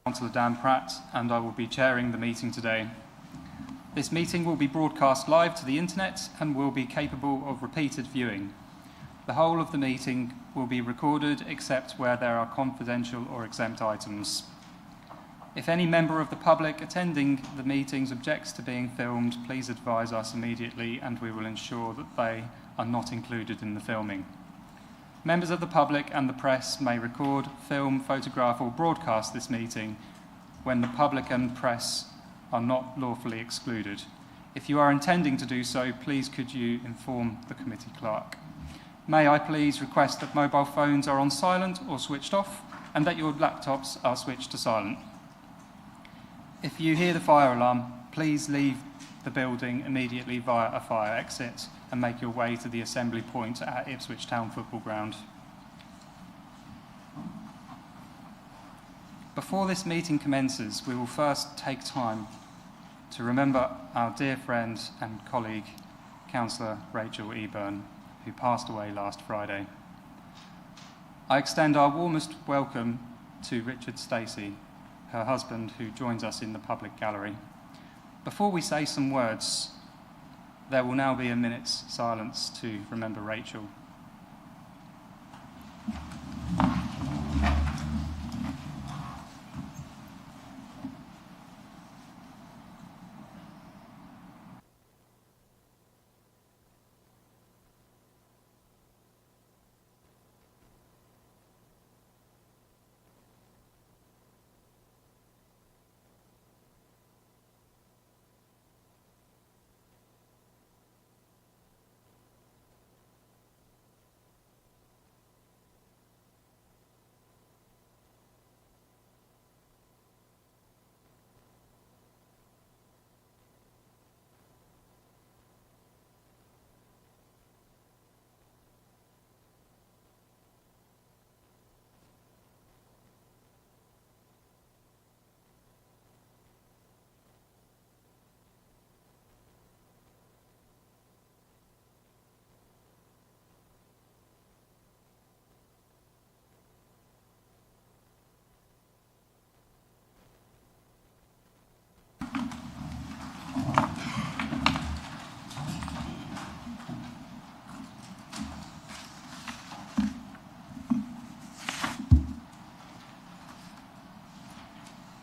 Councillor Dan Pratt, and I will be chairing the meeting today. This meeting will be broadcast live to the internet and will be capable of repeated viewing. The whole of the meeting will be recorded except where there are confidential or exempt items. If any member of the public attending the meetings objects to being filmed, please advise us immediately and we will ensure that they are not included in the filming. Members of the public and the press may record, film, photograph or broadcast this meeting when the public and press are not lawfully excluded. If you are intending to do so, please could you inform the committee clerk. May I please request that mobile phones are on silent or switched off and that your laptops are switched to silent. If you hear the fire alarm, please leave the building immediately via a fire exit and make your way to the assembly point at Ipswich Town Football Ground. Before this meeting commences, we will first take time to remember our dear friend and colleague, Councillor Rachel Eburne, who passed away last Friday. I extend our warmest welcome to Richard Stacey, her husband, who joins us in the public gallery. Before we say some words, there will now be a minute's silence to remember Rachel.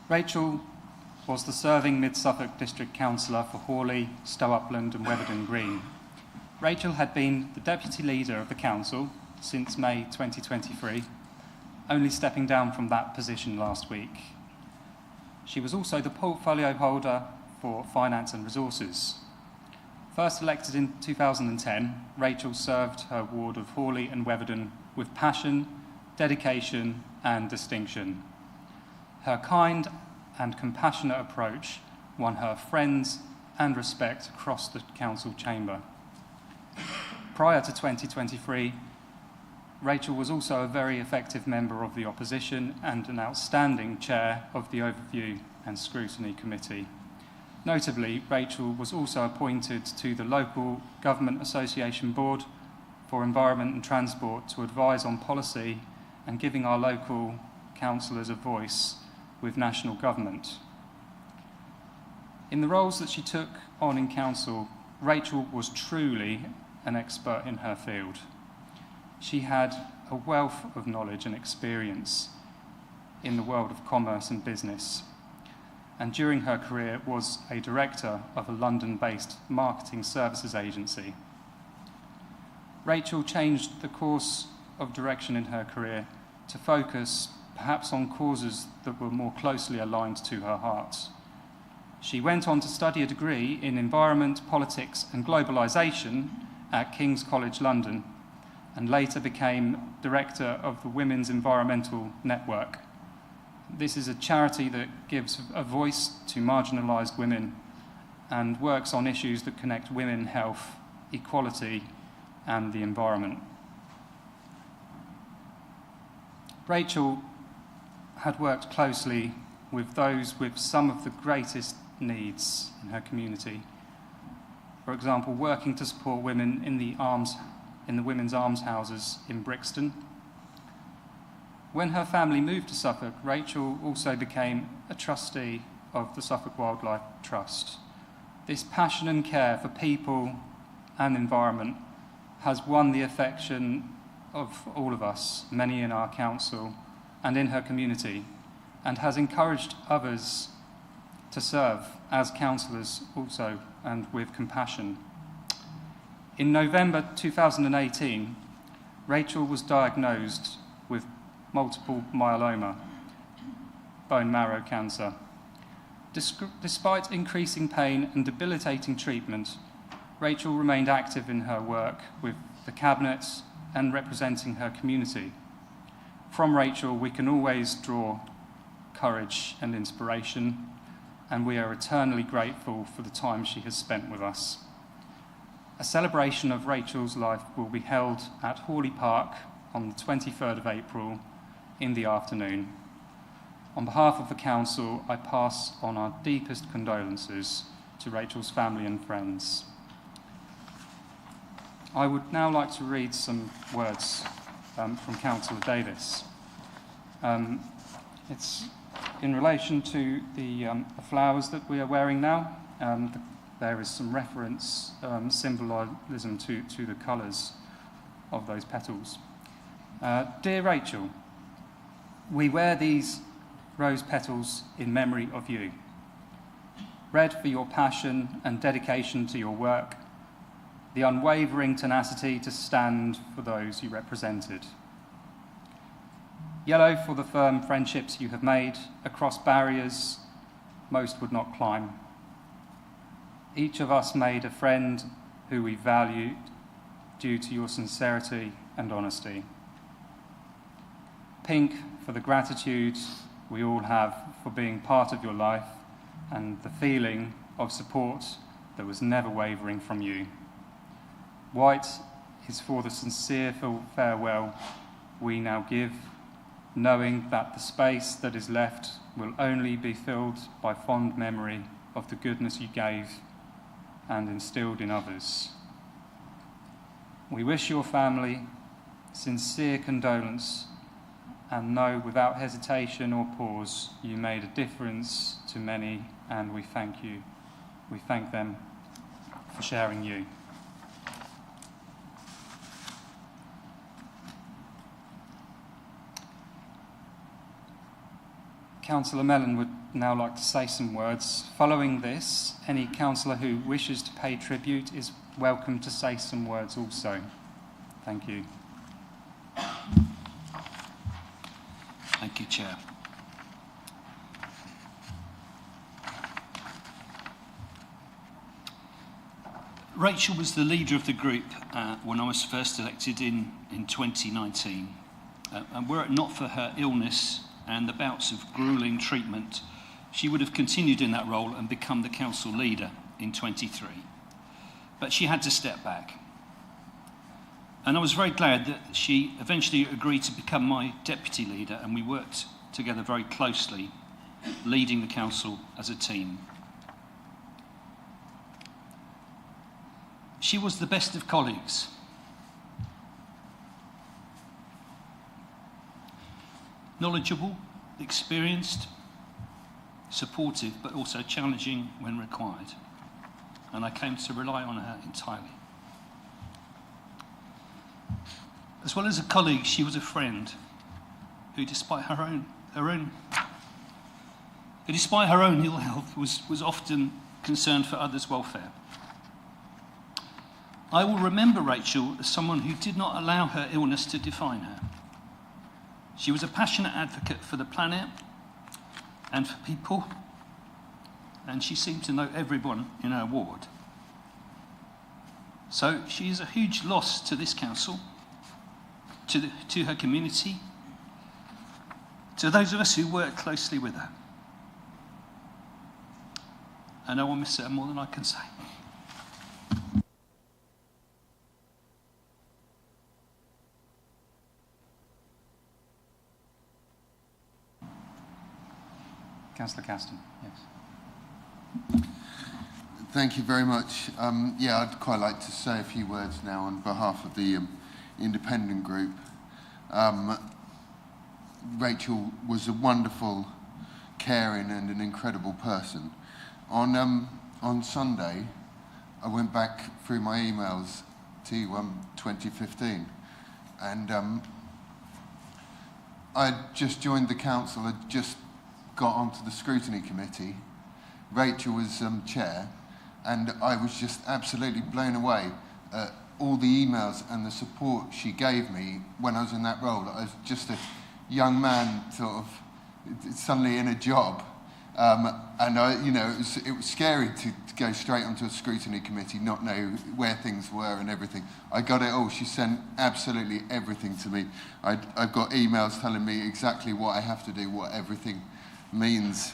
Rachel was the serving Mid-Suffolk District Councillor for Hawley, Stow Upland and Weatherden Green. Rachel had been the Deputy Leader of the Council since May 2023, only stepping down from that position last week. She was also the portfolio holder for Finance and Resources. First elected in 2010, Rachel served her ward of Hawley and Weatherden with passion, dedication and distinction. Her kind and compassionate approach won her friends and respect across the council chamber. Prior to 2023, Rachel was also a very effective member of the opposition and an outstanding chair of the Overview and Scrutiny Committee. Notably, Rachel was also appointed to the Local Government Association Board for Environment and Transport to advise on policy and giving our local councillors a voice with national government. In the roles that she took on in council, Rachel was truly an expert in her field. She had a wealth of knowledge and experience in the world of commerce and business, and during her career was a director of a London-based marketing services agency. Rachel changed the course of direction in her career to focus perhaps on causes that were more closely aligned to her heart. She went on to study a degree in environment, politics and globalisation at King's College London, and later became director of the Women's Environmental Network. This is a charity that gives a voice to marginalised women and works on issues that connect women, health, equality and the environment. Rachel had worked closely with those with some of the greatest needs in her community. For example, working to support women in the women's almshouses in Brixton. When her family moved to Suffolk, Rachel also became a trustee of the Suffolk Wildlife Trust, this passion and care for people and environment has won the affection of all of us, many in our council and in her community, and has encouraged others to serve as councillors also, and with compassion. In November 2018, Rachel was diagnosed with multiple myeloma, bone marrow cancer. Despite increasing pain and debilitating treatment, Rachel remained active in her work with the Cabinet and representing her community. From Rachel, we can always draw courage and inspiration, and we are eternally grateful for the time she has spent with us. A celebration of Rachel's life will be held at Hawley Park on the 23rd of April in the afternoon. On behalf of the Council, I pass on our deepest condolences to Rachel's family and friends. I would now like to read some words from Councillor Davis. It's in relation to the flowers that we are wearing now. There is some reference, symbolism to the colours of those petals. Dear Rachel, we wear these rose petals in memory of you. Red for your passion and dedication to your work, the unwavering tenacity to stand for those you represented. Yellow for the firm friendships you have made across barriers most would not climb. Each of us made a friend who we valued due to your sincerity and honesty. Pink for the gratitude we all have for being part of your life and the feeling of support that was never wavering from you. White is for the sincere farewell we now give, knowing that the space that is left will only be filled by fond memory of the goodness you gave and instilled in others. We wish your family sincere condolence and know without hesitation or pause you made a difference to many, and we thank you. We thank them for sharing you. Councillor Mellon would now like to say some words. Following this, any councillor who wishes to pay tribute is welcome to say some words also. Thank you. Thank you, Chair. Rachel was the leader of the group when I was first elected in 2019. And were it not for her illness and the bouts of gruelling treatment, she would have continued in that role and become the council leader in 23. But she had to step back. And I was very glad that she eventually agreed to become my deputy leader, and we worked together very closely, leading the council as a team. She was the best of colleagues. Knowledgeable, experienced, supportive, but also challenging when required. And I came to rely on her entirely. As well as a colleague, she was a friend who, despite her own ill health, was often concerned for others' welfare. I will remember Rachel as someone who did not allow her illness to define her. She was a passionate advocate for the planet and for people, and she seemed to know everyone in her ward. So she is a huge loss to this council, to her community, to those of us who work closely with her. And I will miss her more than I can say. Councillor Caston, yes. Thank you very much. I'd quite like to say a few words now on behalf of the independent group. Rachel was a wonderful caring and an incredible person. On Sunday, I went back through my emails to 2015, and I just joined the council. I'd just got onto the scrutiny committee. Rachel was chair, and I was just absolutely blown away at all the emails and the support she gave me when I was in that role. I was just a young man, sort of suddenly in a job, and it was scary to go straight onto a scrutiny committee, not know where things were and everything. I got it all. She sent absolutely everything to me. I've got emails telling me exactly what I have to do, what everything means,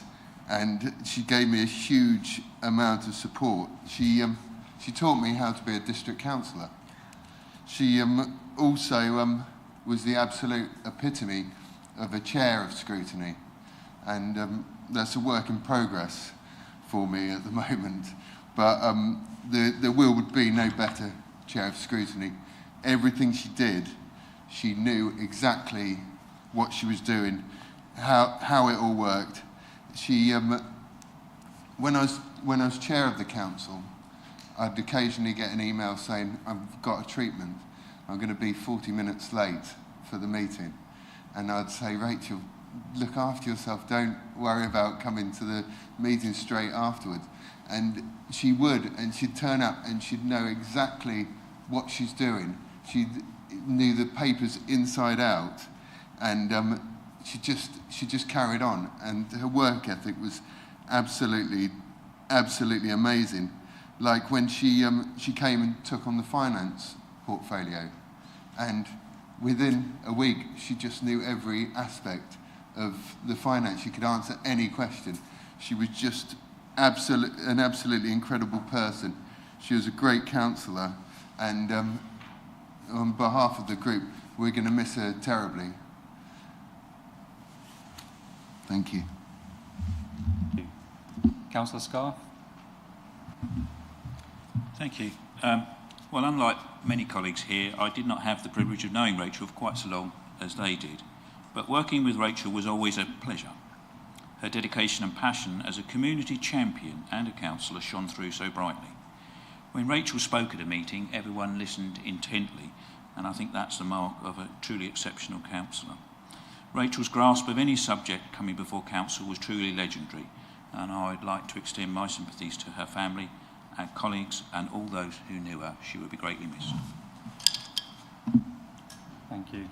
and she gave me a huge amount of support. She taught me how to be a district councillor. She also was the absolute epitome of a chair of scrutiny, and that's a work in progress for me at the moment, but there would be no better chair of scrutiny. Everything she did, she knew exactly what she was doing, how it all worked. She, when I was chair of the council, I'd occasionally get an email saying, I've got a treatment, I'm going to be 40 minutes late for the meeting. And I'd say, Rachel, look after yourself, don't worry about coming to the meeting straight afterwards. And she would, and she'd turn up and she'd know exactly what she's doing. She knew the papers inside out, and she just carried on, and her work ethic was absolutely amazing. Like when she came and took on the finance portfolio, and within a week she just knew every aspect of the finance. She could answer any question. She was just an absolutely incredible person. She was a great councillor, and on behalf of the group, we're going to miss her terribly. Thank you. Councillor Scarr. Thank you. Well, unlike many colleagues here, I did not have the privilege of knowing Rachel for quite so long as they did. But working with Rachel was always a pleasure. Her dedication and passion as a community champion and a councillor shone through so brightly. When Rachel spoke at a meeting, everyone listened intently, and I think that's the mark of a truly exceptional councillor. Rachel's grasp of any subject coming before council was truly legendary, and I'd like to extend my sympathies to her family, her colleagues, and all those who knew her. She would be greatly missed. Thank you.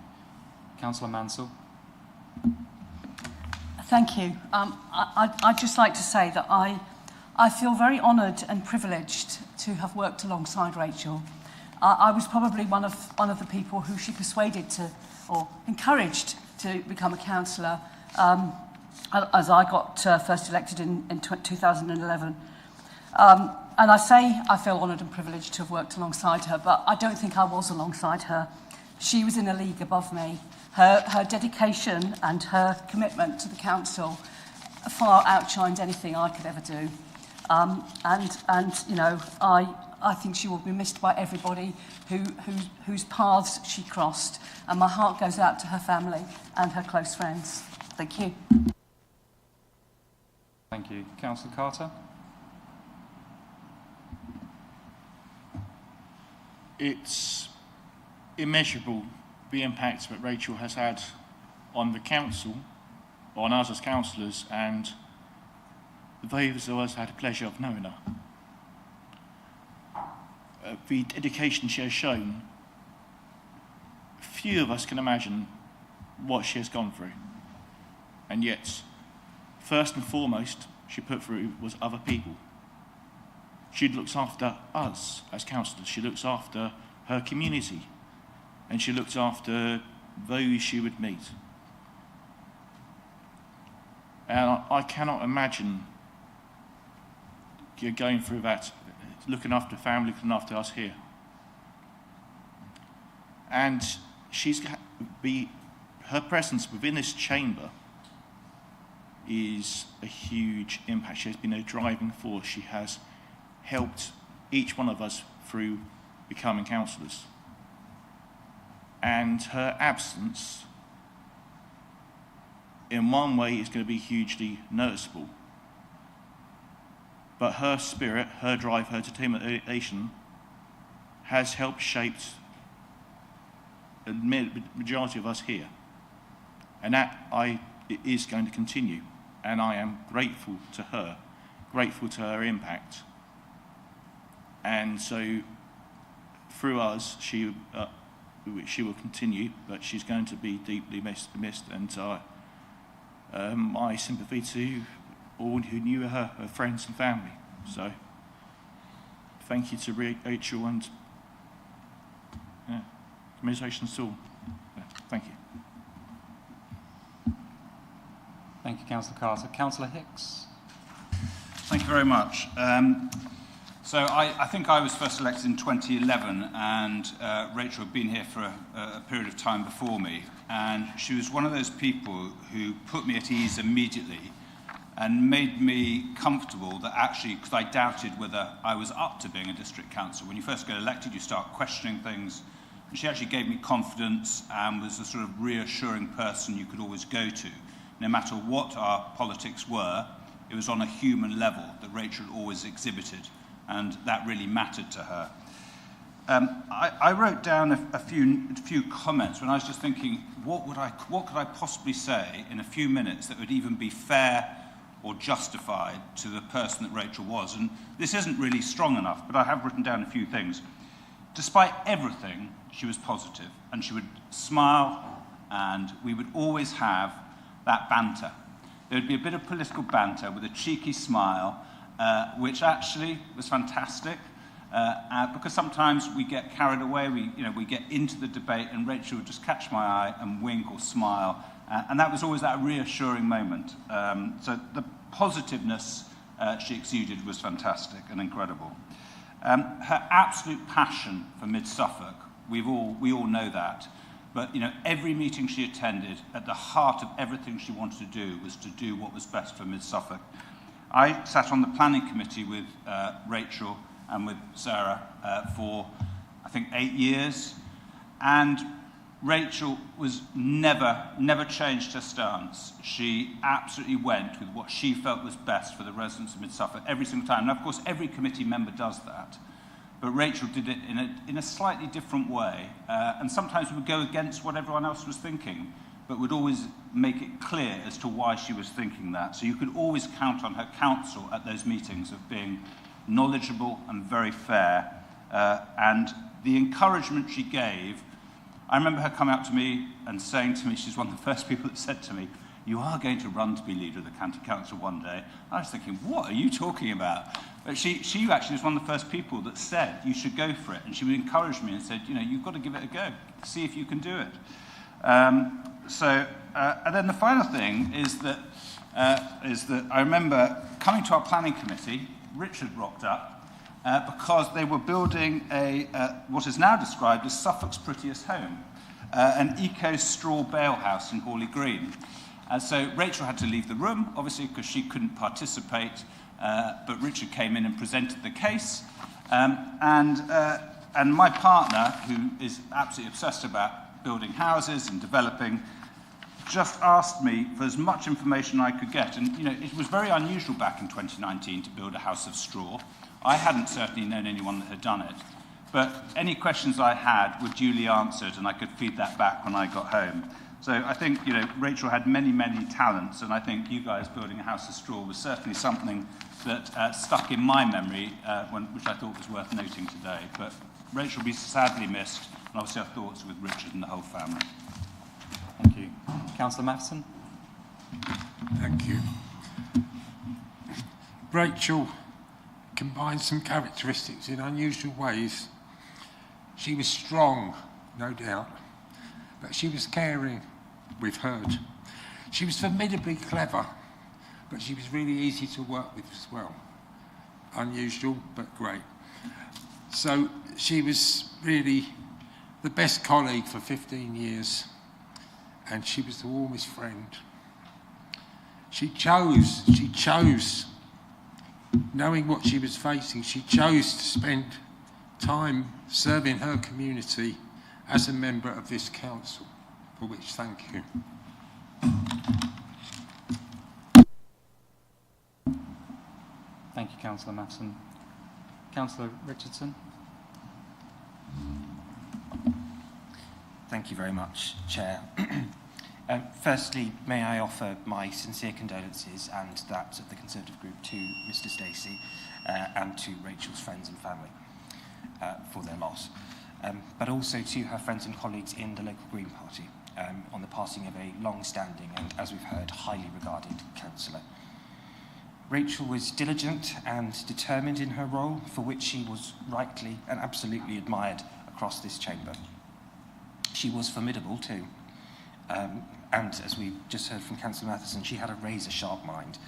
Councillor Mansell. Thank you. I'd just like to say that I feel very honoured and privileged to have worked alongside Rachel. I was probably one of the people who she persuaded to, or encouraged to become a councillor, as I got first elected in 2011. And I say I feel honoured and privileged to have worked alongside her, but I don't think I was alongside her. She was in a league above me. Her dedication and her commitment to the council far outshined anything I could ever do. And you know, I think she will be missed by everybody whose paths she crossed. And my heart goes out to her family and her close friends. Thank you. Thank you. Councillor Carter. It's immeasurable the impact that Rachel has had on the council, on us as councillors, and those of us had the pleasure of knowing her. The dedication she has shown, few of us can imagine what she has gone through. And yet, first and foremost, she put through was other people. She looks after us as councillors. She looks after her community. And she looks after those she would meet. And I cannot imagine you're going through that, looking after family, looking after us here. And her presence within this chamber is a huge impact. She has been a driving force. She has helped each one of us through becoming councillors. And her absence in one way it's going to be hugely noticeable. But her spirit, her drive, her determination has helped shape the majority of us here. And that it is going to continue. And I am grateful to her impact. And so through us, she will continue, but she's going to be deeply missed. And my sympathy to all who knew her friends and family. So thank you to Rachel and communications to all. Thank you. Thank you, Councillor Carter. Councillor Hicks. Thank you very much. So I think I was first elected in 2011, and Rachel had been here for a period of time before me, and she was one of those people who put me at ease immediately and made me comfortable that actually, because I doubted whether I was up to being a district councillor. When you first get elected, you start questioning things, and she actually gave me confidence and was a sort of reassuring person you could always go to. No matter what our politics were, it was on a human level that Rachel always exhibited, and that really mattered to her. I wrote down a few comments when I was just thinking, what could I possibly say in a few minutes that would even be fair or justified to the person that Rachel was? And this isn't really strong enough, but I have written down a few things. Despite everything, she was positive, and she would smile, and we would always have that banter. There would be a bit of political banter with a cheeky smile, which actually was fantastic, because sometimes we get carried away, we get into the debate, and Rachel would just catch my eye and wink or smile, and that was always that reassuring moment. So the positiveness she exuded was fantastic and incredible. Her absolute passion for Mid-Suffolk, we all know that. But every meeting she attended, at the heart of everything she wanted to do was to do what was best for Mid-Suffolk. I sat on the planning committee with Rachel and with Sarah for, I think, 8 years, and Rachel was never changed her stance. She absolutely went with what she felt was best for the residents of Mid-Suffolk every single time. And of course, every committee member does that. But Rachel did it in a slightly different way, and sometimes we would go against what everyone else was thinking, but would always make it clear as to why she was thinking that. So you could always count on her counsel at those meetings of being knowledgeable and very fair, and the encouragement she gave. I remember her coming up to me and saying to me, she's one of the first people that said to me, "You are going to run to be leader of the county council one day." I was thinking, what are you talking about? But she actually was one of the first people that said, you should go for it. And she would encourage me and said, you've got to give it a go. See if you can do it. And then the final thing is that I remember coming to our planning committee, Richard rocked up, because they were building what is now described as Suffolk's prettiest home, an eco-straw bale house in Hawley Green. So Rachel had to leave the room, obviously, because she couldn't participate, but Richard came in and presented the case. And my partner, who is absolutely obsessed about building houses and developing, just asked me for as much information I could get. And, it was very unusual back in 2019 to build a house of straw. I hadn't certainly known anyone that had done it. But any questions I had were duly answered, and I could feed that back when I got home. So I think, Rachel had many, many talents, and I think you guys building a house of straw was certainly something that stuck in my memory, which I thought was worth noting today. But Rachel will be sadly missed, and obviously our thoughts with Richard and the whole family. Thank you. Councillor Matheson. Thank you. Rachel combined some characteristics in unusual ways. She was strong, no doubt, but she was caring, we've heard. She was formidably clever, but she was really easy to work with as well. Unusual, but great. So she was really the best colleague for 15 years, and she was the warmest friend. She chose, knowing what she was facing, she chose to spend time serving her community as a member of this council, for which thank you. Councillor Matheson. Councillor Richardson. Thank you very much, Chair. Firstly, may I offer my sincere condolences and that of the Conservative Group to Mr Stacey and to Rachel's friends and family for their loss, but also to her friends and colleagues in the local Green Party on the passing of a long-standing and, as we've heard, highly regarded councillor. Rachel was diligent and determined in her role, for which she was rightly and absolutely admired across this chamber. She was formidable too. And as we just heard from Councillor Matheson, she had a razor-sharp mind.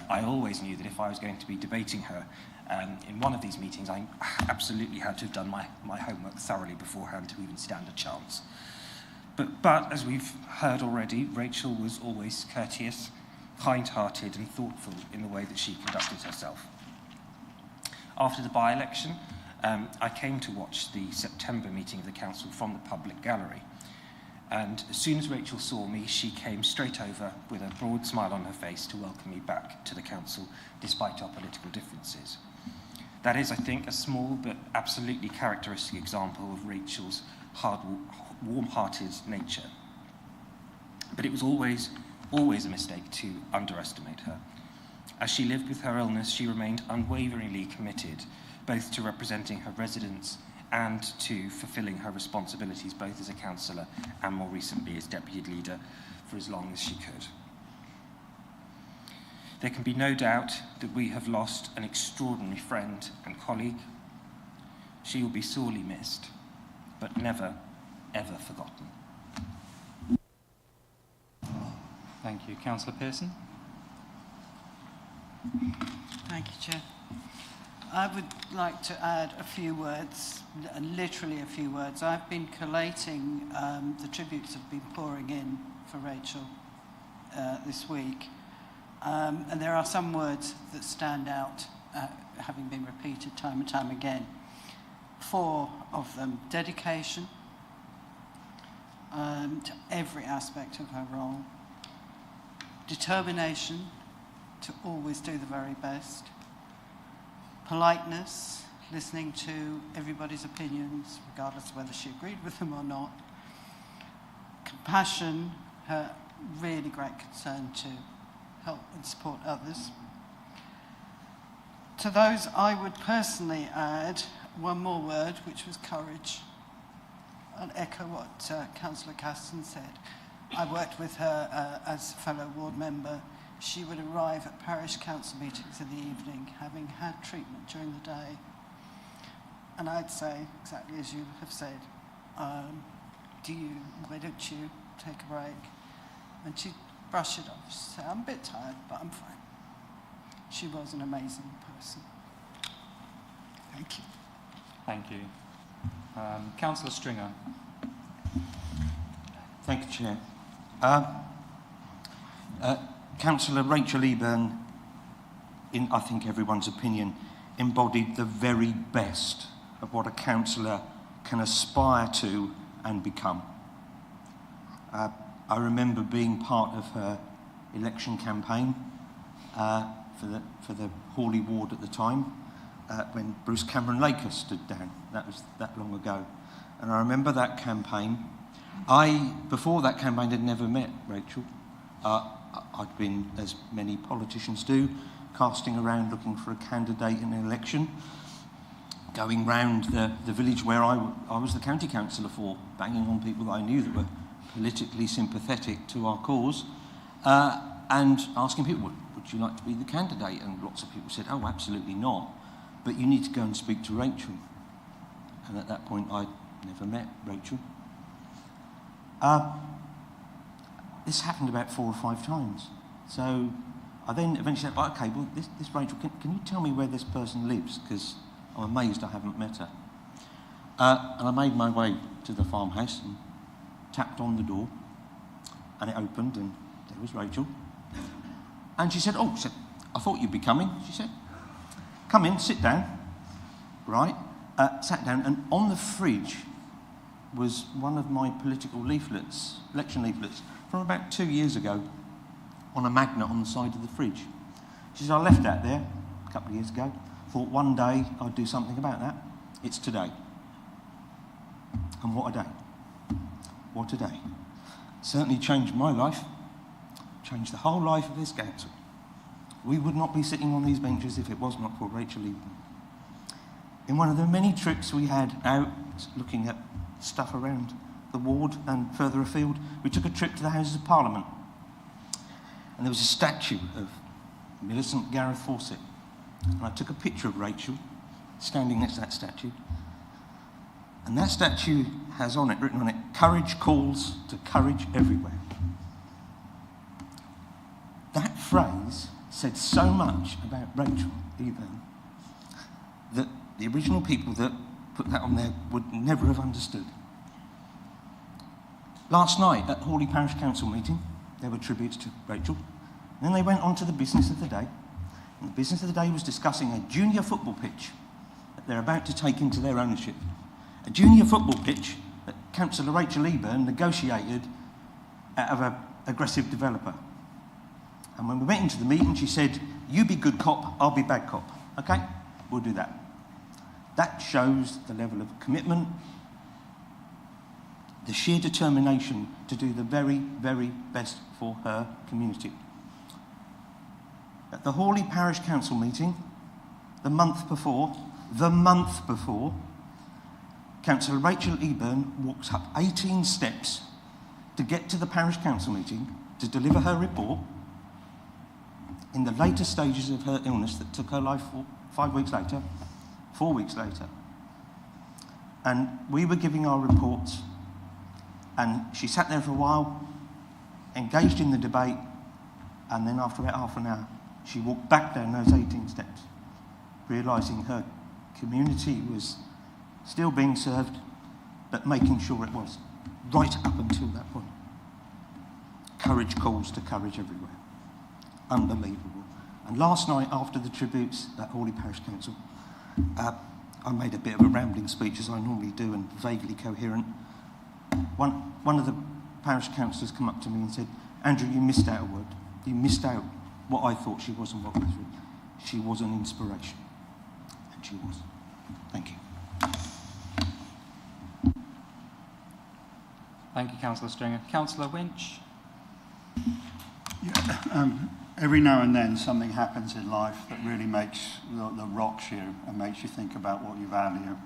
I always knew that if I was going to be debating her in one of these meetings, I absolutely had to have done my homework thoroughly beforehand to even stand a chance. But as we've heard already, Rachel was always courteous, kind-hearted and thoughtful in the way that she conducted herself. After the by-election, I came to watch the September meeting of the council from the public gallery. And as soon as Rachel saw me, she came straight over with a broad smile on her face to welcome me back to the council, despite our political differences. That is, I think, a small but absolutely characteristic example of Rachel's warm-hearted nature. But it was always a mistake to underestimate her. As she lived with her illness, she remained unwaveringly committed, both to representing her residents and to fulfilling her responsibilities both as a councillor and more recently as deputy leader for as long as she could. There can be no doubt that we have lost an extraordinary friend and colleague. She will be sorely missed, but never, ever forgotten. Thank you. Councillor Pearson. Thank you, Chair. I would like to add a few words, literally a few words. I've been collating the tributes that have been pouring in for Rachel this week. And there are some words that stand out, having been repeated time and time again. 4 of them: dedication to every aspect of her role, determination to always do the very best, politeness, listening to everybody's opinions, regardless of whether she agreed with them or not, compassion, her really great concern to help and support others. To those, I would personally add one more word, which was courage. I'll echo what Councillor Caston said. I worked with her as a fellow ward member. She would arrive at parish council meetings in the evening, having had treatment during the day. And I'd say, exactly as you have said, why don't you take a break? And she'd brush it off. She'd say, I'm a bit tired, but I'm fine. She was an amazing person. Thank you. Thank you. Councillor Stringer. Thank you, Chair. Councillor Rachel Eburne, in I think everyone's opinion, embodied the very best of what a councillor can aspire to and become. I remember being part of her election campaign for the Hawley ward at the time, when Bruce Cameron Laker stood down. That was that long ago. And I remember that campaign. Before that campaign, had never met Rachel. I'd been, as many politicians do, casting around looking for a candidate in an election, going round the village where I was the county councillor for, banging on people that I knew that were politically sympathetic to our cause, and asking people, would you like to be the candidate? And lots of people said, oh, absolutely not, but you need to go and speak to Rachel. And at that point, I'd never met Rachel. This happened about 4 or 5 times. So I then eventually said, well, okay, well, this Rachel, can you tell me where this person lives? Because I'm amazed I haven't met her. And I made my way to the farmhouse and tapped on the door, and it opened, and there was Rachel. And she said, I thought you'd be coming, she said. Come in, sit down. Right, sat down, and on the fridge was one of my political leaflets, election leaflets, from about 2 years ago, on a magnet on the side of the fridge. She said, I left that there a couple of years ago. Thought one day I'd do something about that. It's today. And what a day. What a day. Certainly changed my life, changed the whole life of this council. We would not be sitting on these benches if it was not for Rachel Eburne. In one of the many trips we had out looking at stuff around the ward and further afield, we took a trip to the Houses of Parliament. And there was a statue of Millicent Gareth Fawcett. And I took a picture of Rachel standing next to that statue. And that statue has on it, written on it, "Courage calls to courage everywhere." That phrase said so much about Rachel Eburne that the original people that put that on there would never have understood. Last night at Hawley Parish Council meeting, there were tributes to Rachel. And then they went on to the business of the day. And the business of the day was discussing a junior football pitch that they're about to take into their ownership. A junior football pitch that Councillor Rachel Eburne negotiated out of an aggressive developer. And when we went into the meeting, she said, "You be good cop, I'll be bad cop." Okay, we'll do that. That shows the level of commitment, the sheer determination to do the very, very best for her community. At the Hawley Parish Council meeting, the month before, Councillor Rachel Eburne walked up 18 steps to get to the Parish Council meeting to deliver her report in the later stages of her illness that took her life 4 weeks later. And we were giving our reports, and she sat there for a while, engaged in the debate, and then after about half an hour, she walked back down those 18 steps, realising her community was still being served, but making sure it was, right up until that point. Courage calls to courage everywhere. Unbelievable. And last night, after the tributes at Hawley Parish Council, I made a bit of a rambling speech, as I normally do, and vaguely coherent. One of the parish councillors come up to me and said, "Andrew, you missed out a word. You missed out what I thought she was and what was written. She was an inspiration." And she was. Thank you. Thank you, Councillor Stringer. Councillor Winch. Yeah, every now and then something happens in life that really that rocks you and makes you think about what you value.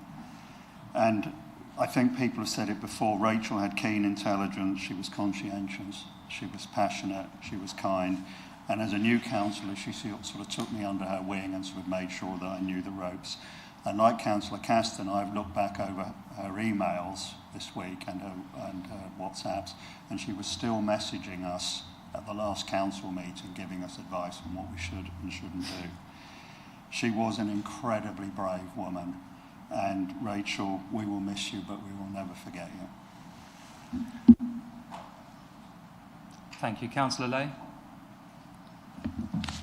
And I think people have said it before, Rachel had keen intelligence, she was conscientious, she was passionate, she was kind. And as a new councillor, she sort of took me under her wing and sort of made sure that I knew the ropes. And like Councillor Caston, I've looked back over her emails this week and her WhatsApps, and she was still messaging us at the last council meeting, giving us advice on what we should and shouldn't do. She was an incredibly brave woman, and Rachel, we will miss you, but we will never forget you. Thank you. Councillor Lay.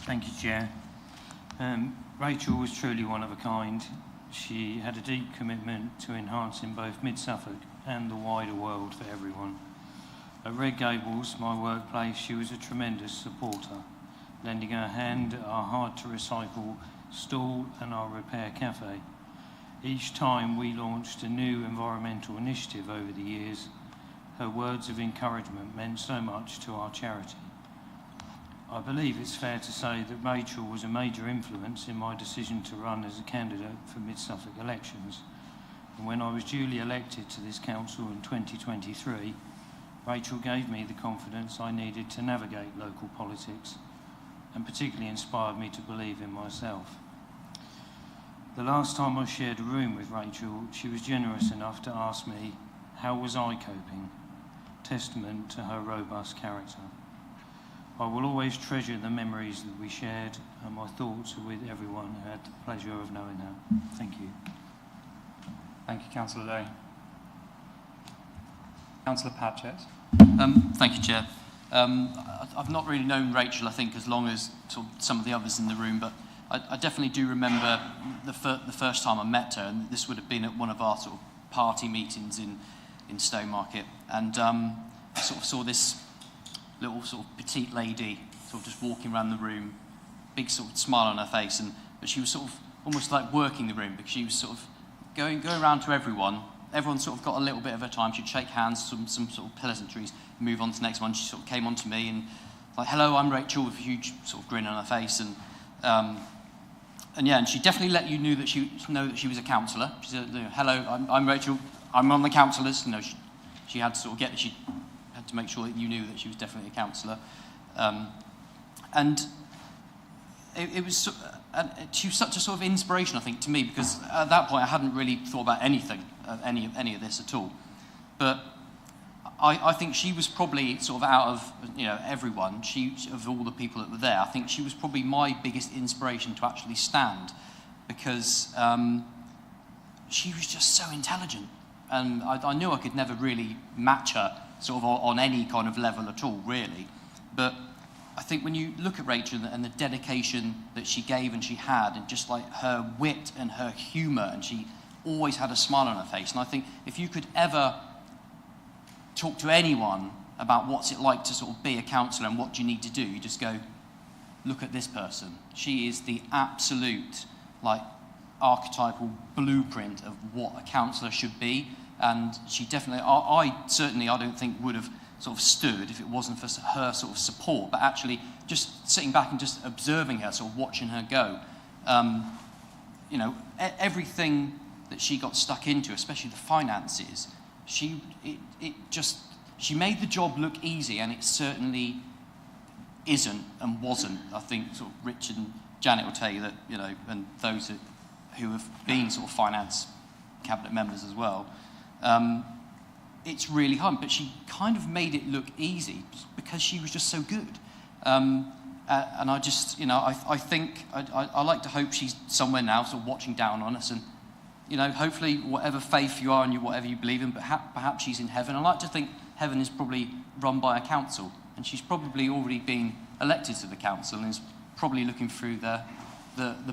Thank you, Chair. Rachel was truly one of a kind. She had a deep commitment to enhancing both Mid-Suffolk and the wider world for everyone. At Red Gables, my workplace, she was a tremendous supporter, lending her hand at our hard-to-recycle stall and our repair cafe. Each time we launched a new environmental initiative over the years, her words of encouragement meant so much to our charity. I believe it's fair to say that Rachel was a major influence in my decision to run as a candidate for Mid-Suffolk elections. And when I was duly elected to this council in 2023, Rachel gave me the confidence I needed to navigate local politics, and particularly inspired me to believe in myself. The last time I shared a room with Rachel, she was generous enough to ask me, how was I coping? Testament to her robust character. I will always treasure the memories that we shared, and my thoughts are with everyone who had the pleasure of knowing her. Thank you. Thank you, Councillor Day. Councillor Patchett. Thank you, Chair. I've not really known Rachel, I think, as long as sort of some of the others in the room, but I definitely do remember the first time I met her, and this would have been at one of our sort of party meetings in Stowmarket, and I sort of saw this little sort of petite lady sort of just walking around the room, big sort of smile on her face, but she was sort of almost like working the room, because she was sort of going around to everyone. Everyone sort of got a little bit of her time. She'd shake hands, some sort of pleasantries, move on to the next one. She sort of came on to me and like, hello, I'm Rachel, with a huge sort of grin on her face. And yeah, and she definitely let you know that she was a councillor. She said, hello, I'm Rachel, I'm on the councillors. You know, she had to sort of she had to make sure that you knew that she was definitely a councillor. And it was, she was such a sort of inspiration, I think, to me, because at that point I hadn't really thought about anything, any of this at all. But I think she was probably sort of out of, you know, everyone, of all the people that were there, I think she was probably my biggest inspiration to actually stand, because she was just so intelligent. And I knew I could never really match her sort of on any kind of level at all, really. But I think when you look at Rachel and the dedication that she gave and she had, and just like her wit and her humour, and she always had a smile on her face. And I think if you could ever talk to anyone about what's it like to sort of be a councillor and what do you need to do, you just go, look at this person. She is the absolute, like, archetypal blueprint of what a councillor should be. And she definitely, I don't think would have sort of stood if it wasn't for her sort of support, but actually just sitting back and just observing her, sort of watching her go. You know, everything that she got stuck into, especially the finances, she made the job look easy, and it certainly isn't and wasn't. I think sort of Richard and Janet will tell you that, you know, and those who have been sort of finance cabinet members as well, it's really hard, but she kind of made it look easy because she was just so good. And I just, you know, I think, I like to hope she's somewhere now sort of watching down on us, and, you know, hopefully whatever faith you are and whatever you believe in, perhaps she's in heaven. I like to think heaven is probably run by a council, and she's probably already been elected to the council and is probably looking through the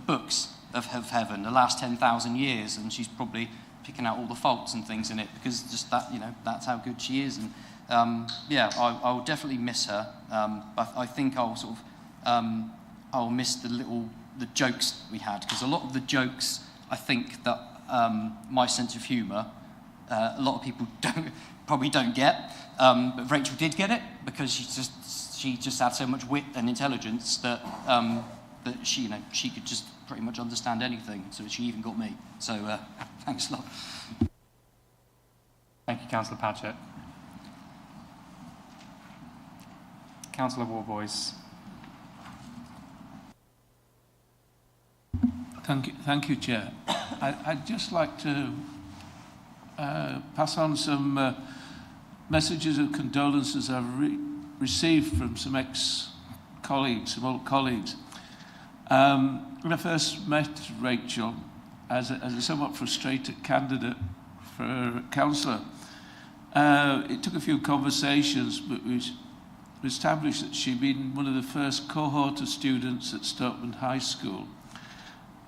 books of heaven, the last 10,000 years, and she's probably picking out all the faults and things in it, because just that, you know, that's how good she is. And yeah, I'll definitely miss her. But I think I'll sort of I'll miss the jokes we had, because a lot of the jokes, I think that my sense of humour, a lot of people probably don't get, but Rachel did get it, because she just had so much wit and intelligence that that she, you know, she could just pretty much understand anything. So she even got me. So thanks a lot. Thank you, Councillor Patchett. Councillor Warboys. Thank you, Chair. I'd just like to pass on some messages of condolences I've received from some ex-colleagues, some old colleagues. When I first met Rachel as a somewhat frustrated candidate for councillor, it took a few conversations, but we established that she'd been one of the first cohort of students at Stockman High School.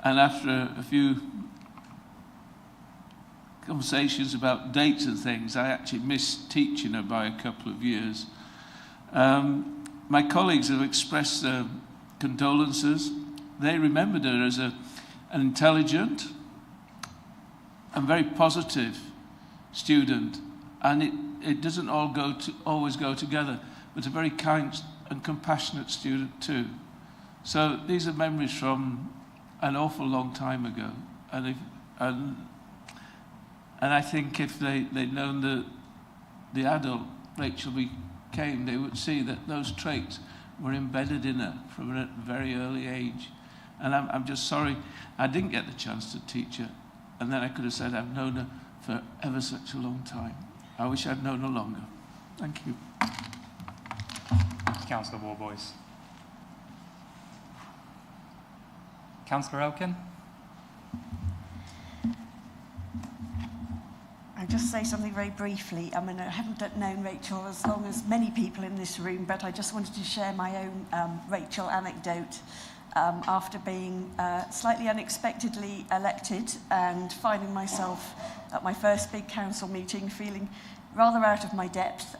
And after a few conversations about dates and things, I actually missed teaching her by a couple of years. My colleagues have expressed their condolences. They remembered her as an intelligent and very positive student, and it doesn't always go together, but a very kind and compassionate student too. So these are memories from an awful long time ago, and I think if they'd known the adult Rachel became, they would see that those traits were embedded in her from a very early age. And I'm just sorry I didn't get the chance to teach her, and then I could have said I've known her for ever such a long time. I wish I'd known her longer. Thank you. Councillor Warboys. Councillor Elkin. I'll just say something very briefly. I mean, I haven't known Rachel as long as many people in this room, but I just wanted to share my own Rachel anecdote. After being slightly unexpectedly elected and finding myself at my first big council meeting feeling rather out of my depth.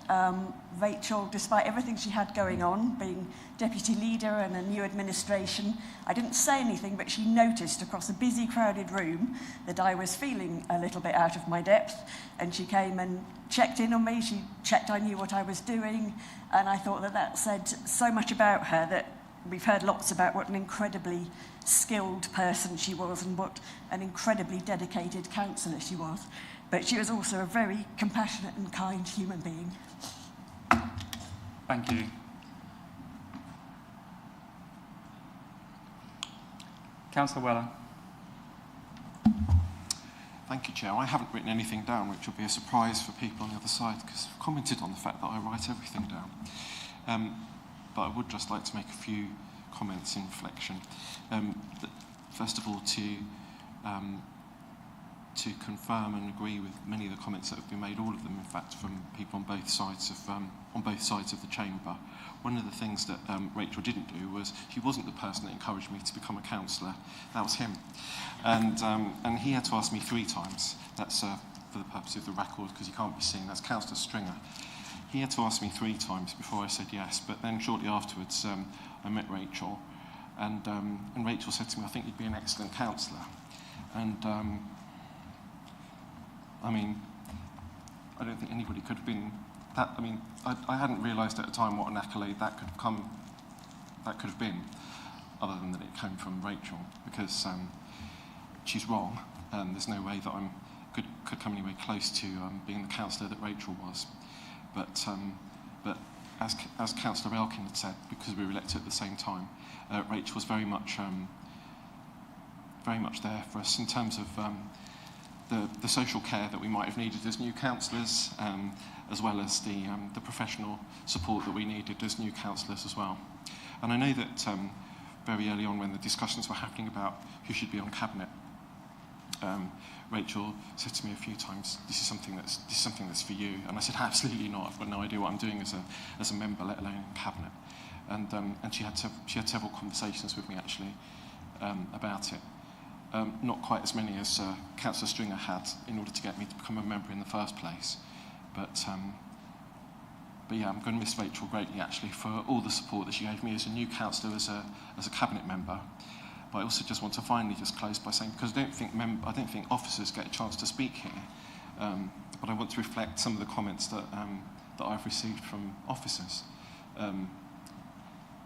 Rachel, despite everything she had going on, being deputy leader and a new administration, I didn't say anything, but she noticed across a busy, crowded room that I was feeling a little bit out of my depth, and she came and checked in on me. She checked I knew what I was doing, and I thought that that said so much about her that we've heard lots about what an incredibly skilled person she was and what an incredibly dedicated councillor she was. But she was also a very compassionate and kind human being. Thank you. Councillor Weller. Thank you, Chair. I haven't written anything down, which will be a surprise for people on the other side, because I've commented on the fact that I write everything down. But I would just like to make a few comments in reflection. First of all, to confirm and agree with many of the comments that have been made, all of them, in fact, from people on both sides of the chamber. One of the things that Rachel didn't do was, she wasn't the person that encouraged me to become a councillor. That was him, and he had to ask me 3 times. That's for the purpose of the record, because he can't be seen. That's Councillor Stringer. He had to ask me 3 times before I said yes. But then shortly afterwards, I met Rachel, and Rachel said to me, "I think you'd be an excellent councillor." And I mean, I don't think anybody could have been that. I mean, I hadn't realised at the time what an accolade that could have been, other than that it came from Rachel, because she's wrong, and there's no way that I could come anywhere close to being the councillor that Rachel was. But as Councillor Elkin had said, because we were elected at the same time, Rachel was very much there for us in terms of the social care that we might have needed as new councillors, as well as the professional support that we needed as new councillors as well. And I know that very early on, when the discussions were happening about who should be on cabinet, Rachel said to me a few times, this is something that's for you. And I said, absolutely not. I've got no idea what I'm doing as a member, let alone in cabinet. And she had several conversations with me actually about it. Not quite as many as Councillor Stringer had in order to get me to become a member in the first place. But yeah, I'm going to miss Rachel greatly actually for all the support that she gave me as a new councillor, as a cabinet member. But I also just want to finally just close by saying, because I don't think officers get a chance to speak here, but I want to reflect some of the comments that I've received from officers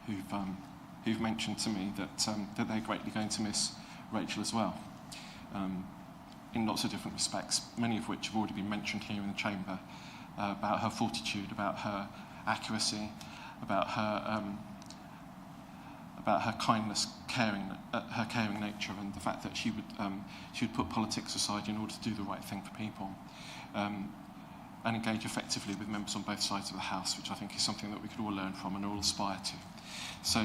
who've mentioned to me that they're greatly going to miss Rachel as well, in lots of different respects, many of which have already been mentioned here in the chamber, about her fortitude, about her accuracy, about her kindness, her caring nature, and the fact that she would put politics aside in order to do the right thing for people, and engage effectively with members on both sides of the House, which I think is something that we could all learn from and all aspire to. So,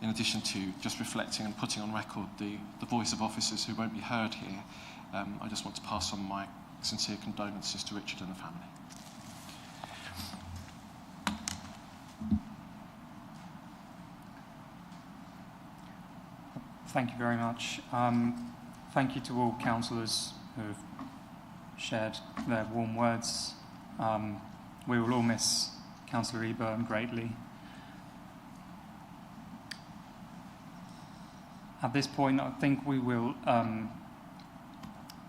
in addition to just reflecting and putting on record the voice of officers who won't be heard here, I just want to pass on my sincere condolences to Richard and the family. Thank you very much. Thank you to all councillors who have shared their warm words. We will all miss Councillor Eburne greatly. At this point, I think we will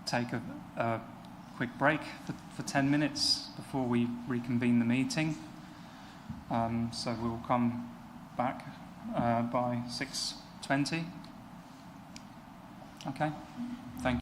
take a quick break for 10 minutes before we reconvene the meeting. So we'll come back by 6:20. Okay, thank you.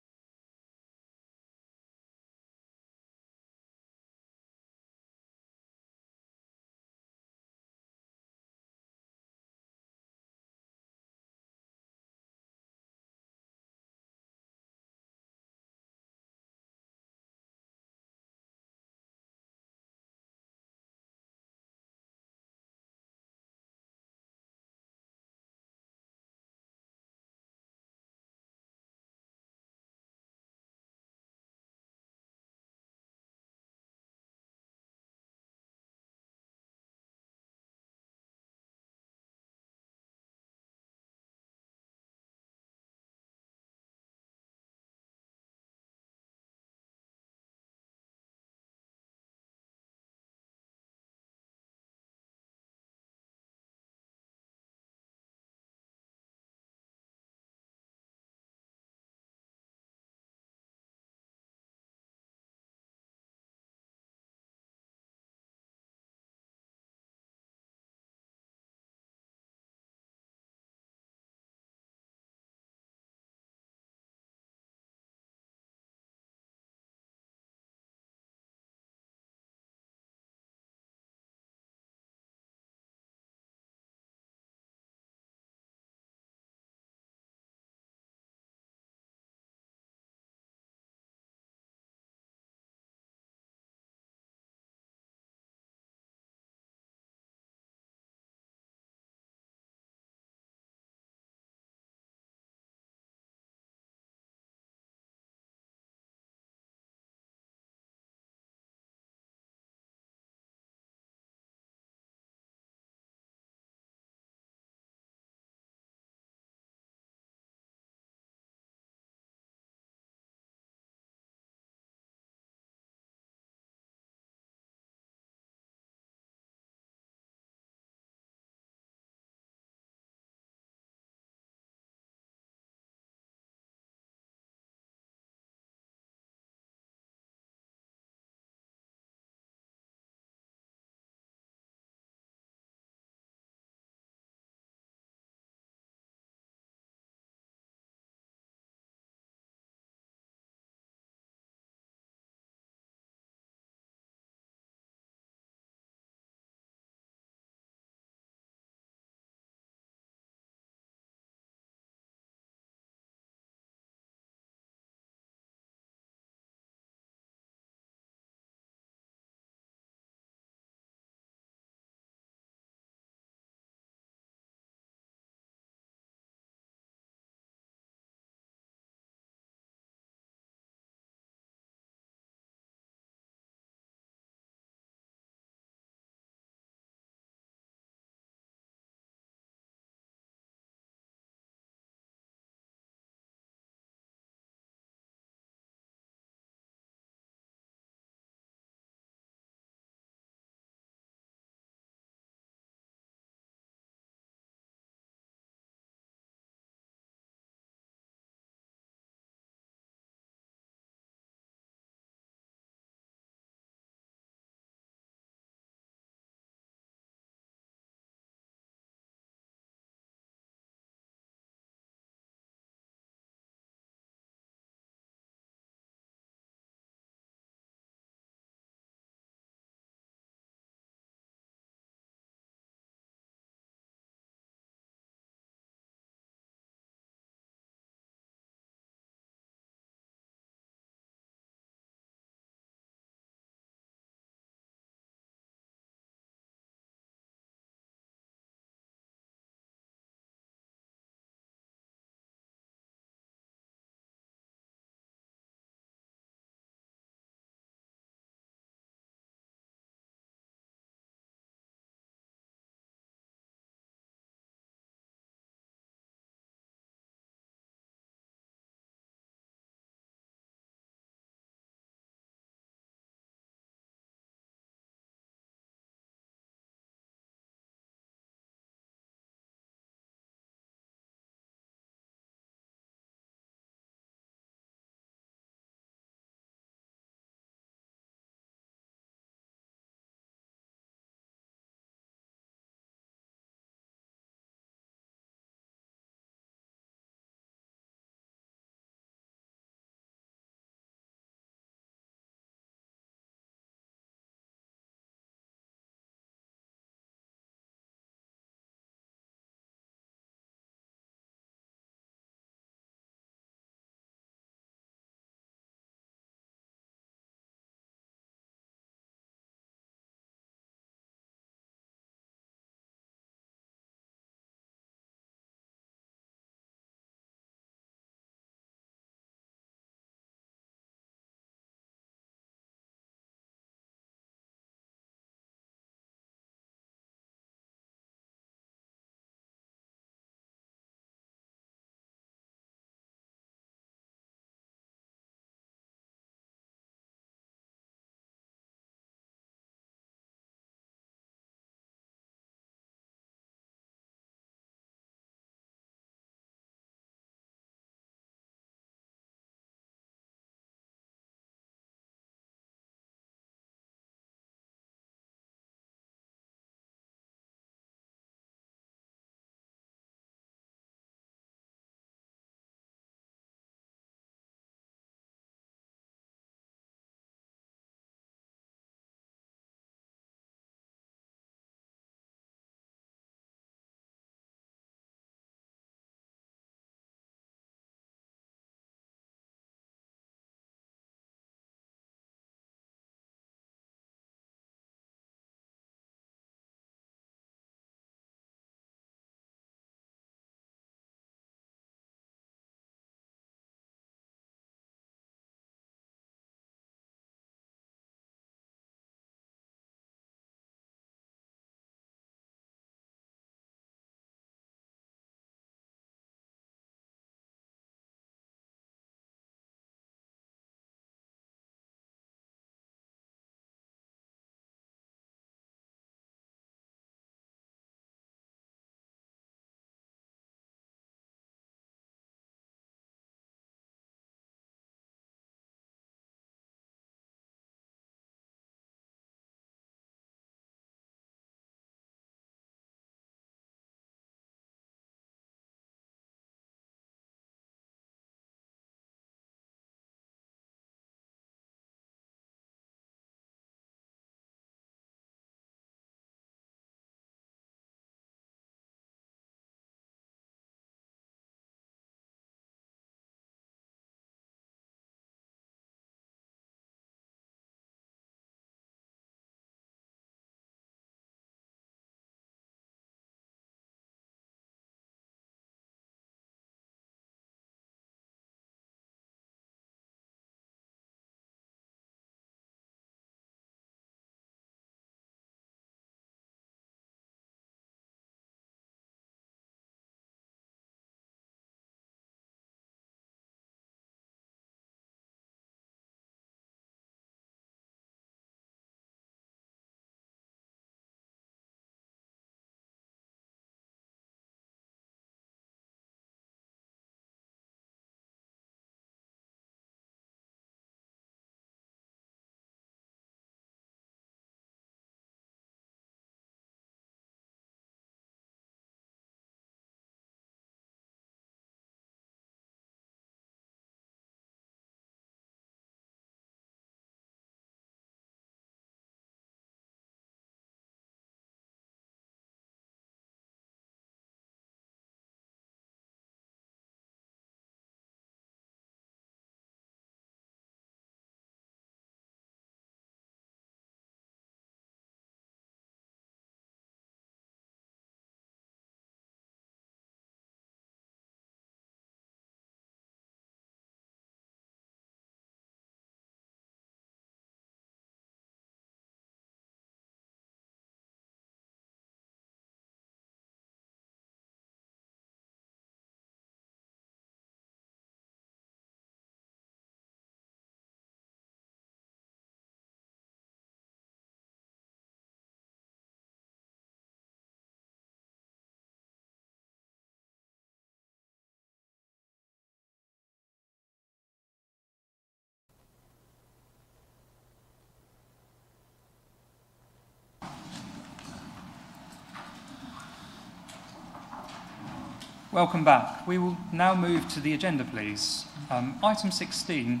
Welcome back. We will now move to the agenda, please. Item 16,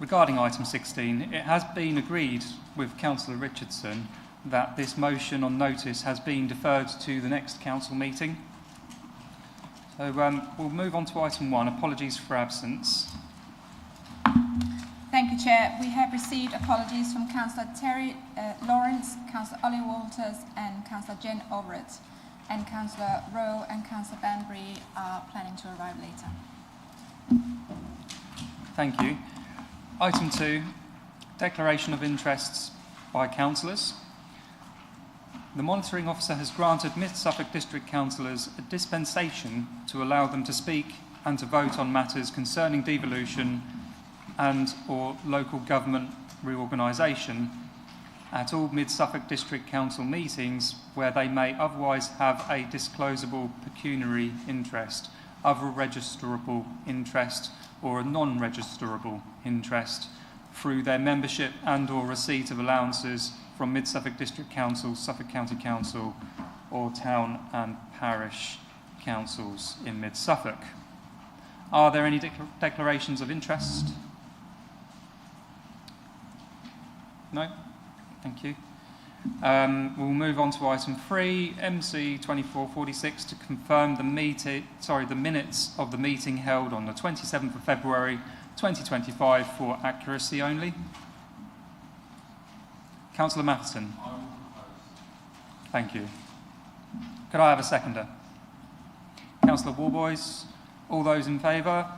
regarding item 16, it has been agreed with Councillor Richardson that this motion on notice has been deferred to the next council meeting. So we'll move on to item 1, apologies for absence. Thank you, Chair. We have received apologies from Councillor Terry Lawrence, Councillor Ollie Walters and Councillor Jen Overett. And Councillor Rowe and Councillor Banbury are planning to arrive later. Thank you. Item 2, declaration of interests by councillors. The monitoring officer has granted Mid Suffolk District councillors a dispensation to allow them to speak and to vote on matters concerning devolution and or local government reorganisation at all Mid Suffolk District Council meetings where they may otherwise have a disclosable pecuniary interest, other registerable interest or a non-registerable interest through their membership and or receipt of allowances from Mid Suffolk District Council, Suffolk County Council or town and parish councils in Mid Suffolk. Are there any declarations of interest? No? Thank you. We'll move on to item 3, MC 2446, to confirm the minutes of the meeting held on the 27th of February 2025 for accuracy only. Councillor Matheson. Thank you. Could I have a seconder? Councillor Warboys. All those in favour?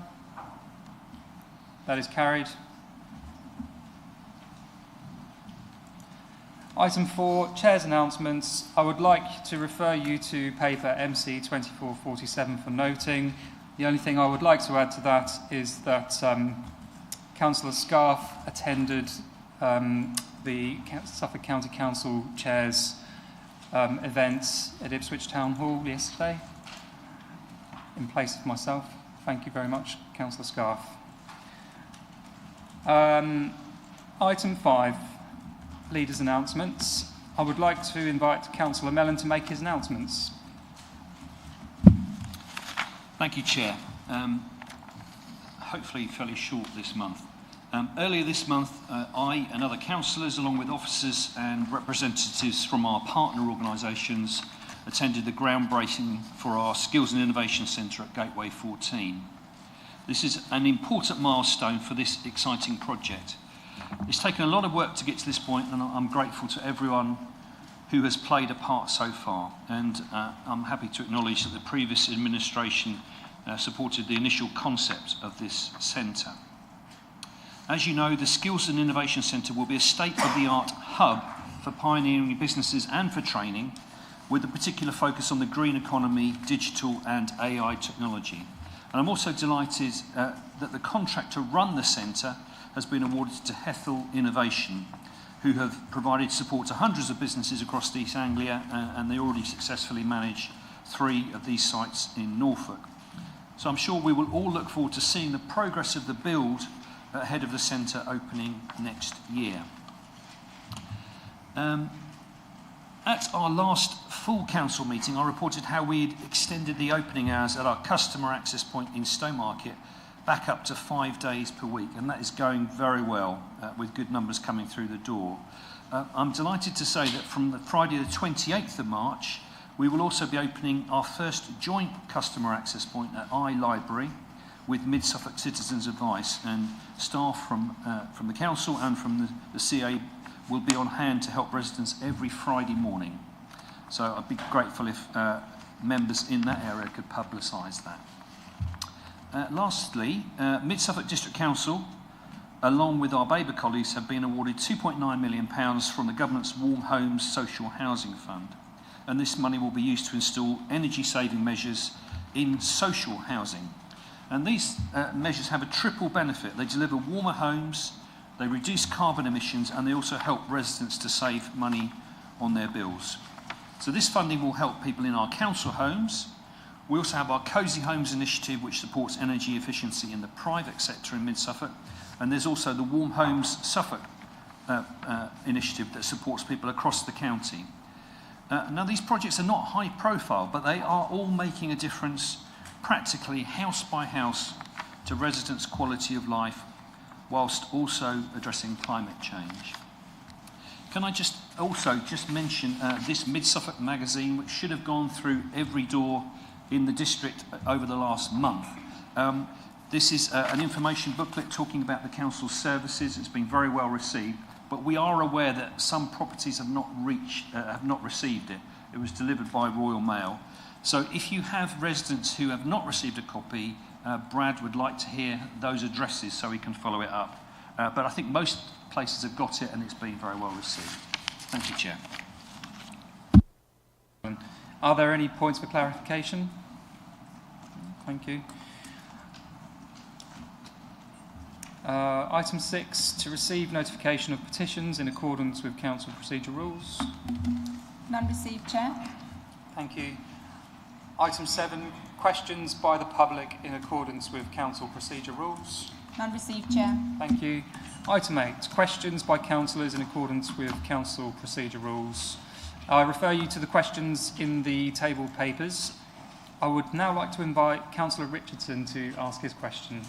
That is carried. Item 4, Chair's announcements. I would like to refer you to paper MC 2447 for noting. The only thing I would like to add to that is that Councillor Scarf attended the Suffolk County Council Chair's event at Ipswich Town Hall yesterday in place of myself. Thank you very much, Councillor Scarf. Item 5. Leaders' announcements. I would like to invite Councillor Mellon to make his announcements. Thank you, Chair. Hopefully fairly short this month. Earlier this month, I and other councillors, along with officers and representatives from our partner organisations, attended the groundbreaking for our Skills and Innovation Centre at Gateway 14. This is an important milestone for this exciting project. It's taken a lot of work to get to this point, and I'm grateful to everyone who has played a part so far. And I'm happy to acknowledge that the previous administration supported the initial concept of this centre. As you know, the Skills and Innovation Centre will be a state-of-the-art hub for pioneering businesses and for training, with a particular focus on the green economy, digital and AI technology. And I'm also delighted that the contract to run the centre has been awarded to Hethel Innovation, who have provided support to hundreds of businesses across East Anglia, and they already successfully manage 3 of these sites in Norfolk. So I'm sure we will all look forward to seeing the progress of the build ahead of the centre opening next year. At our last full council meeting, I reported how we'd extended the opening hours at our customer access point in Stowmarket back up to 5 days per week, and that is going very well, with good numbers coming through the door. I'm delighted to say that from the Friday the 28th of March, we will also be opening our first joint customer access point at iLibrary with Mid Suffolk Citizens Advice, and staff from the council and from the CA will be on hand to help residents every Friday morning. So I'd be grateful if members in that area could publicise that. Lastly, Mid Suffolk District Council, along with our Baber colleagues, have been awarded £2.9 million from the government's Warm Homes Social Housing Fund. And this money will be used to install energy-saving measures in social housing. And these measures have a triple benefit. They deliver warmer homes, they reduce carbon emissions, and they also help residents to save money on their bills. So this funding will help people in our council homes. We also have our Cosy Homes initiative, which supports energy efficiency in the private sector in Mid-Suffolk. And there's also the Warm Homes Suffolk initiative that supports people across the county. Now, these projects are not high profile, but they are all making a difference practically house by house to residents' quality of life, whilst also addressing climate change. Can I just also mention this Mid-Suffolk magazine, which should have gone through every door in the district over the last month. This is an information booklet talking about the council's services. It's been very well received, but we are aware that some properties have not received it. It was delivered by Royal Mail. So if you have residents who have not received a copy, Brad would like to hear those addresses so he can follow it up. But I think most places have got it and it's been very well received. Thank you, Chair. Are there any points for clarification? Thank you. Item 6, to receive notification of petitions in accordance with council procedure rules. None received, Chair. Thank you. Item 7, questions by the public in accordance with council procedure rules. None received, Chair. Thank you. Item 8, questions by councillors in accordance with council procedure rules. I refer you to the questions in the table papers. I would now like to invite Councillor Richardson to ask his question.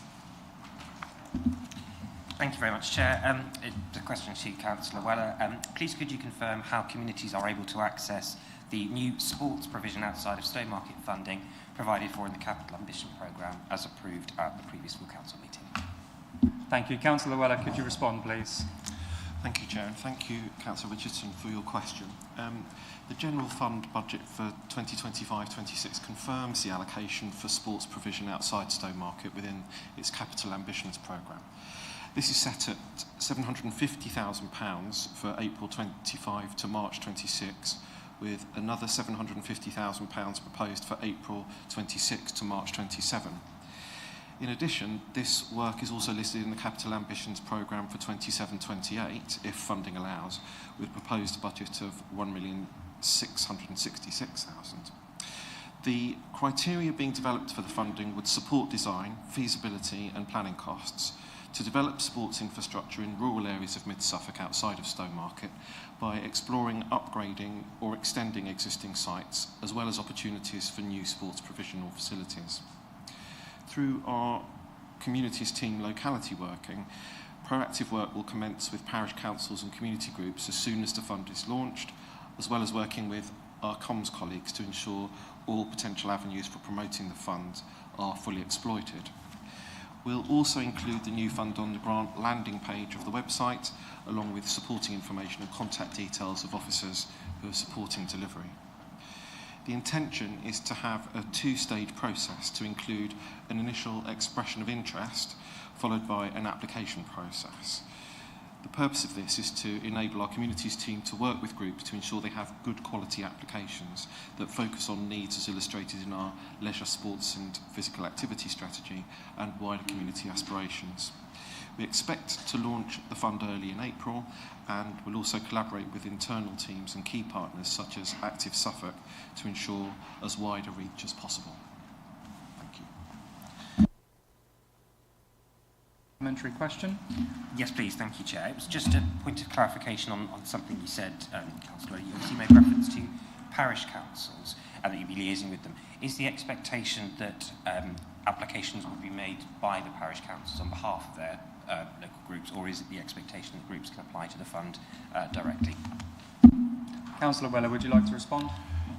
Thank you very much, Chair. The question to Councillor Weller. Please could you confirm how communities are able to access the new sports provision outside of Stowmarket funding provided for in the Capital Ambition Programme as approved at the previous full council meeting? Thank you. Councillor Weller, could you respond, please? Thank you, Chair, and thank you, Councillor Richardson, for your question. The General Fund budget for 2025-26 confirms the allocation for sports provision outside Stowmarket within its Capital Ambitions Programme. This is set at £750,000 for April 25 to March 26, with another £750,000 proposed for April 26 to March 27. In addition, this work is also listed in the Capital Ambitions Programme for 27-28, if funding allows, with proposed budget of £1,666,000. The criteria being developed for the funding would support design, feasibility and planning costs to develop sports infrastructure in rural areas of Mid-Suffolk outside of Stowmarket by exploring, upgrading or extending existing sites, as well as opportunities for new sports provisional facilities. Through our communities team locality working, proactive work will commence with parish councils and community groups as soon as the fund is launched, as well as working with our comms colleagues to ensure all potential avenues for promoting the fund are fully exploited. We'll also include the new fund on the grant landing page of the website, along with supporting information and contact details of officers who are supporting delivery. The intention is to have a two-stage process to include an initial expression of interest, followed by an application process. The purpose of this is to enable our communities team to work with groups to ensure they have good quality applications that focus on needs as illustrated in our leisure, sports and physical activity strategy and wider community aspirations. We expect to launch the fund early in April, and we'll also collaborate with internal teams and key partners such as Active Suffolk to ensure as wide a reach as possible. Thank you. Supplementary question? Yes, please. Thank you, Chair. It was just a point of clarification on something you said, Councillor. You obviously made reference to parish councils and that you'd be liaising with them. Is the expectation that applications will be made by the parish councils on behalf of their local groups, or is it the expectation that groups can apply to the fund directly? Councillor Weller, would you like to respond?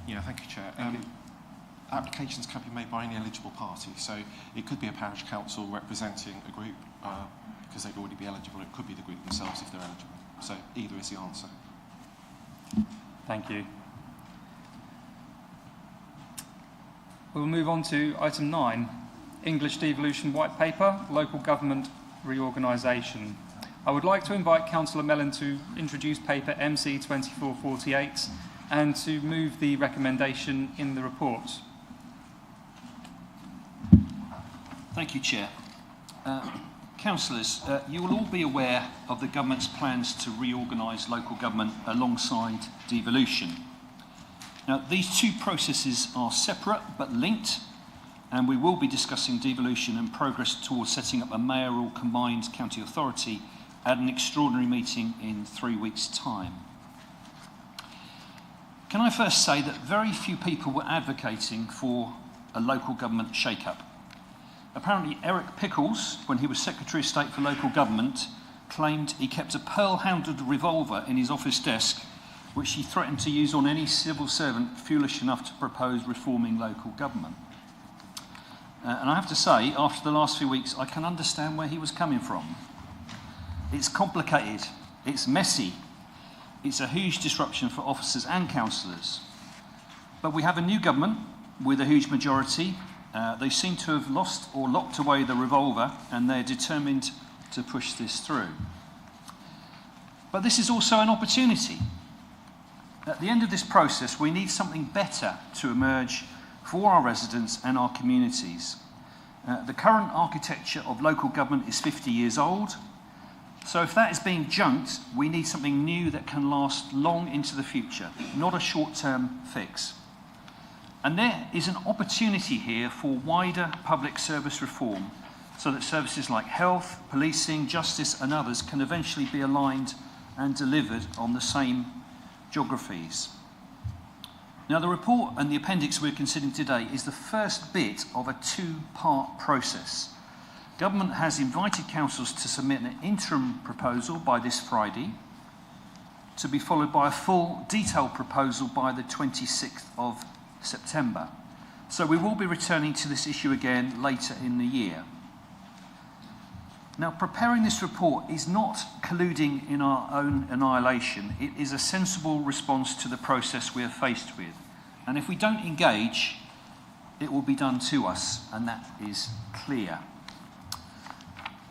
Yeah, thank you, Chair. Thank you. Applications can be made by any eligible party, so it could be a parish council representing a group because they'd already be eligible. It could be the group themselves if they're eligible. So either is the answer. Thank you. We'll move on to item 9, English Devolution White Paper, Local Government Reorganisation. I would like to invite Councillor Mellon to introduce paper MC 2448 and to move the recommendation in the report. Thank you, Chair. Councillors, you will all be aware of the government's plans to reorganise local government alongside devolution. Now, these two processes are separate but linked, and we will be discussing devolution and progress towards setting up a mayoral combined county authority at an extraordinary meeting in 3 weeks' time. Can I first say that very few people were advocating for a local government shake-up. Apparently Eric Pickles, when he was Secretary of State for Local Government, claimed he kept a pearl-handled revolver in his office desk, which he threatened to use on any civil servant foolish enough to propose reforming local government. And I have to say, after the last few weeks, I can understand where he was coming from. It's complicated, it's messy, it's a huge disruption for officers and councillors. But we have a new government with a huge majority. They seem to have lost or locked away the revolver, and they're determined to push this through. But this is also an opportunity. At the end of this process, we need something better to emerge for our residents and our communities. The current architecture of local government is 50 years old. So if that is being junked, we need something new that can last long into the future, not a short-term fix. And there is an opportunity here for wider public service reform so that services like health, policing, justice and others can eventually be aligned and delivered on the same geographies. Now, the report and the appendix we're considering today is the first bit of a two-part process. Government has invited councils to submit an interim proposal by this Friday, to be followed by a full detailed proposal by the 26th of September. So we will be returning to this issue again later in the year. Now, preparing this report is not colluding in our own annihilation. It is a sensible response to the process we are faced with. And if we don't engage, it will be done to us, and that is clear.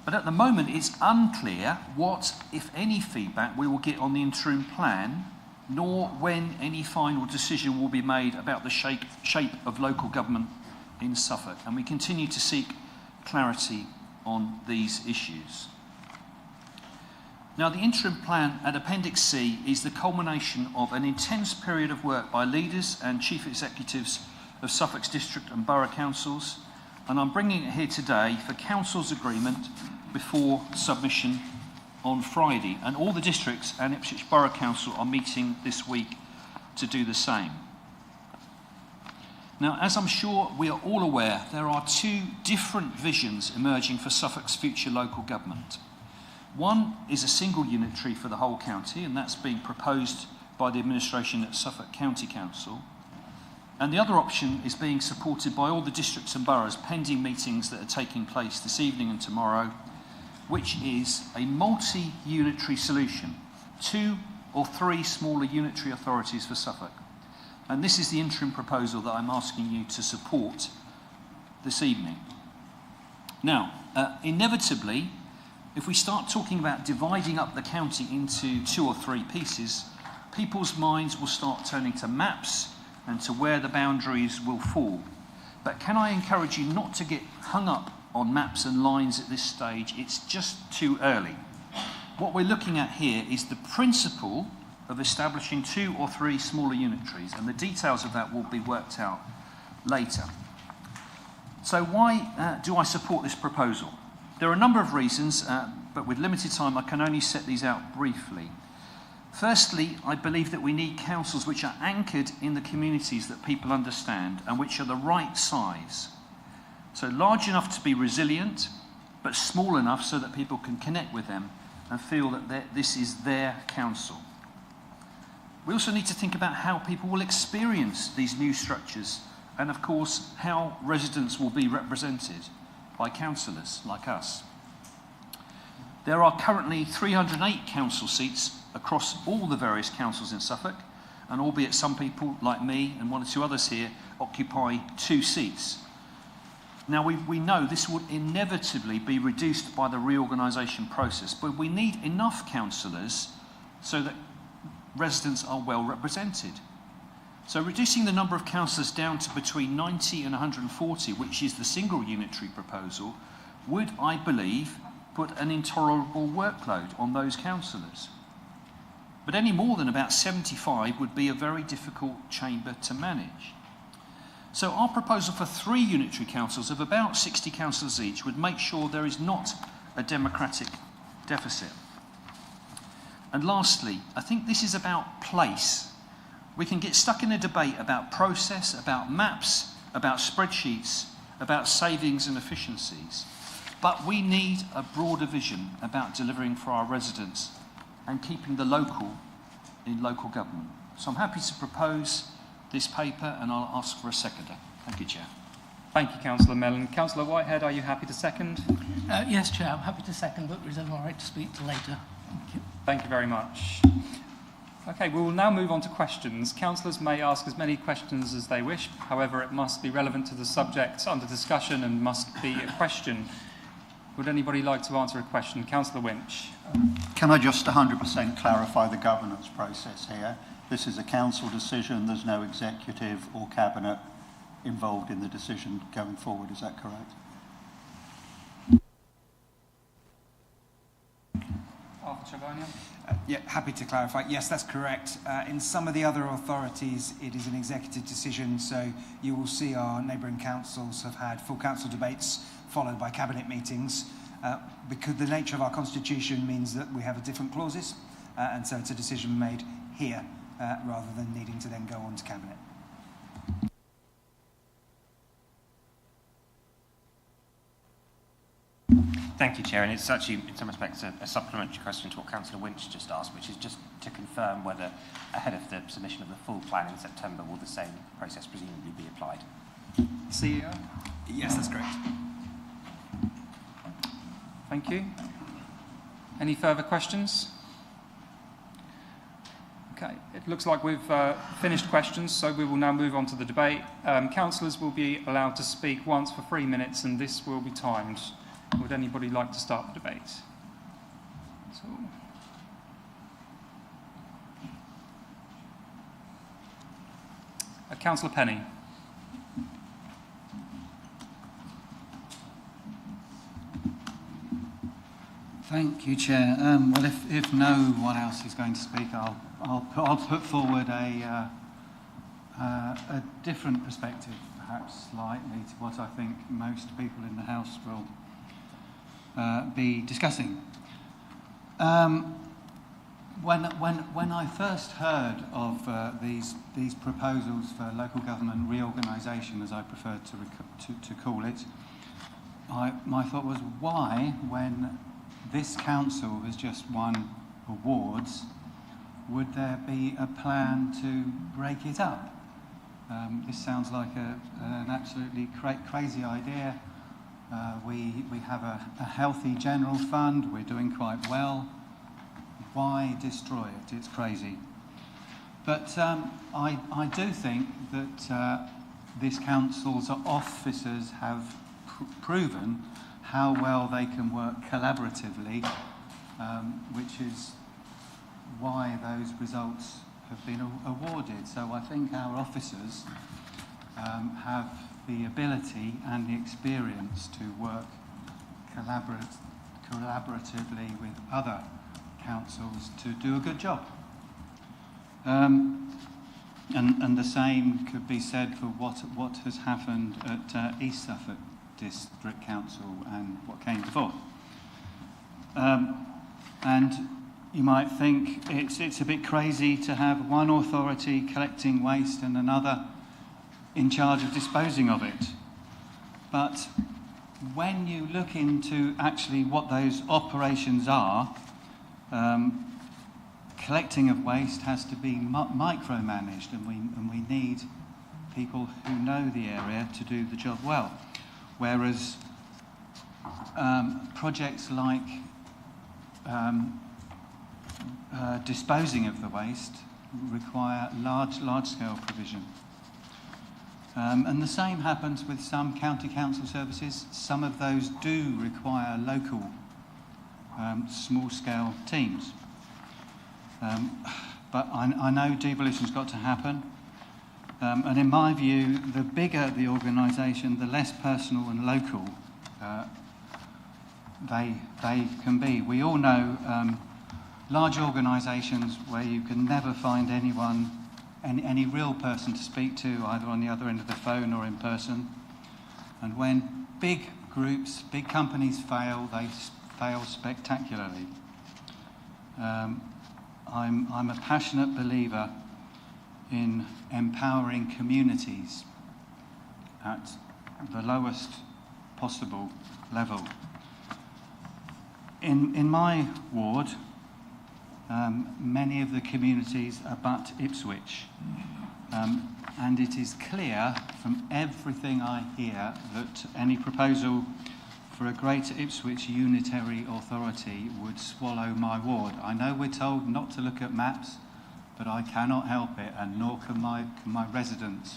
But at the moment, it's unclear what, if any, feedback we will get on the interim plan, nor when any final decision will be made about the shape of local government in Suffolk. And we continue to seek clarity on these issues. Now, the interim plan at Appendix C is the culmination of an intense period of work by leaders and chief executives of Suffolk's district and borough councils, and I'm bringing it here today for council's agreement before submission on Friday. And all the districts and Ipswich Borough Council are meeting this week to do the same. Now, as I'm sure we are all aware, there are two different visions emerging for Suffolk's future local government. One is a single unitary for the whole county, and that's being proposed by the administration at Suffolk County Council. And the other option is being supported by all the districts and boroughs pending meetings that are taking place this evening and tomorrow, which is a multi-unitary solution, 2 or 3 smaller unitary authorities for Suffolk. And this is the interim proposal that I'm asking you to support this evening. Now, inevitably, if we start talking about dividing up the county into 2 or 3 pieces, people's minds will start turning to maps and to where the boundaries will fall. But can I encourage you not to get hung up on maps and lines at this stage? It's just too early. What we're looking at here is the principle of establishing 2 or 3 smaller unitaries, and the details of that will be worked out later. So why do I support this proposal? There are a number of reasons, but with limited time I can only set these out briefly. Firstly, I believe that we need councils which are anchored in the communities that people understand and which are the right size. So large enough to be resilient, but small enough so that people can connect with them and feel that this is their council. We also need to think about how people will experience these new structures and, of course, how residents will be represented by councillors like us. There are currently 308 council seats across all the various councils in Suffolk, and albeit some people like me and 1 or 2 others here occupy 2 seats. Now, we know this would inevitably be reduced by the reorganisation process, but we need enough councillors so that residents are well represented. So reducing the number of councillors down to between 90 and 140, which is the single unitary proposal, would, I believe, put an intolerable workload on those councillors. But any more than about 75 would be a very difficult chamber to manage. So our proposal for 3 unitary councils of about 60 councillors each would make sure there is not a democratic deficit. And lastly, I think this is about place. We can get stuck in a debate about process, about maps, about spreadsheets, about savings and efficiencies. But we need a broader vision about delivering for our residents and keeping the local in local government. So I'm happy to propose this paper, and I'll ask for a seconder. Thank you, Chair. Thank you, Councillor Mellon. Councillor Whitehead, are you happy to second? Yes, Chair, I'm happy to second, but reserve my right to speak to later. Thank you. Thank you very much. Okay, we will now move on to questions. Councillors may ask as many questions as they wish. However, it must be relevant to the subject under discussion and must be a question. Would anybody like to answer a question? Councillor Winch. Can I just 100% clarify the governance process here? This is a council decision. There's no executive or cabinet involved in the decision going forward. Is that correct? Yeah, happy to clarify. Yes, that's correct. In some of the other authorities, it is an executive decision, so you will see our neighbouring councils have had full council debates followed by cabinet meetings. Because the nature of our constitution means that we have different clauses, and so it's a decision made here rather than needing to then go on to cabinet. Thank you, Chair. And it's actually, in some respects, a supplementary question to what Councillor Winch just asked, which is just to confirm whether, ahead of the submission of the full plan in September, will the same process presumably be applied? CEO? Yes, that's correct. Thank you. Any further questions? Okay, it looks like we've finished questions, so we will now move on to the debate. Councillors will be allowed to speak once for 3 minutes, and this will be timed. Would anybody like to start the debate? Councillor Penny. Thank you, Chair. Well, if no one else is going to speak, I'll put forward a different perspective, perhaps slightly, to what I think most people in the House will be discussing. When I first heard of these proposals for local government reorganisation, as I prefer to call it, my thought was, why, when this council has just won awards, would there be a plan to break it up? This sounds like an absolutely crazy idea. We have a healthy general fund. We're doing quite well. Why destroy it? It's crazy. But I do think that this council's officers have proven how well they can work collaboratively, which is why those results have been awarded. So I think our officers have the ability and the experience to work collaboratively with other councils to do a good job. And the same could be said for what has happened at East Suffolk District Council and what came before. And you might think it's a bit crazy to have one authority collecting waste and another in charge of disposing of it. But when you look into actually what those operations are, collecting of waste has to be micromanaged, and we need people who know the area to do the job well. Whereas projects like disposing of the waste require large-scale provision. And the same happens with some county council services. Some of those do require local small-scale teams. But I know devolution's got to happen. And in my view, the bigger the organisation, the less personal and local they can be. We all know large organisations where you can never find anyone, any real person to speak to, either on the other end of the phone or in person. And when big groups, big companies fail, they fail spectacularly. I'm a passionate believer in empowering communities at the lowest possible level. In my ward, many of the communities abut Ipswich, and it is clear from everything I hear that any proposal for a Greater Ipswich unitary authority would swallow my ward. I know we're told not to look at maps, but I cannot help it, and nor can my residents,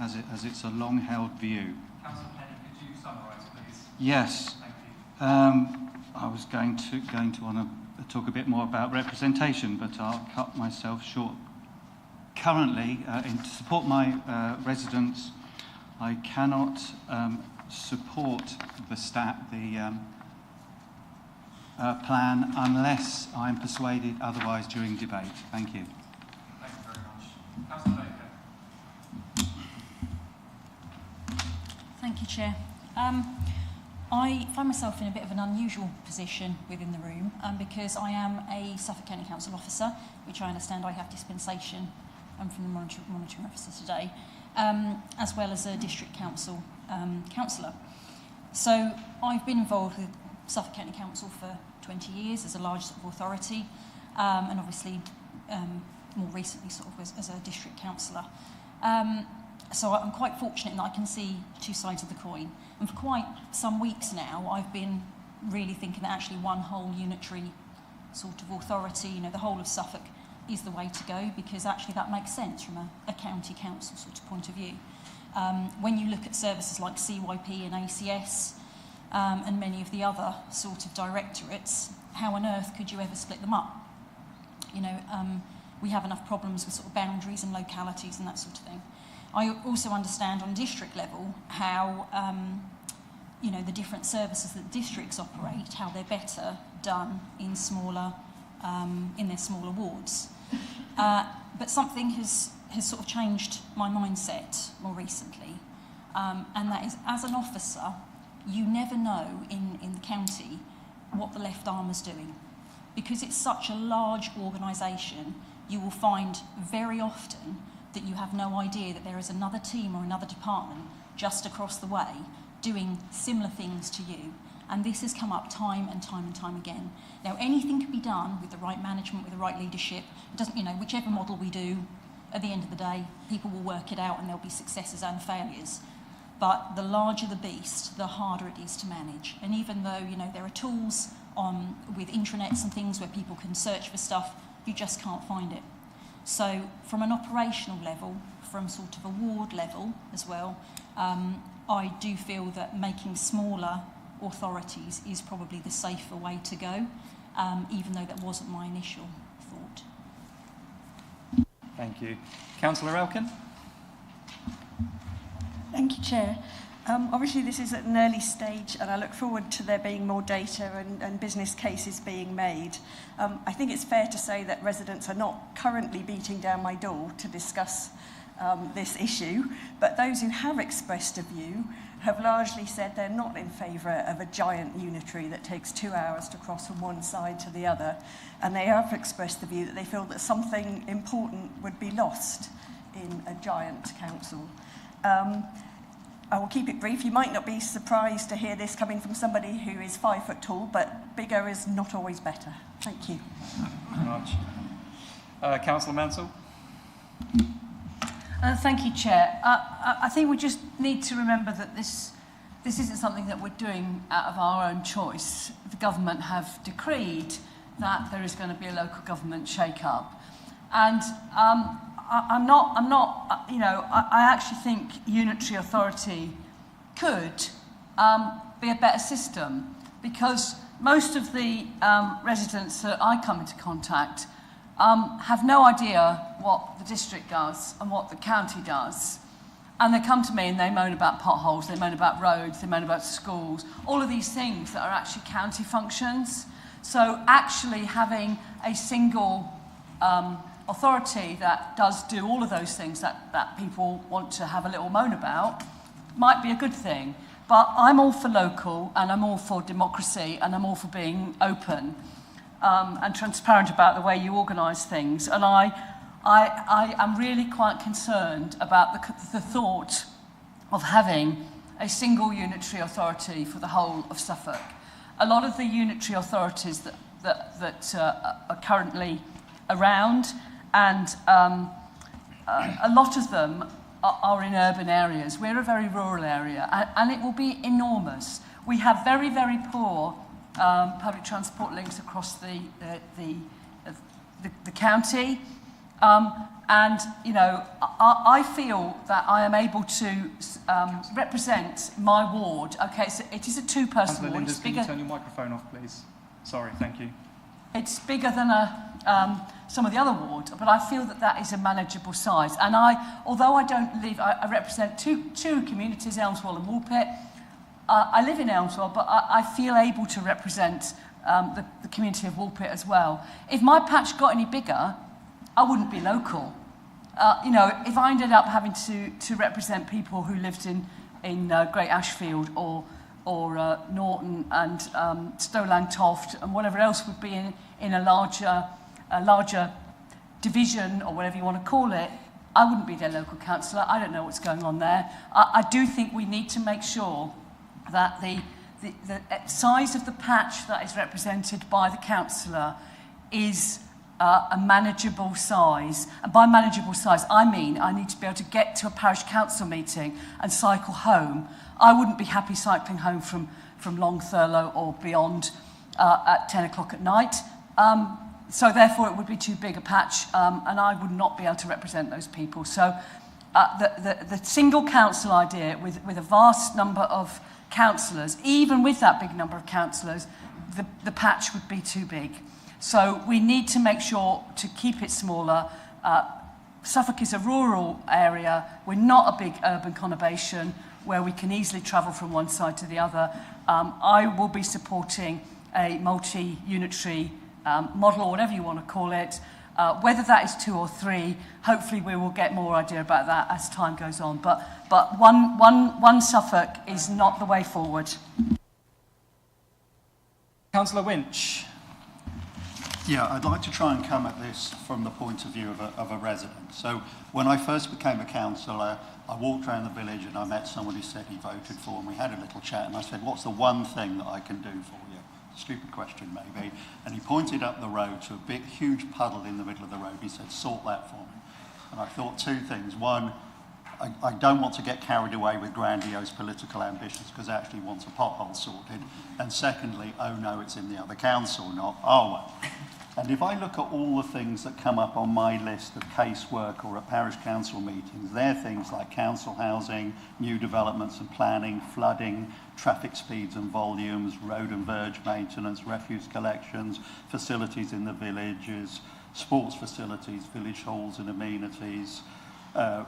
as it's a long-held view. Councillor Penny, could you summarise, please? Yes. Thank you. I was going to want to talk a bit more about representation, but I'll cut myself short. Currently, to support my residents, I cannot support the plan unless I'm persuaded otherwise during debate. Thank you. Thank you very much. Councillor Baker. Thank you, Chair. I find myself in a bit of an unusual position within the room because I am a Suffolk County Council officer, which I understand I have dispensation from the monitoring officer today, as well as a district council councillor. So I've been involved with Suffolk County Council for 20 years as a large sort of authority, and obviously more recently sort of as a district councillor. So I'm quite fortunate in that I can see two sides of the coin. And for quite some weeks now, I've been really thinking that actually one whole unitary sort of authority, you know, the whole of Suffolk is the way to go, because actually that makes sense from a county council sort of point of view. When you look at services like CYP and ACS and many of the other sort of directorates, how on earth could you ever split them up? You know, we have enough problems with sort of boundaries and localities and that sort of thing. I also understand on district level how, you know, the different services that districts operate, how they're better done in smaller, in their smaller wards. But something has sort of changed my mindset more recently, and that is, as an officer, you never know in the county what the left arm is doing. Because it's such a large organisation, you will find very often that you have no idea that there is another team or another department just across the way doing similar things to you. And this has come up time and time and time again. Now, anything can be done with the right management, with the right leadership. It doesn't, you know, whichever model we do, at the end of the day, people will work it out and there'll be successes and failures. But the larger the beast, the harder it is to manage. And even though, you know, there are tools with intranets and things where people can search for stuff, you just can't find it. So from an operational level, from sort of a ward level as well, I do feel that making smaller authorities is probably the safer way to go, even though that wasn't my initial thought. Thank you. Councillor Elkin. Thank you, Chair. Obviously, this is at an early stage, and I look forward to there being more data and business cases being made. I think it's fair to say that residents are not currently beating down my door to discuss this issue, but those who have expressed a view have largely said they're not in favour of a giant unitary that takes 2 hours to cross from one side to the other, and they have expressed the view that they feel that something important would be lost in a giant council. I will keep it brief. You might not be surprised to hear this coming from somebody who is 5 foot tall, but bigger is not always better. Thank you. Very much. Councillor Mansell. Thank you, Chair. I think we just need to remember that this isn't something that we're doing out of our own choice. The government have decreed that there is going to be a local government shake-up. And I'm not, you know, I actually think unitary authority could be a better system, because most of the residents that I come into contact have no idea what the district does and what the county does. And they come to me and they moan about potholes, they moan about roads, they moan about schools, all of these things that are actually county functions. So actually having a single authority that does do all of those things that people want to have a little moan about might be a good thing. But I'm all for local, and I'm all for democracy, and I'm all for being open and transparent about the way you organise things. And I am really quite concerned about the thought of having a single unitary authority for the whole of Suffolk. A lot of the unitary authorities that are currently around, and a lot of them are in urban areas. We're a very rural area, and it will be enormous. We have very, very poor public transport links across the county. And, you know, I feel that I am able to represent my ward. Okay, so it is a two-person ward. Linda, can you turn your microphone off, please? Sorry, thank you. It's bigger than some of the other wards, but I feel that that is a manageable size. And although I don't live, I represent two communities, Elmswell and Woolpit. I live in Elmswell, but I feel able to represent the community of Woolpit as well. If my patch got any bigger, I wouldn't be local. You know, if I ended up having to represent people who lived in Great Ashfield or Norton and Stowlang Toft and whatever else would be in a larger division or whatever you want to call it, I wouldn't be their local councillor. I don't know what's going on there. I do think we need to make sure that the size of the patch that is represented by the councillor is a manageable size. And by manageable size, I mean I need to be able to get to a parish council meeting and cycle home. I wouldn't be happy cycling home from Long Thurlow or beyond at 10 o'clock at night. So therefore it would be too big a patch, and I would not be able to represent those people. So the single council idea with a vast number of councillors, even with that big number of councillors, the patch would be too big. So we need to make sure to keep it smaller. Suffolk is a rural area. We're not a big urban conurbation where we can easily travel from one side to the other. I will be supporting a multi-unitary model, or whatever you want to call it. Whether that is 2 or 3, hopefully we will get more idea about that as time goes on. But one Suffolk is not the way forward. Councillor Winch. Yeah, I'd like to try and come at this from the point of view of a resident. So when I first became a councillor, I walked around the village and I met someone who said he voted for, and we had a little chat, and I said, what's the one thing that I can do for you? Stupid question maybe. And he pointed up the road to a big, huge puddle in the middle of the road. He said, sort that for me. And I thought 2 things. One, I don't want to get carried away with grandiose political ambitions because I actually want a pothole sorted. And secondly, oh no, it's in the other council, not our one. And if I look at all the things that come up on my list of casework or at parish council meetings, they're things like council housing, new developments and planning, flooding, traffic speeds and volumes, road and verge maintenance, refuse collections, facilities in the villages, sports facilities, village halls and amenities,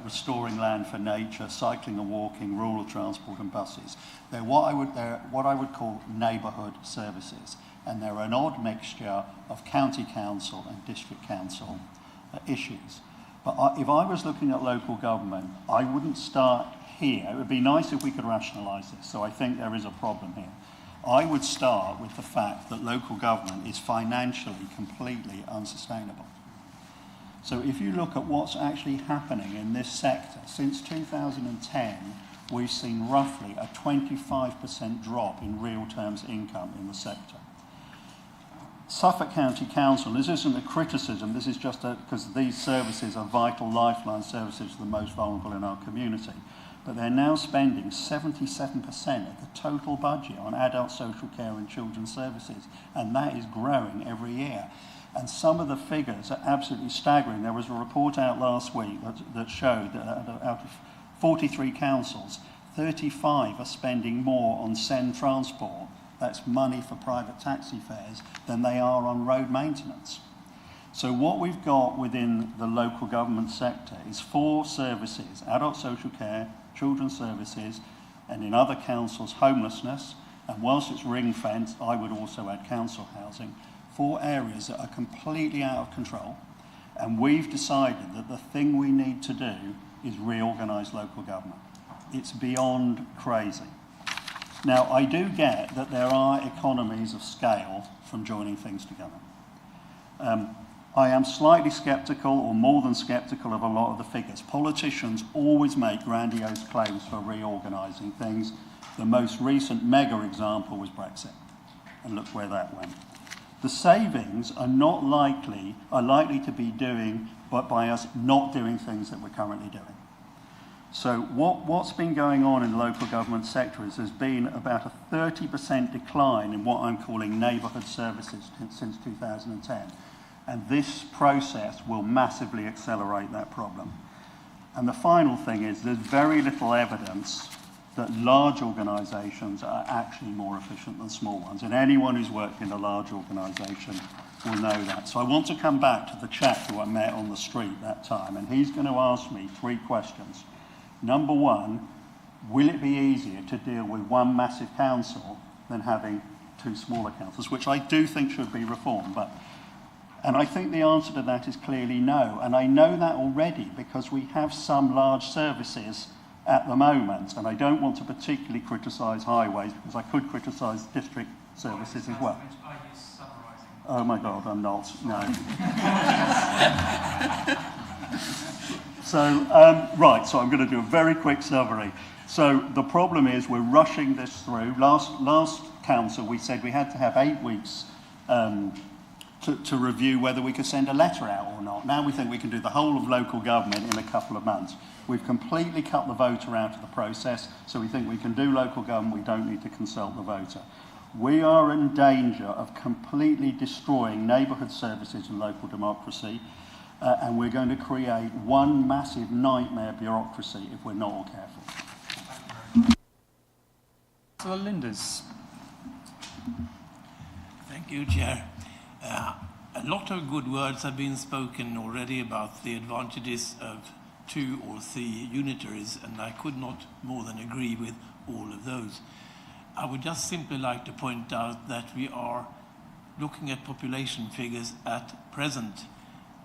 restoring land for nature, cycling and walking, rural transport and buses. They're what I would call neighbourhood services. And they're an odd mixture of county council and district council issues. But if I was looking at local government, I wouldn't start here. It would be nice if we could rationalise this, so I think there is a problem here. I would start with the fact that local government is financially completely unsustainable. So if you look at what's actually happening in this sector, since 2010, we've seen roughly a 25% drop in real terms income in the sector. Suffolk County Council, this isn't a criticism, this is just because these services are vital lifeline services to the most vulnerable in our community, but they're now spending 77% of the total budget on adult social care and children's services, and that is growing every year. And some of the figures are absolutely staggering. There was a report out last week that showed that out of 43 councils, 35 are spending more on send transport, that's money for private taxi fares, than they are on road maintenance. So what we've got within the local government sector is 4 services: adult social care, children's services, and in other councils, homelessness, and whilst it's ring-fenced, I would also add council housing, 4 areas that are completely out of control, and we've decided that the thing we need to do is reorganise local government. It's beyond crazy. Now, I do get that there are economies of scale from joining things together. I am slightly sceptical, or more than sceptical, of a lot of the figures. Politicians always make grandiose claims for reorganising things. The most recent mega example was Brexit, and look where that went. The savings are likely to be doing, but by us not doing things that we're currently doing. So what's been going on in the local government sector is there's been about a 30% decline in what I'm calling neighbourhood services since 2010. And this process will massively accelerate that problem. And the final thing is there's very little evidence that large organisations are actually more efficient than small ones. And anyone who's worked in a large organisation will know that. So I want to come back to the chap who I met on the street that time, and he's going to ask me 3 questions. Number 1, will it be easier to deal with one massive council than having 2 smaller councils, which I do think should be reformed. And I think the answer to that is clearly no. And I know that already because we have some large services at the moment, and I don't want to particularly criticise highways because I could criticise district services as well. Oh my God, I'm not, no. So, so I'm going to do a very quick summary. So the problem is we're rushing this through. Last council we said we had to have 8 weeks to review whether we could send a letter out or not. Now we think we can do the whole of local government in a couple of months. We've completely cut the voter out of the process, so we think we can do local government, we don't need to consult the voter. We are in danger of completely destroying neighbourhood services and local democracy, and we're going to create one massive nightmare bureaucracy if we're not all careful. Councillor Linders. Thank you, Chair. A lot of good words have been spoken already about the advantages of 2 or 3 unitaries, and I could not more than agree with all of those. I would just simply like to point out that we are looking at population figures at present,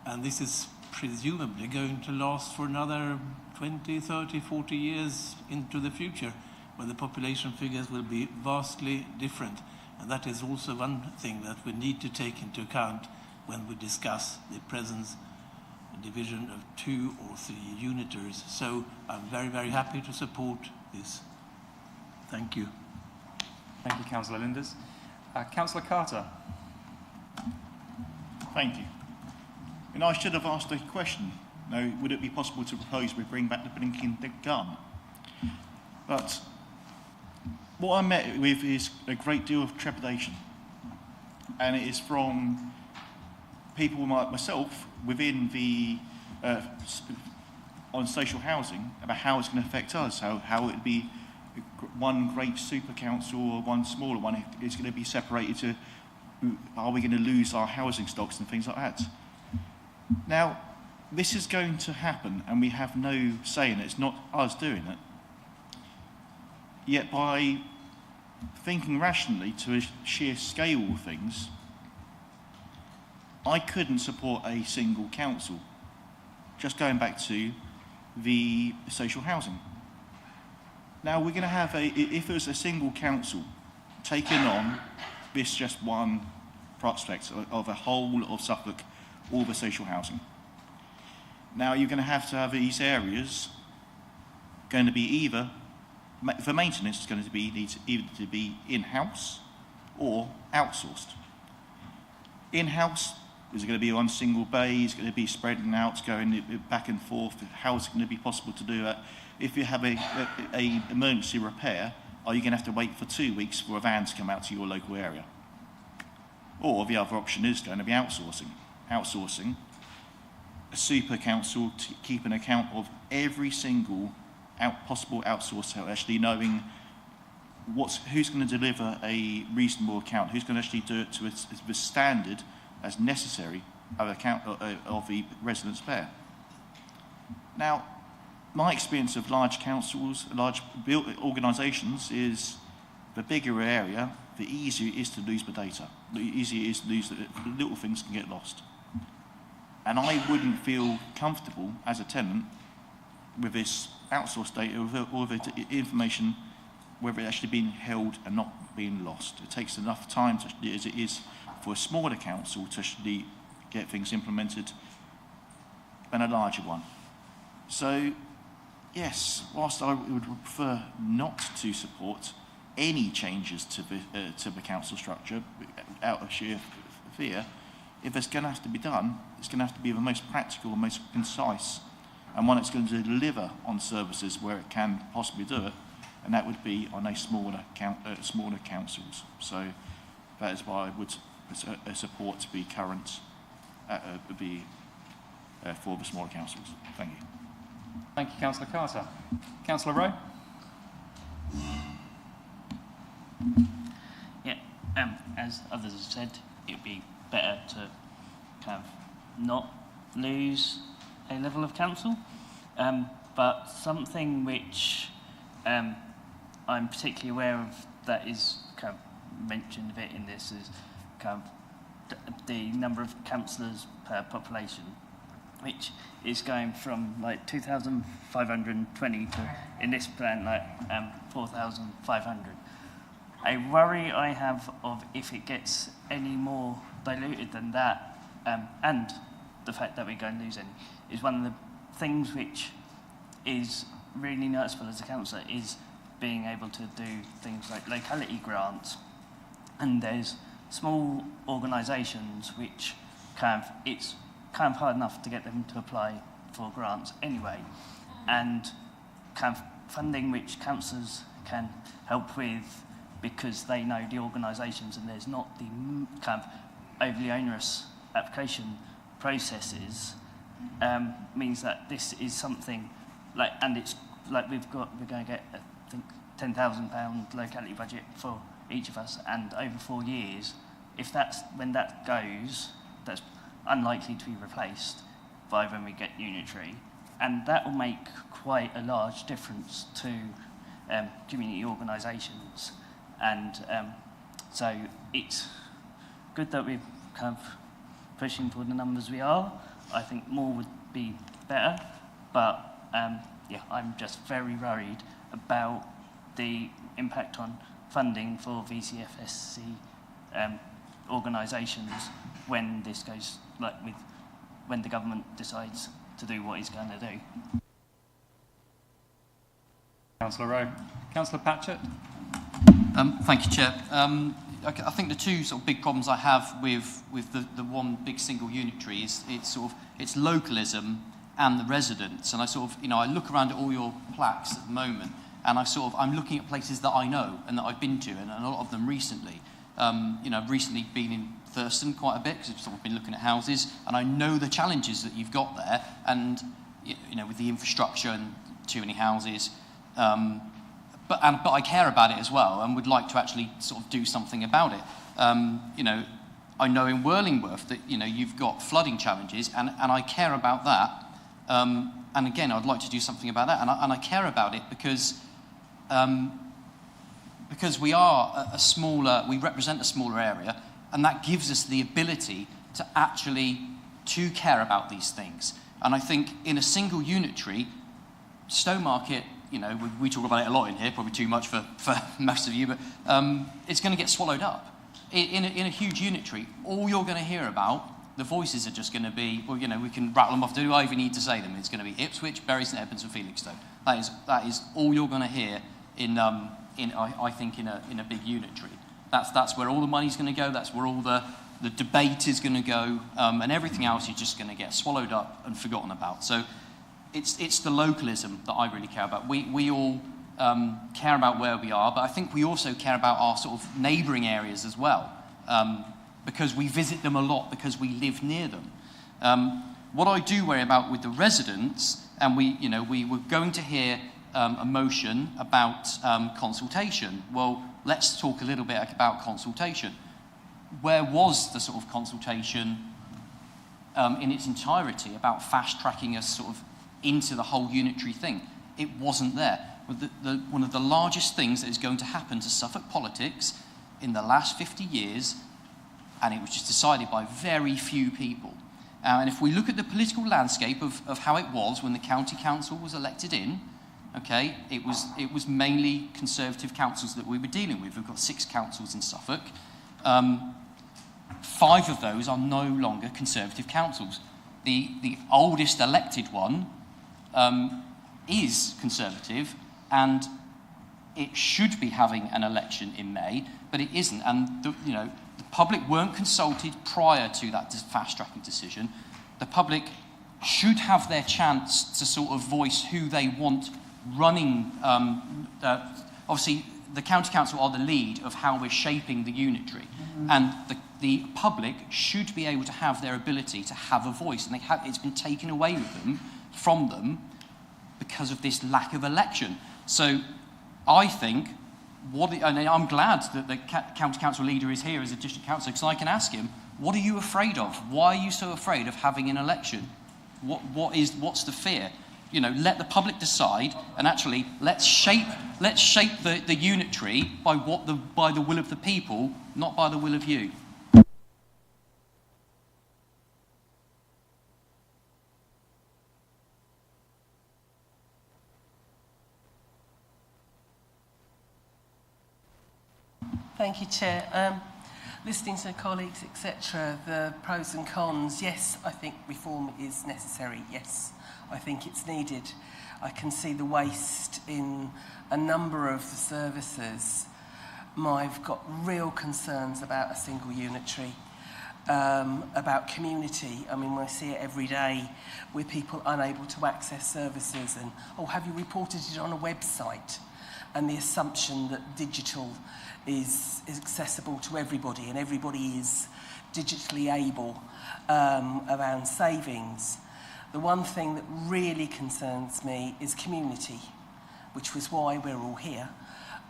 and this is presumably going to last for another 20, 30, 40 years into the future, where the population figures will be vastly different. And that is also one thing that we need to take into account when we discuss the present division of 2 or 3 unitaries. So I'm very, very happy to support this. Thank you. Thank you, Councillor Linders. Councillor Carter. Thank you. And I should have asked a question. Now, would it be possible to propose we bring back the blinking gun? But what I met with is a great deal of trepidation. And it is from people like myself within the on social housing about how it's going to affect us, how it would be one great super council or one smaller one is going to be separated to, are we going to lose our housing stocks and things like that. Now, this is going to happen and we have no say in it. It's not us doing it. Yet by thinking rationally to a sheer scale of things, I couldn't support a single council. Just going back to the social housing. Now we're going to have if there's a single council taking on this just one prospect of a whole of Suffolk, all the social housing. Now you're going to have these areas going to be either, for maintenance, it's going to be either to be in-house or outsourced. In-house, is it going to be on single bay? Is it going to be spreading out, going back and forth? How is it going to be possible to do that? If you have a emergency repair, are you going to have to wait for 2 weeks for a van to come out to your local area? Or the other option is going to be outsourcing. Outsourcing, a super council to keep an account of every single possible outsource, actually knowing who's going to deliver a reasonable account, who's going to actually do it to the standard as necessary of the residents' fare. Now, my experience of large councils, large organisations is the bigger area, the easier it is to lose the data. The easier it is to lose, the little things can get lost. And I wouldn't feel comfortable as a tenant with this outsourced data or the information, whether it's actually being held and not being lost. It takes enough time as it is for a smaller council to actually get things implemented than a larger one. So, yes, whilst I would prefer not to support any changes to the council structure out of sheer fear, if it's going to have to be done, it's going to have to be the most practical and most concise, and one that's going to deliver on services where it can possibly do it, and that would be on a smaller councils. So that is why I would support the current for the smaller councils. Thank you. Thank you, Councillor Carter. Councillor Rowe? Yeah, as others have said, it would be better to kind of not lose a level of council. But something which I'm particularly aware of that is kind of mentioned a bit in this is kind of the number of councillors per population, which is going from like 2,520 to, in this plan, like 4,500. A worry I have of if it gets any more diluted than that, and the fact that we're going to lose any, is one of the things which is really noticeable as a councillor is being able to do things like locality grants. And there's small organisations which it's kind of hard enough to get them to apply for grants anyway. And kind of funding which councillors can help with because they know the organisations and there's not the kind of overly onerous application processes, means that this is something like, and it's like we're going to get, I think, £10,000 locality budget for each of us, and over 4 years, if that's, when that goes, that's unlikely to be replaced by when we get unitary, and that will make quite a large difference to community organisations. And so it's good that we're kind of pushing for the numbers we are. I think more would be better, but yeah, I'm just very worried about the impact on funding for VCFSC organisations when this goes, like with, when the government decides to do what it's going to do. Councillor Rowe. Councillor Patchett. Thank you, Chair. I think the two sort of big problems I have with the one big single unitary is it's localism and the residents. And I sort of, I look around at all your plaques at the moment, and I'm looking at places that I know and that I've been to, and a lot of them recently. I've recently been in Thurston quite a bit because I've sort of been looking at houses, and I know the challenges that you've got there, and with the infrastructure and too many houses. But I care about it as well, and would like to actually sort of do something about it. I know in Whirlingworth that you've got flooding challenges, and I care about that. And again, I'd like to do something about that, and I care about it because we are we represent a smaller area, and that gives us the ability to actually care about these things. And I think in a single unitary, Stowmarket, we talk about it a lot in here, probably too much for most of you, but it's going to get swallowed up. In a huge unitary, all you're going to hear about, the voices are just going to be, well, we can rattle them off. Do I even need to say them? It's going to be Ipswich, Bury St Edmunds and Felixstowe. That is all you're going to hear I think in a big unitary. That's where all the money's going to go. That's where all the debate is going to go, and everything else is just going to get swallowed up and forgotten about. So it's the localism that I really care about. We all care about where we are, but I think we also care about our sort of neighbouring areas as well, because we visit them a lot because we live near them. What I do worry about with the residents, and we were going to hear a motion about consultation. Well, let's talk a little bit about consultation. Where was the sort of consultation in its entirety about fast-tracking us sort of into the whole unitary thing? It wasn't there. One of the largest things that is going to happen to Suffolk politics in the last 50 years, and it was just decided by very few people. And if we look at the political landscape of how it was when the county council was elected in, okay, it was mainly Conservative councils that we were dealing with. We've got 6 councils in Suffolk. 5 of those are no longer Conservative councils. The oldest elected one is Conservative, and it should be having an election in May, but it isn't. And the public weren't consulted prior to that fast-tracking decision. The public should have their chance to sort of voice who they want running. Obviously, the county council are the lead of how we're shaping the unitary, and the public should be able to have their ability to have a voice, and it's been taken away from them because of this lack of election. So I think, and I'm glad that the county council leader is here as a district councillor, because I can ask him, what are you afraid of? Why are you so afraid of having an election? What's the fear? Let the public decide, and actually let's shape the unitary by the will of the people, not by the will of you. Thank you, Chair. Listening to colleagues, etc., the pros and cons, yes, I think reform is necessary, yes, I think it's needed. I can see the waste in a number of the services. I've got real concerns about a single unitary, about community. I mean, I see it every day with people unable to access services and, have you reported it on a website? And the assumption that digital is accessible to everybody and everybody is digitally able around savings. The one thing that really concerns me is community, which was why we're all here,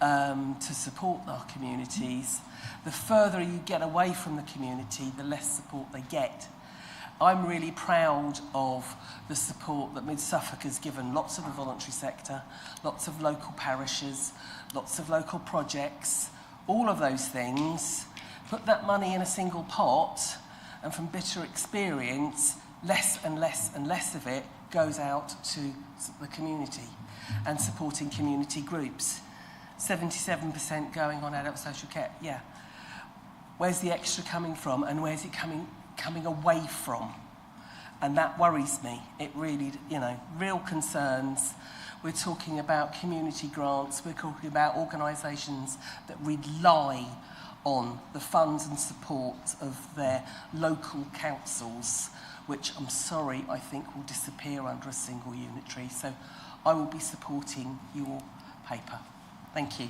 to support our communities. The further you get away from the community, the less support they get. I'm really proud of the support that Mid-Suffolk has given lots of the voluntary sector, lots of local parishes, lots of local projects, all of those things. Put that money in a single pot, and from bitter experience, less and less and less of it goes out to the community and supporting community groups. 77% going on adult social care, yeah. Where's the extra coming from, and where's it coming away from? And that worries me. It really, real concerns. We're talking about community grants. We're talking about organisations that rely on the funds and support of their local councils, which I'm sorry, I think will disappear under a single unitary. So I will be supporting your paper. Thank you.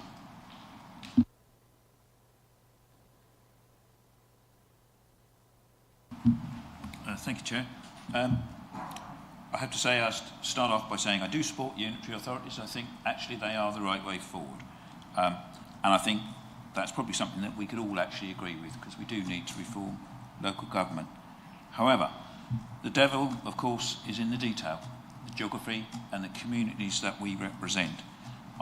Thank you, Chair. I have to say, I start off by saying I do support unitary authorities. I think actually they are the right way forward. And I think that's probably something that we could all actually agree with, because we do need to reform local government. However, the devil, of course, is in the detail, the geography and the communities that we represent.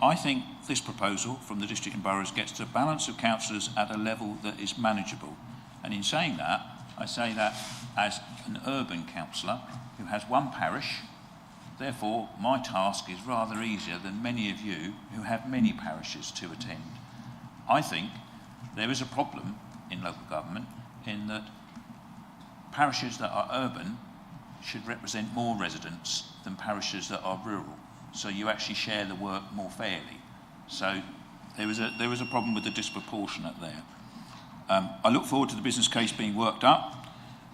I think this proposal from the district and boroughs gets to a balance of councillors at a level that is manageable. And in saying that, I say that as an urban councillor who has one parish. Therefore, my task is rather easier than many of you who have many parishes to attend. I think there is a problem in local government in that parishes that are urban should represent more residents than parishes that are rural. So you actually share the work more fairly. So there is a problem with the disproportionate there. I look forward to the business case being worked up,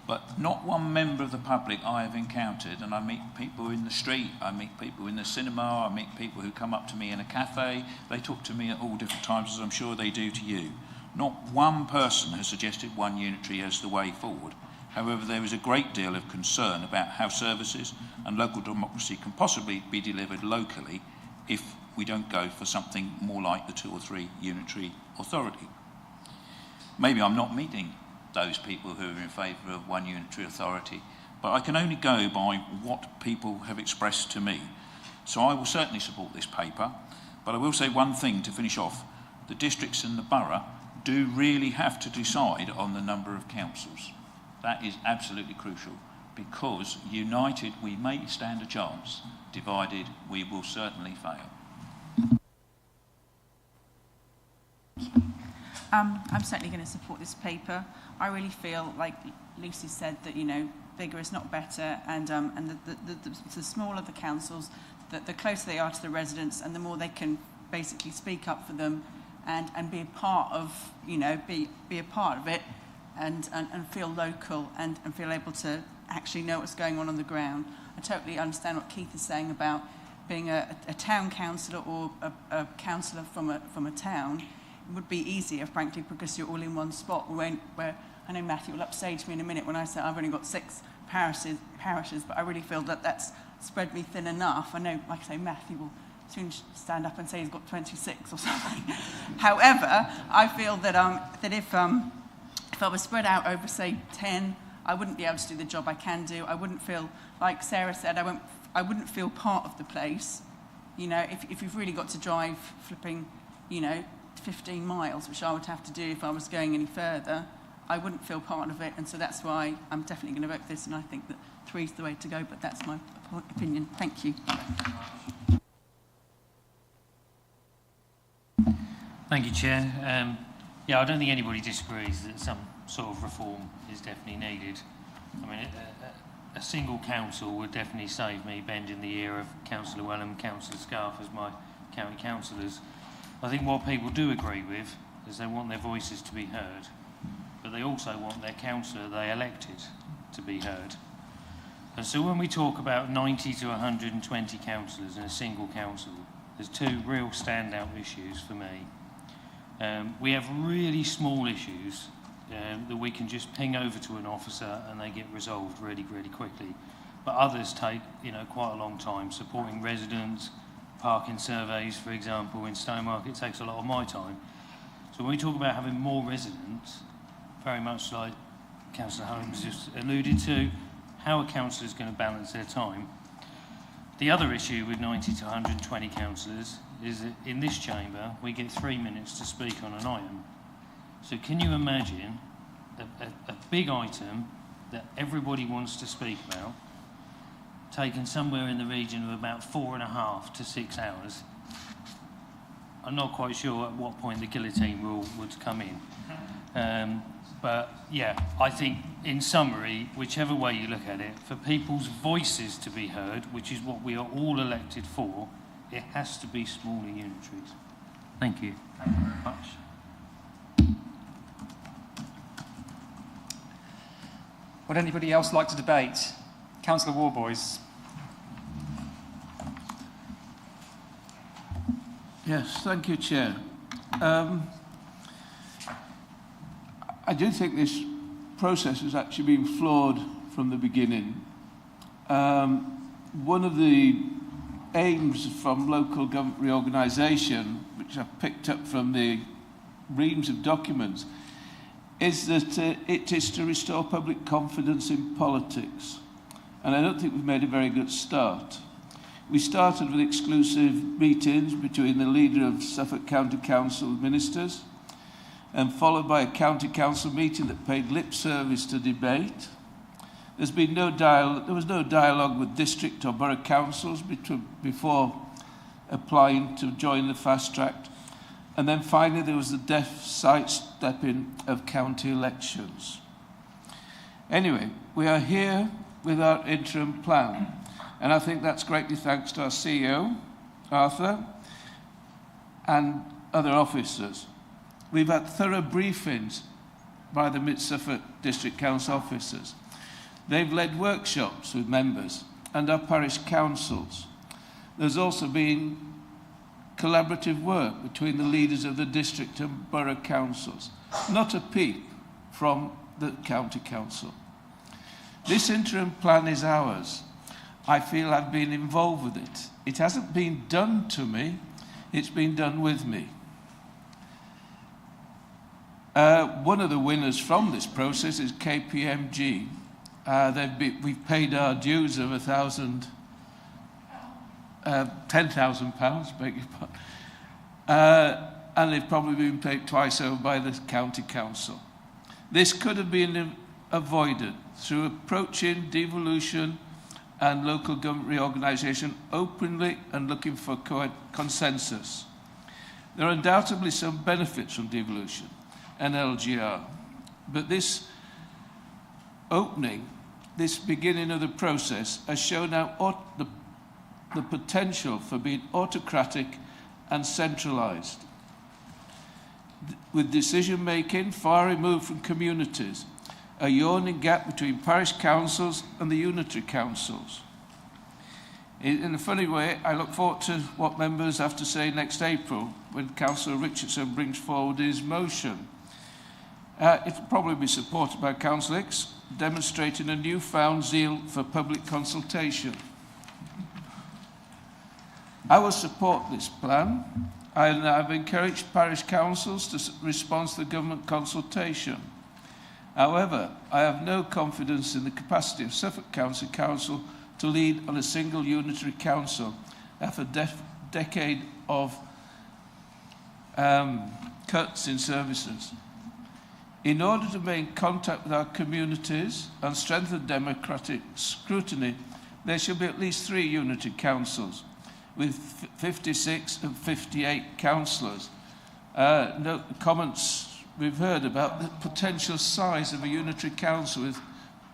but not one member of the public I have encountered, and I meet people in the street, I meet people in the cinema, I meet people who come up to me in a cafe, they talk to me at all different times, as I'm sure they do to you. Not one person has suggested one unitary as the way forward. However, there is a great deal of concern about how services and local democracy can possibly be delivered locally if we don't go for something more like the 2 or 3 unitary authority. Maybe I'm not meeting those people who are in favour of one unitary authority, but I can only go by what people have expressed to me. So I will certainly support this paper, but I will say one thing to finish off. The districts and the borough do really have to decide on the number of councils. That is absolutely crucial, because united we may stand a chance, divided we will certainly fail. I'm certainly going to support this paper. I really feel, like Lucy said, that, you know, bigger is not better, and the smaller the councils, the closer they are to the residents, and the more they can basically speak up for them and be a part of, you know, be a part of it, and feel local and feel able to actually know what's going on the ground. I totally understand what Keith is saying about being a town councillor or a councillor from a town. It would be easier, frankly, because you're all in one spot. Where I know Matthew will upstage me in a minute when I say I've only got 6 parishes, but I really feel that that's spread me thin enough. I know, like I say, Matthew will soon stand up and say he's got 26 or something. However, I feel that if I was spread out over, say, 10, I wouldn't be able to do the job I can do. I wouldn't feel, like Sarah said, I wouldn't feel part of the place. You know, if you've really got to drive flipping, you know, 15 miles, which I would have to do if I was going any further, I wouldn't feel part of it, and so that's why I'm definitely going to vote for this, and I think that 3 is the way to go, but that's my opinion. Thank you. Thank you, Chair. Yeah, I don't think anybody disagrees that some sort of reform is definitely needed. I mean, a single council would definitely save me bending the ear of Councillor Wellham, Councillor Scarf as my county councillors. I think what people do agree with is they want their voices to be heard, but they also want their councillor they elected to be heard. And so when we talk about 90 to 120 councillors in a single council, there's 2 real standout issues for me. We have really small issues that we can just ping over to an officer and they get resolved really, really quickly. But others take, you know, quite a long time. Supporting residents, parking surveys, for example, in Stowmarket takes a lot of my time. So when we talk about having more residents, very much like Councillor Holmes just alluded to, how are councillors going to balance their time? The other issue with 90 to 120 councillors is that in this chamber we get 3 minutes to speak on an item. So can you imagine a big item that everybody wants to speak about taken somewhere in the region of about 4.5 to 6 hours? I'm not quite sure at what point the guillotine rule would come in. But yeah, I think in summary, whichever way you look at it, for people's voices to be heard, which is what we are all elected for, it has to be smaller unitaries. Thank you. Thank you very much. Would anybody else like to debate? Councillor Warboys. Yes, thank you, Chair. I do think this process has actually been flawed from the beginning. One of the aims from local government reorganisation, which I've picked up from the reams of documents, is that it is to restore public confidence in politics. And I don't think we've made a very good start. We started with exclusive meetings between the leader of Suffolk County Council ministers, and followed by a county council meeting that paid lip service to debate. There was no dialogue with district or borough councils before applying to join the fast track. And then finally there was the deft sidestepping of county elections. Anyway, we are here with our interim plan. And I think that's greatly thanks to our CEO, Arthur, and other officers. We've had thorough briefings by the Mid-Suffolk District Council officers. They've led workshops with members and our parish councils. There's also been collaborative work between the leaders of the district and borough councils. Not a peep from the county council. This interim plan is ours. I feel I've been involved with it. It hasn't been done to me, it's been done with me. One of the winners from this process is KPMG. We've paid our dues of £10,000, beg your pardon. And they've probably been paid twice over by the county council. This could have been avoided through approaching devolution and local government reorganisation openly and looking for consensus. There are undoubtedly some benefits from devolution, and LGR. But this opening, this beginning of the process, has shown how the potential for being autocratic and centralised, with decision-making far removed from communities, a yawning gap between parish councils and the unitary councils. In a funny way, I look forward to what members have to say next April when Councillor Richardson brings forward his motion. It will probably be supported by Councillor Hicks, demonstrating a newfound zeal for public consultation. I will support this plan. I've encouraged parish councils to respond to the government consultation. However, I have no confidence in the capacity of Suffolk County Council to lead on a single unitary council after a decade of cuts in services. In order to maintain contact with our communities and strengthen democratic scrutiny, there should be at least 3 unitary councils with 56 and 58 councillors. Note the comments we've heard about the potential size of a unitary council with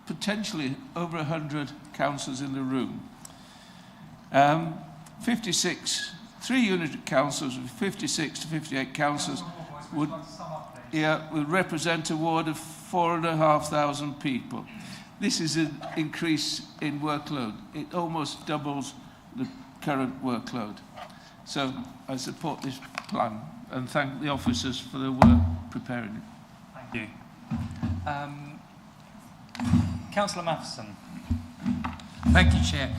potentially over 100 councillors in the room. 3 unitary councils with 56 to 58 councillors would represent a ward of 4,500 people. This is an increase in workload. It almost doubles the current workload. So I support this plan and thank the officers for their work preparing it. Thank you. Councillor Matheson. Thank you, Chair.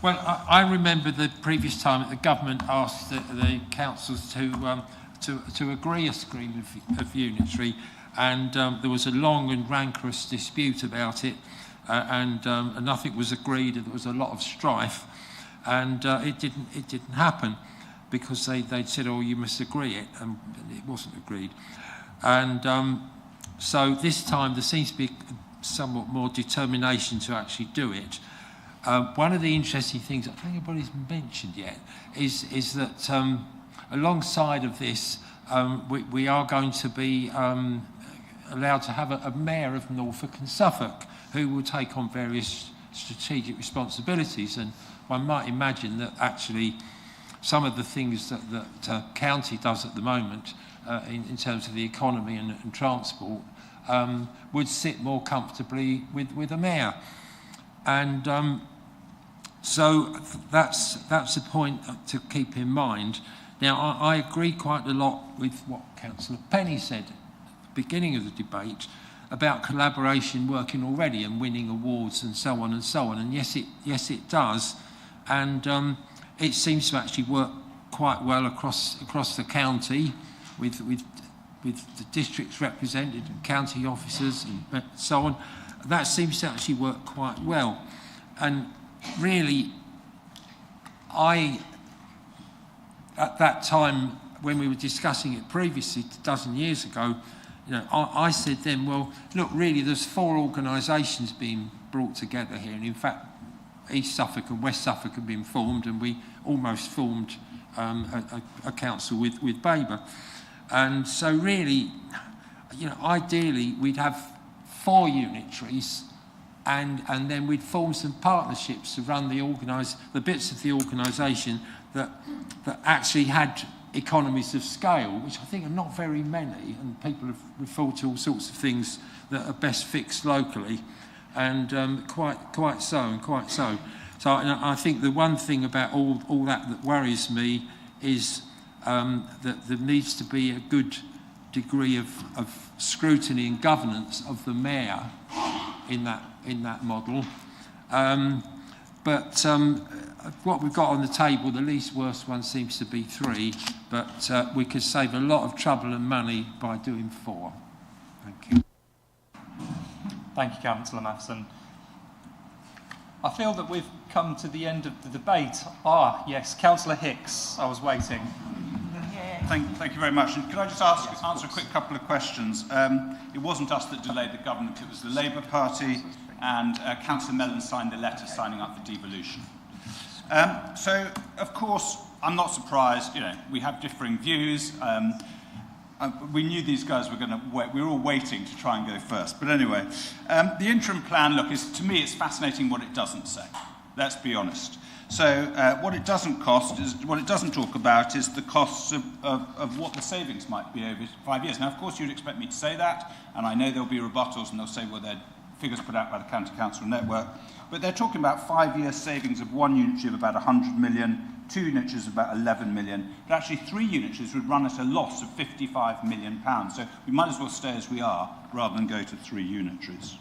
Well, I remember the previous time that the government asked the councils to agree a scheme of unitary, and there was a long and rancorous dispute about it, and nothing was agreed, and there was a lot of strife, and it didn't happen because they'd said, oh, you must agree it, and it wasn't agreed. And so this time there seems to be somewhat more determination to actually do it. One of the interesting things I don't think anybody's mentioned yet is that alongside of this, we are going to be allowed to have a mayor of Norfolk and Suffolk who will take on various strategic responsibilities, and one might imagine that actually some of the things that county does at the moment in terms of the economy and transport would sit more comfortably with a mayor. And so that's a point to keep in mind. Now, I agree quite a lot with what Councillor Penny said at the beginning of the debate about collaboration working already and winning awards and so on and so on. And yes, it does. And it seems to actually work quite well across the county with the districts represented and county officers and so on. That seems to actually work quite well. And really, at that time when we were discussing it previously, a dozen years ago, I said then, well, look, really, there's 4 organisations being brought together here, and in fact, East Suffolk and West Suffolk have been formed, and we almost formed a council with Baber. And so really, ideally, we'd have 4 unitaries, and then we'd form some partnerships to run the bits of the organisation that actually had economies of scale, which I think are not very many, and people have referred to all sorts of things that are best fixed locally, and quite so. So I think the one thing about all that worries me is that there needs to be a good degree of scrutiny and governance of the mayor in that model. But what we've got on the table, the least worst one seems to be 3, but we could save a lot of trouble and money by doing 4. Thank you. Thank you, Councillor Matheson. I feel that we've come to the end of the debate. Yes, Councillor Hicks, I was waiting. Thank you very much. And could I just answer a quick couple of questions? It wasn't us that delayed the government, it was the Labour Party, and Councillor Mellon signed the letter signing up for devolution. So, of course, I'm not surprised, we have differing views. we knew these guys were going to wait. We were all waiting to try and go first. But anyway, the interim plan, look, to me, it's fascinating what it doesn't say. Let's be honest. So what it doesn't talk about is the costs of what the savings might be over 5 years. Now, of course, you'd expect me to say that, and I know there'll be rebuttals, and they'll say, well, they're figures put out by the County Council Network. But they're talking about 5 year savings of one unitary of about 100 million, two unitaries of about 11 million, but actually 3 unitaries would run at a loss of 55 million pounds. So we might as well stay as we are rather than go to 3 unitaries.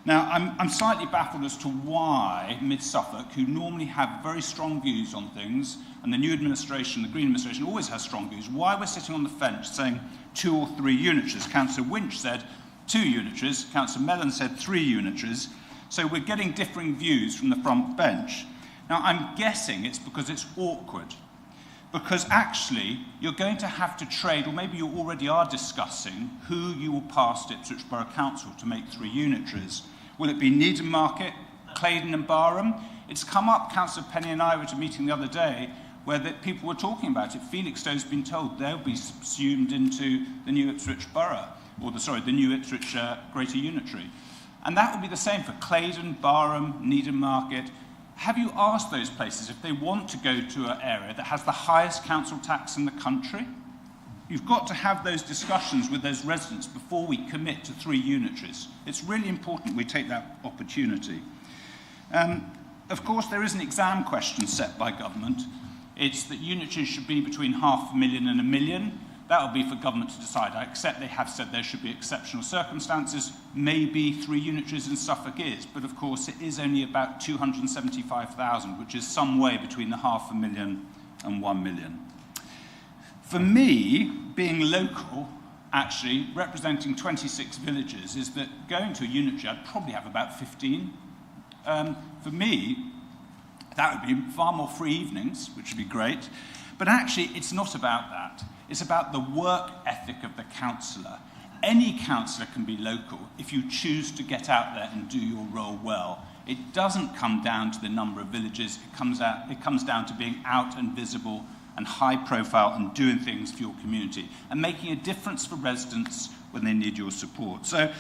Now, I'm slightly baffled as to why Mid-Suffolk, who normally have very strong views on things, and the new administration, the Green administration, always has strong views, why we're sitting on the fence saying 2 or 3 unitaries. Councillor Winch said 2 unitaries, Councillor Mellon said 3 unitaries, so we're getting differing views from the front bench. Now, I'm guessing it's because it's awkward, because actually you're going to have to trade, or maybe you already are discussing, who you will pass to Ipswich Borough Council to make 3 unitaries. Will it be Needham Market, Claydon and Barham? It's come up, Councillor Penny and I were at a meeting the other day where people were talking about it. Felixstowe's been told they'll be subsumed into the new Ipswich Borough, or the new Ipswich Greater Unitary. And that would be the same for Claydon, Barham, Needham Market. Have you asked those places if they want to go to an area that has the highest council tax in the country? You've got to have those discussions with those residents before we commit to 3 unitaries. It's really important we take that opportunity. Of course, there is an exam question set by government. It's that unitaries should be between 500,000 and 1 million. That will be for government to decide. I accept they have said there should be exceptional circumstances. Maybe 3 unitaries in Suffolk is, but of course it is only about 275,000, which is some way between the 500,000 and 1 million. For me, being local, actually, representing 26 villages, is that going to a unitary, I'd probably have about 15. For me, that would be far more free evenings, which would be great. But actually, it's not about that. It's about the work ethic of the councillor. Any councillor can be local if you choose to get out there and do your role well. It doesn't come down to the number of villages. It comes down to being out and visible and high profile and doing things for your community and making a difference for residents when they need your support. So,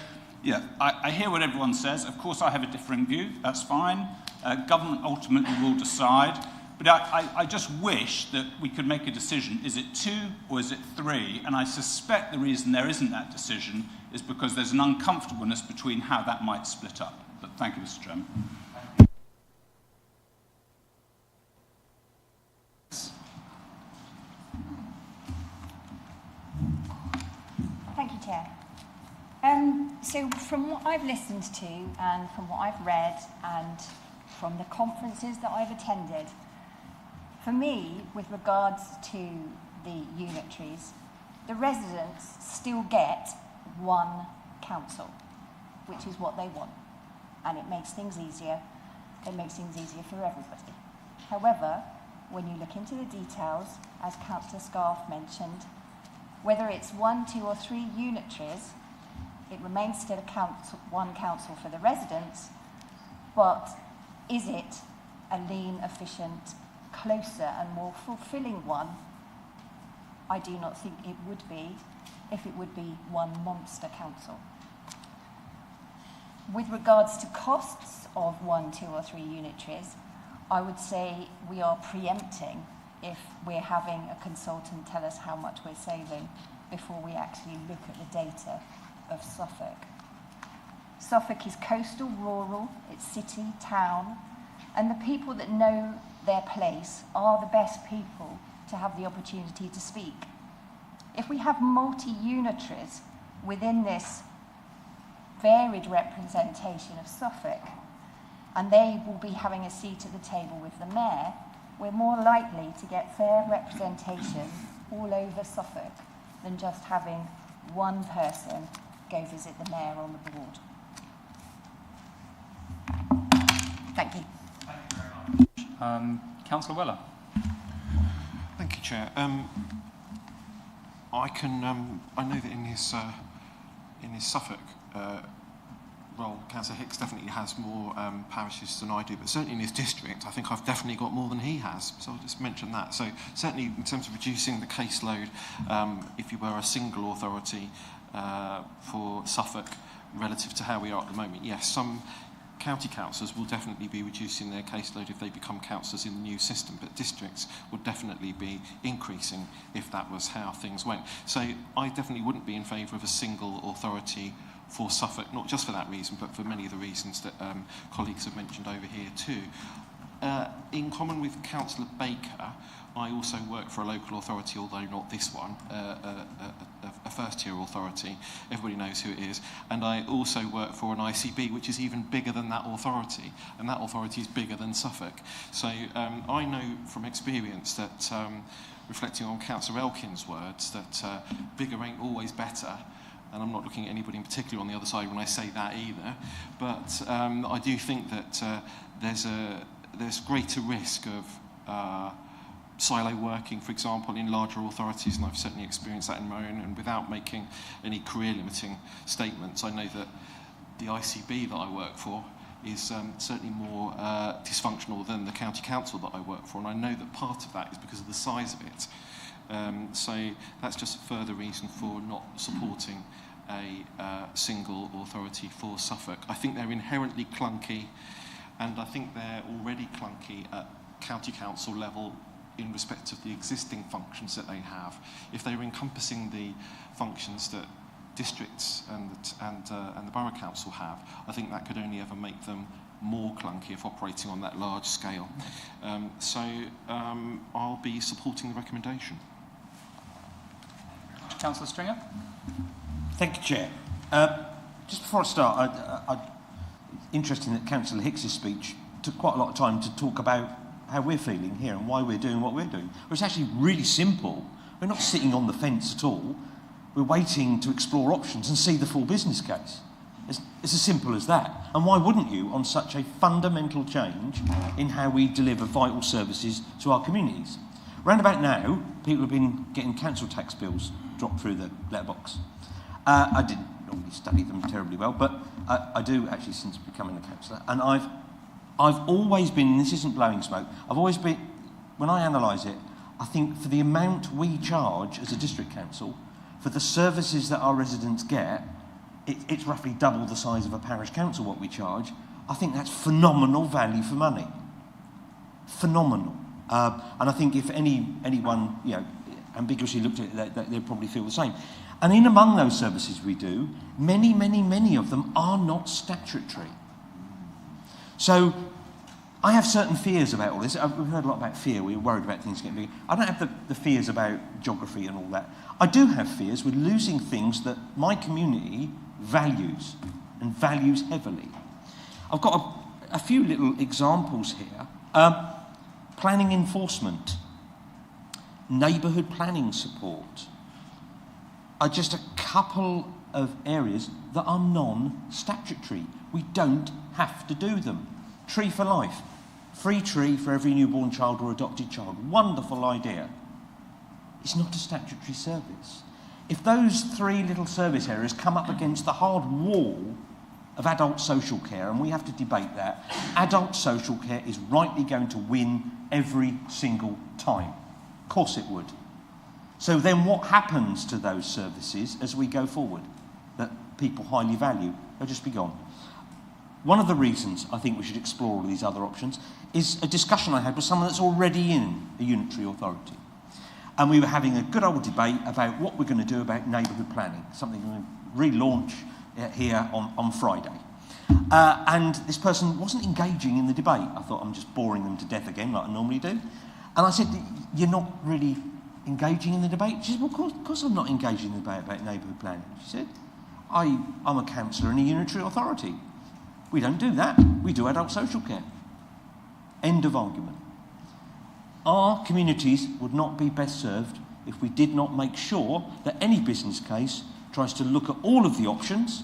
yeah, I hear what everyone says. Of course, I have a differing view. That's fine. Government ultimately will decide. But I just wish that we could make a decision. Is it 2 or is it 3? And I suspect the reason there isn't that decision is because there's an uncomfortableness between how that might split up. But thank you, Mr. Chairman. Thank you, Chair. So from what I've listened to and from what I've read and from the conferences that I've attended, for me, with regards to the unitaries, the residents still get 1 council, which is what they want. And it makes things easier. It makes things easier for everybody. However, when you look into the details, as Councillor Scarf mentioned, whether it's 1, 2 or 3 unitaries, it remains still a 1 council for the residents, but is it a lean, efficient, closer and more fulfilling one? I do not think it would be if it would be 1 monster council. With regards to costs of 1, 2 or 3 unitaries, I would say we are preempting if we're having a consultant tell us how much we're saving before we actually look at the data of Suffolk. Suffolk is coastal, rural, it's city, town, and the people that know their place are the best people to have the opportunity to speak. If we have multi-unitaries within this varied representation of Suffolk, and they will be having a seat at the table with the mayor, we're more likely to get fair representation all over Suffolk than just having 1 person go visit the mayor on the board. Thank you. Thank you very much. Councillor Weller. Thank you, Chair. I know that in his Suffolk well, Councillor Hicks definitely has more parishes than I do, but certainly in his district, I think I've definitely got more than he has. So I'll just mention that. So certainly in terms of reducing the caseload, if you were a single authority for Suffolk relative to how we are at the moment, yes, some county councillors will definitely be reducing their caseload if they become councillors in the new system, but districts would definitely be increasing if that was how things went. So I definitely wouldn't be in favour of a single authority for Suffolk, not just for that reason, but for many of the reasons that colleagues have mentioned over here too. In common with Councillor Baker, I also work for a local authority, although not this one, a first-tier authority. Everybody knows who it is. And I also work for an ICB, which is even bigger than that authority. And that authority is bigger than Suffolk. So I know from experience that, reflecting on Councillor Elkin's words, that bigger ain't always better. And I'm not looking at anybody in particular on the other side when I say that either. But I do think that there's greater risk of silo working, for example, in larger authorities, and I've certainly experienced that in my own, and without making any career-limiting statements, I know that the ICB that I work for is certainly more dysfunctional than the county council that I work for, and I know that part of that is because of the size of it. So that's just a further reason for not supporting a single authority for Suffolk. I think they're inherently clunky, and I think they're already clunky at county council level in respect of the existing functions that they have. If they were encompassing the functions that districts and the borough council have, I think that could only ever make them more clunky if operating on that large scale. So I'll be supporting the recommendation. Councillor Stringer. Thank you, Chair. Just before I start, interesting that Councillor Hicks's speech took quite a lot of time to talk about how we're feeling here and why we're doing what we're doing. Well, it's actually really simple. We're not sitting on the fence at all. We're waiting to explore options and see the full business case. It's as simple as that. And why wouldn't you on such a fundamental change in how we deliver vital services to our communities? Round about now, people have been getting council tax bills dropped through the letterbox. I didn't normally study them terribly well, but I do actually since becoming a councillor. And I've always been, and this isn't blowing smoke, I've always been, when I analyse it, I think for the amount we charge as a district council, for the services that our residents get, it's roughly double the size of a parish council what we charge. I think that's phenomenal value for money. Phenomenal. And I think if anyone, ambiguously looked at it, they'd probably feel the same. And in among those services we do, many of them are not statutory. So I have certain fears about all this. We've heard a lot about fear. We're worried about things getting bigger. I don't have the fears about geography and all that. I do have fears with losing things that my community values, and values heavily. I've got a few little examples here. Planning enforcement, neighbourhood planning support, are just a couple of areas that are non-statutory. We don't have to do them. Tree for life. Free tree for every newborn child or adopted child. Wonderful idea. It's not a statutory service. If those three little service areas come up against the hard wall of adult social care, and we have to debate that, adult social care is rightly going to win every single time. Of course it would. So then what happens to those services as we go forward that people highly value? They'll just be gone. One of the reasons I think we should explore all these other options is a discussion I had with someone that's already in a unitary authority. And we were having a good old debate about what we're going to do about neighbourhood planning, something we're going to relaunch here on Friday. And this person wasn't engaging in the debate. I thought, I'm just boring them to death again, like I normally do. And I said, you're not really engaging in the debate? She said, well, of course I'm not engaging in the debate about neighbourhood planning. She said, I'm a councillor in a unitary authority. We don't do that. We do adult social care. End of argument. Our communities would not be best served if we did not make sure that any business case tries to look at all of the options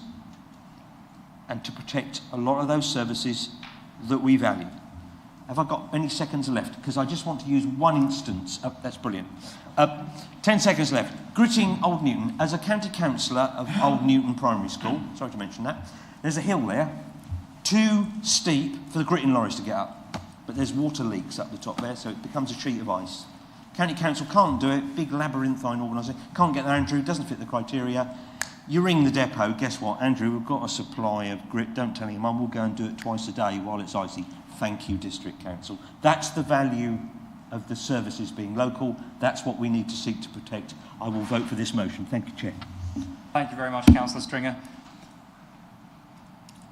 and to protect a lot of those services that we value. Have I got any seconds left? Because I just want to use one instance. Oh, that's brilliant. 10 seconds left. Gritting Old Newton. As a county councillor of Old Newton Primary School, sorry to mention that, There's a hill there, too steep for the gritting lorries to get up, but there's water leaks up the top there, so it becomes a sheet of ice. County Council can't do it, big labyrinthine organisation, can't get there, Andrew, doesn't fit the criteria. You ring the depot, guess what, Andrew, we've got a supply of grit, don't tell your mum, we'll go and do it twice a day while it's icy. Thank you, District Council. That's the value of the services being local, that's what we need to seek to protect. I will vote for this motion. Thank you, Chair. Thank you very much, Councillor Stringer.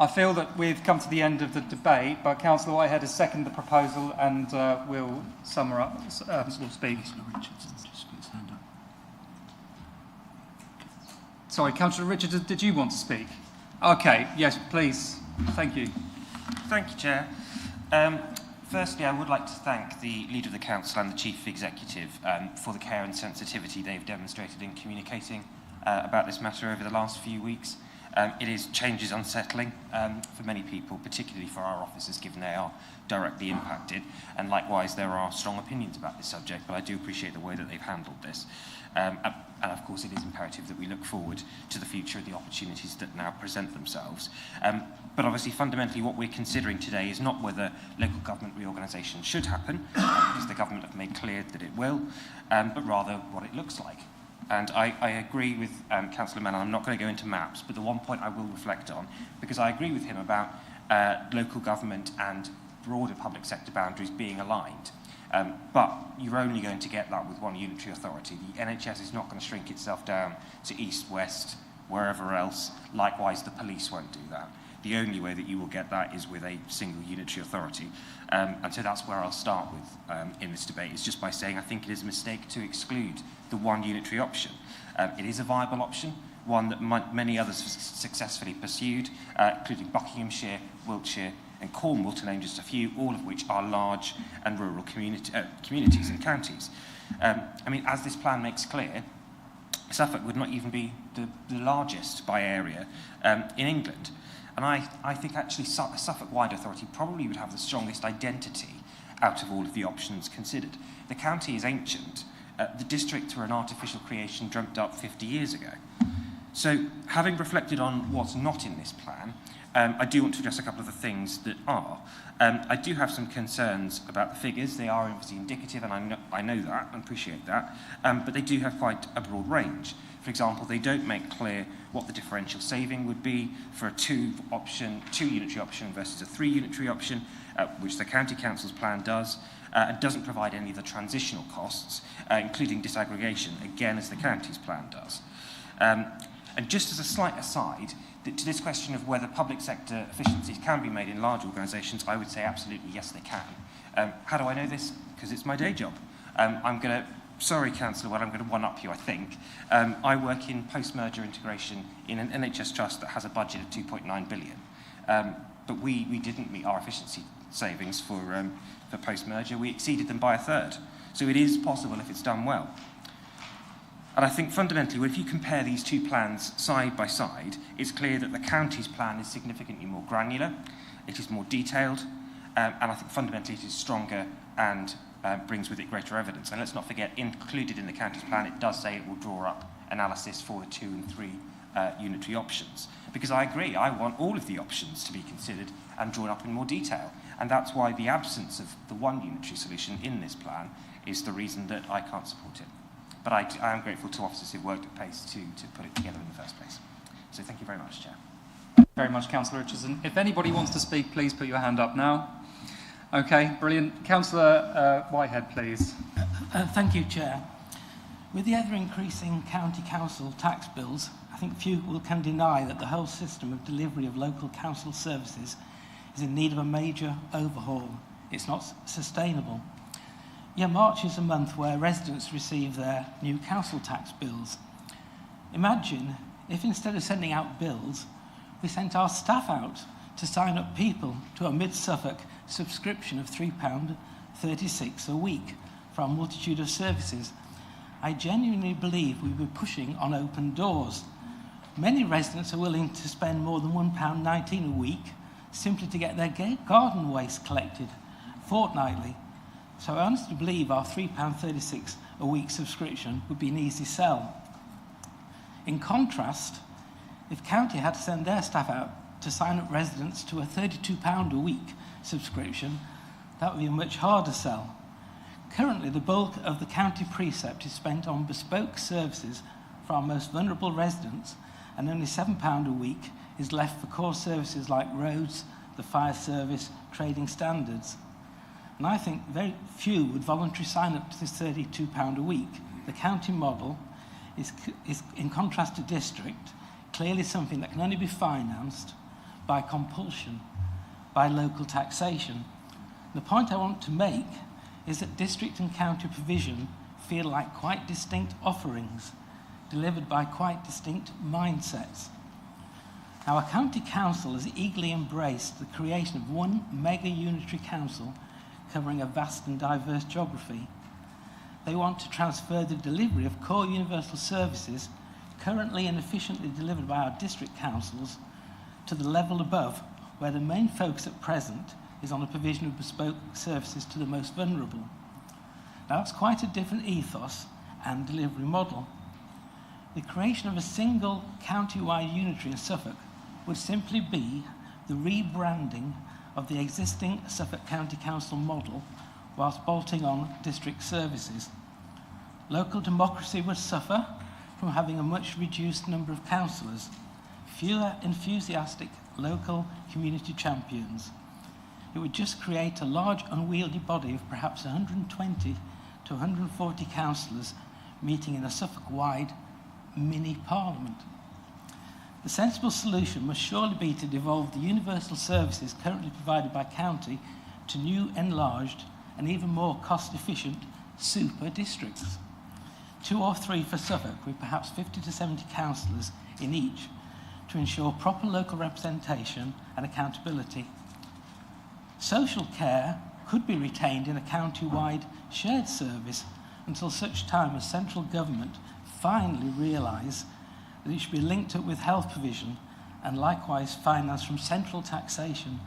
I feel that we've come to the end of the debate, but Councillor Whitehead has seconded the proposal and will will speak. Sorry, Councillor Richards, did you want to speak? Okay, yes, please. Thank you. Thank you, Chair. Firstly, I would like to thank the Leader of the Council and the Chief Executive for the care and sensitivity they've demonstrated in communicating about this matter over the last few weeks. Change is unsettling for many people, particularly for our officers, given they are directly impacted. And likewise, there are strong opinions about this subject, but I do appreciate the way that they've handled this. And of course, it is imperative that we look forward to the future of the opportunities that now present themselves. But obviously, fundamentally, what we're considering today is not whether local government reorganisation should happen, because the government have made clear that it will, but rather what it looks like. And I agree with Councillor Mellon, I'm not going to go into maps, but the one point I will reflect on, because I agree with him about local government and broader public sector boundaries being aligned. But you're only going to get that with one unitary authority. The NHS is not going to shrink itself down to east, west, wherever else. Likewise, the police won't do that. The only way that you will get that is with a single unitary authority. And so that's where I'll start with in this debate, is just by saying I think it is a mistake to exclude the one unitary option. It is a viable option, one that many others have successfully pursued, including Buckinghamshire, Wiltshire and Cornwall, to name just a few, all of which are large and rural communities and counties. I mean, as this plan makes clear, Suffolk would not even be the largest by area in England. And I think actually a Suffolk-wide authority probably would have the strongest identity out of all of the options considered. The county is ancient. The districts were an artificial creation dreamt up 50 years ago. So having reflected on what's not in this plan, I do want to address a couple of the things that are. I do have some concerns about the figures. They are obviously indicative, and I know that and appreciate that, but they do have quite a broad range. For example, they don't make clear what the differential saving would be for a two unitary option versus a 3 unitary option, which the County Council's plan does. It doesn't provide any of the transitional costs, including disaggregation, again, as the county's plan does. And just as a slight aside, to this question of whether public sector efficiencies can be made in large organisations, I would say absolutely yes, they can. How do I know this? Because it's my day job. Sorry, Councillor, well, I'm going to one-up you, I think. I work in post-merger integration in an NHS trust that has a budget of 2.9 billion. But we didn't meet our efficiency savings for post-merger. We exceeded them by a third. So it is possible if it's done well. And I think fundamentally, if you compare these two plans side by side, it's clear that the county's plan is significantly more granular, it is more detailed, and I think fundamentally it is stronger and brings with it greater evidence. And let's not forget, included in the county's plan, it does say it will draw up analysis for the 2 and 3 unitary options. Because I agree, I want all of the options to be considered and drawn up in more detail. And that's why the absence of the one unitary solution in this plan is the reason that I can't support it. But I am grateful to officers who've worked at pace to put it together in the first place. So thank you very much, Chair. Thank you very much, Councillor Richardson. If anybody wants to speak, please put your hand up now. Okay, brilliant. Councillor Whitehead, please. Thank you, Chair. With the ever-increasing county council tax bills, I think few can deny that the whole system of delivery of local council services is in need of a major overhaul. It's not sustainable. Yeah, March is a month where residents receive their new council tax bills. Imagine if instead of sending out bills, we sent our staff out to sign up people to a mid-Suffolk subscription of £3.36 a week for a multitude of services. I genuinely believe we were pushing on open doors. Many residents are willing to spend more than £1.19 a week simply to get their garden waste collected fortnightly. So I honestly believe our £3.36 a week subscription would be an easy sell. In contrast, if county had to send their staff out to sign up residents to a £32 a week subscription, that would be a much harder sell. Currently, the bulk of the county precept is spent on bespoke services for our most vulnerable residents, and only £7 a week is left for core services like roads, the fire service, trading standards. And I think very few would voluntarily sign up to this £32 a week. The county model is, in contrast to district, clearly something that can only be financed by compulsion, by local taxation. The point I want to make is that district and county provision feel like quite distinct offerings, delivered by quite distinct mindsets. Our county council has eagerly embraced the creation of one mega unitary council covering a vast and diverse geography. They want to transfer the delivery of core universal services currently and efficiently delivered by our district councils to the level above, where the main focus at present is on the provision of bespoke services to the most vulnerable. Now, that's quite a different ethos and delivery model. The creation of a single county-wide unitary in Suffolk would simply be the rebranding of the existing Suffolk County Council model whilst bolting on district services. Local democracy would suffer from having a much reduced number of councillors, fewer enthusiastic local community champions. It would just create a large unwieldy body of perhaps 120 to 140 councillors meeting in a Suffolk-wide mini parliament. The sensible solution must surely be to devolve the universal services currently provided by county to new, enlarged and even more cost-efficient super districts. 2 or 3 for Suffolk, with perhaps 50 to 70 councillors in each, to ensure proper local representation and accountability. Social care could be retained in a county-wide shared service until such time as central government finally realise that it should be linked up with health provision and likewise financed from central taxation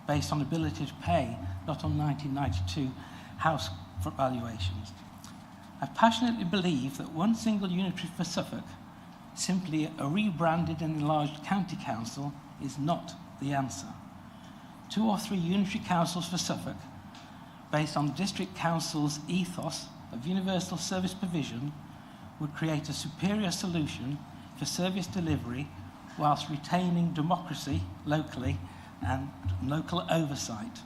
based on ability to pay, not on 1992 house valuations. I passionately believe that one single unitary for Suffolk, simply a rebranded and enlarged county council, is not the answer. 2 or 3 unitary councils for Suffolk, based on the district council's ethos of universal service provision, would create a superior solution for service delivery whilst retaining democracy locally and local oversight.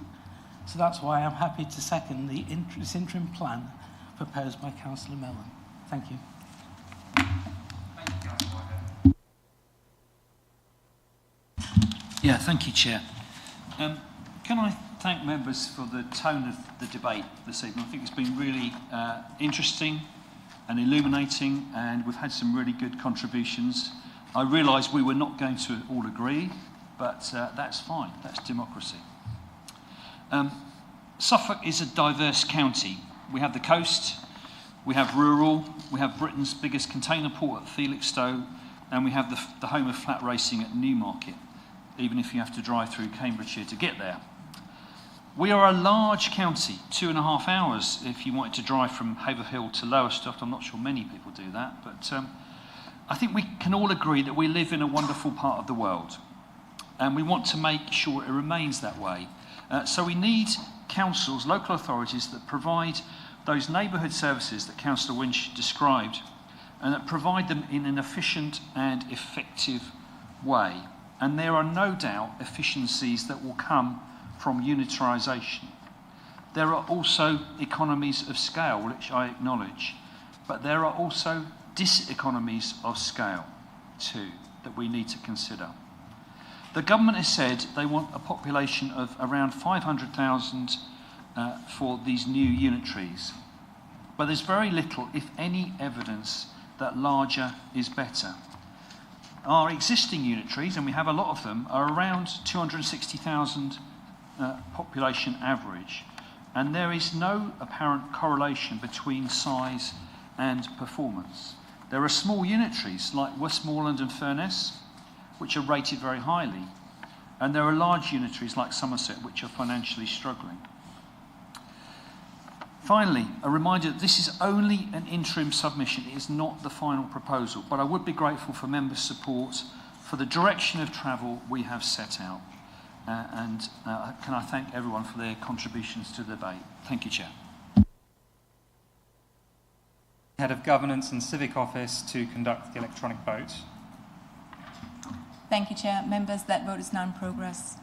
So that's why I'm happy to second this interim plan proposed by Councillor Mellon. Thank you. Yeah, thank you, Chair. Can I thank members for the tone of the debate this evening? I think it's been really interesting and illuminating, and we've had some really good contributions. I realise we were not going to all agree, but that's fine. That's democracy. Suffolk is a diverse county. We have the coast, we have rural, we have Britain's biggest container port at Felixstowe, and we have the home of flat racing at Newmarket, even if you have to drive through Cambridgeshire to get there. We are a large county, 2.5 hours if you wanted to drive from Haverhill to Lowestoft. I'm not sure many people do that, but I think we can all agree that we live in a wonderful part of the world, and we want to make sure it remains that way. So we need councils, local authorities that provide those neighbourhood services that Councillor Winch described, and that provide them in an efficient and effective way. And there are no doubt efficiencies that will come from unitarisation. There are also economies of scale, which I acknowledge, but there are also diseconomies of scale too that we need to consider. The government has said they want a population of around 500,000 for these new unitaries, but there's very little, if any, evidence that larger is better. Our existing unitaries, and we have a lot of them, are around 260,000 population average, and there is no apparent correlation between size and performance. There are small unitaries like Westmoreland and Furness, which are rated very highly, and there are large unitaries like Somerset, which are financially struggling. Finally, a reminder that this is only an interim submission. It is not the final proposal, but I would be grateful for members' support for the direction of travel we have set out. And can I thank everyone for their contributions to the debate. Thank you, Chair. Head of Governance and Civic Office to conduct the electronic vote. Thank you, Chair. Members, that vote is now in progress.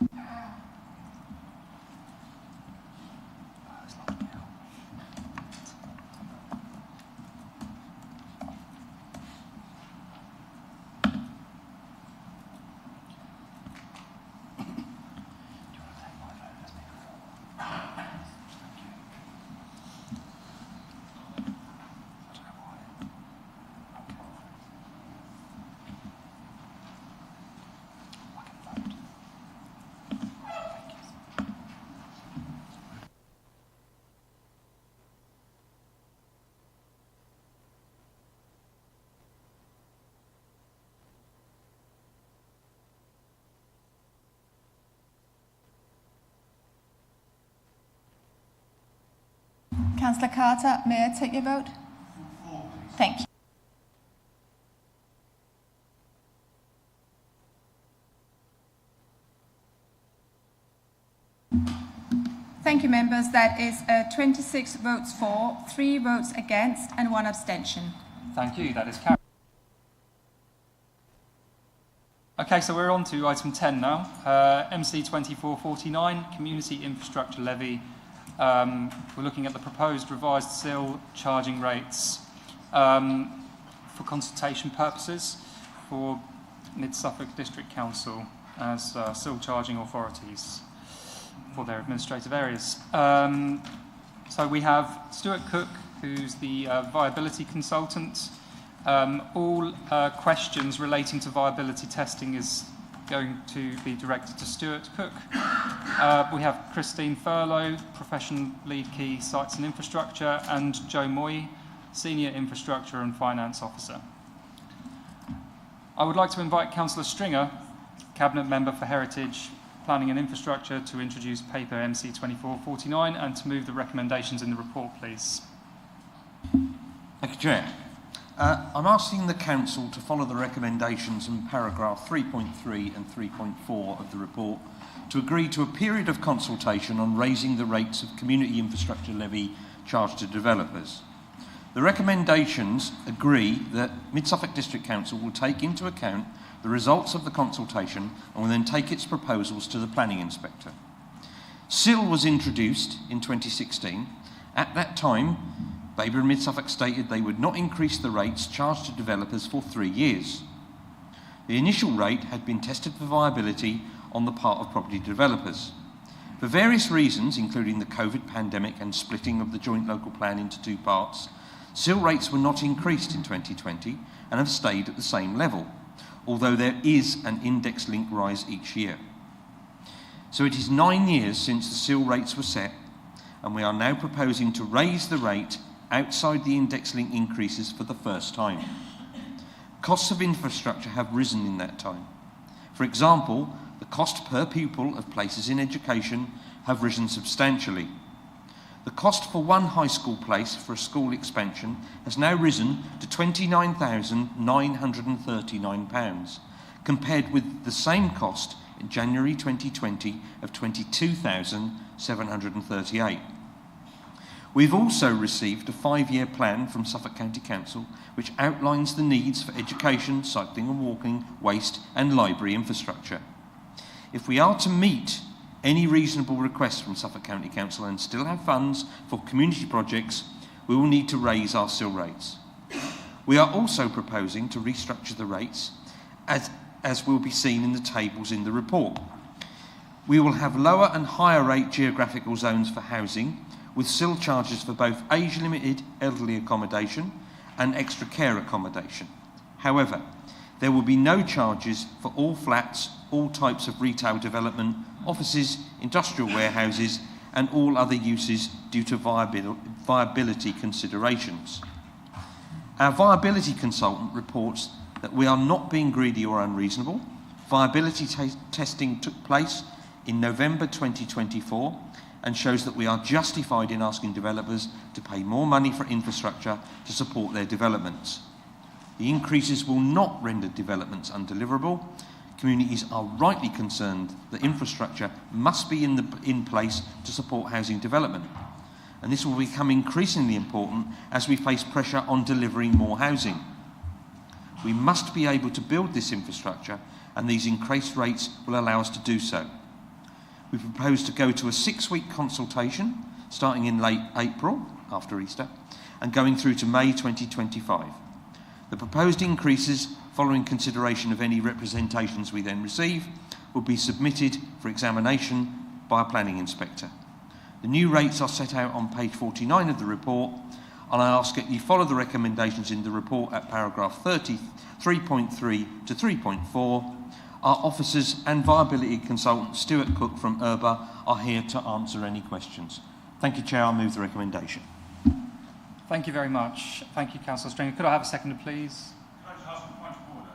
Councillor Carter, may I take your vote? Thank you. Thank you, members. That is 26 votes for, 3 votes against and 1 abstention. Thank you. That is carried. Okay, so we're on to item 10 now. MC 2449, Community Infrastructure Levy. We're looking at the proposed revised SIL charging rates for consultation purposes for Mid-Suffolk District Council as SIL charging authorities for their administrative areas. So we have Stuart Cook, who's the viability consultant. All questions relating to viability testing is going to be directed to Stuart Cook. We have Christine Furlow, Profession Lead Key Sites and Infrastructure, and Joe Moy, Senior Infrastructure and Finance Officer. I would like to invite Councillor Stringer, Cabinet Member for Heritage, Planning and Infrastructure, to introduce paper MC 2449 and to move the recommendations in the report, please. Thank you, Chair. I'm asking the Council to follow the recommendations in paragraph 3.3 and 3.4 of the report to agree to a period of consultation on raising the rates of community infrastructure levy charged to developers. The recommendations agree that Mid-Suffolk District Council will take into account the results of the consultation and will then take its proposals to the Planning Inspector. SIL was introduced in 2016. At that time, Labour and Mid-Suffolk stated they would not increase the rates charged to developers for 3 years. The initial rate had been tested for viability on the part of property developers. For various reasons, including the COVID pandemic and splitting of the joint local plan into 2 parts, SIL rates were not increased in 2020 and have stayed at the same level, although there is an index-linked rise each year. So it is 9 years since the SIL rates were set, and we are now proposing to raise the rate outside the index-linked increases for the first time. Costs of infrastructure have risen in that time. For example, the cost per pupil of places in education have risen substantially. The cost for one high school place for a school expansion has now risen to £29,939, compared with the same cost in January 2020 of £22,738. We've also received a 5-year plan from Suffolk County Council which outlines the needs for education, cycling and walking, waste and library infrastructure. If we are to meet any reasonable requests from Suffolk County Council and still have funds for community projects, we will need to raise our SIL rates. We are also proposing to restructure the rates as will be seen in the tables in the report. We will have lower and higher rate geographical zones for housing, with SIL charges for both age-limited elderly accommodation and extra care accommodation. However, there will be no charges for all flats, all types of retail development, offices, industrial warehouses and all other uses due to viability considerations. Our viability consultant reports that we are not being greedy or unreasonable. Viability testing took place in November 2024 and shows that we are justified in asking developers to pay more money for infrastructure to support their developments. The increases will not render developments undeliverable, Communities are rightly concerned that infrastructure must be in place to support housing development. And this will become increasingly important as we face pressure on delivering more housing. We must be able to build this infrastructure, and these increased rates will allow us to do so. We propose to go to a 6-week consultation, starting in late April, after Easter, and going through to May 2025. The proposed increases, following consideration of any representations we then receive, will be submitted for examination by a planning inspector. The new rates are set out on page 49 of the report, and I ask that you follow the recommendations in the report at paragraph 3.3 to 3.4. Our officers and viability consultant Stuart Cook from Eburne are here to answer any questions. Thank you, Chair. I'll move the recommendation. Thank you very much. Thank you, Councillor Stringer. Could I have a seconder, please? Can I just ask a point of order,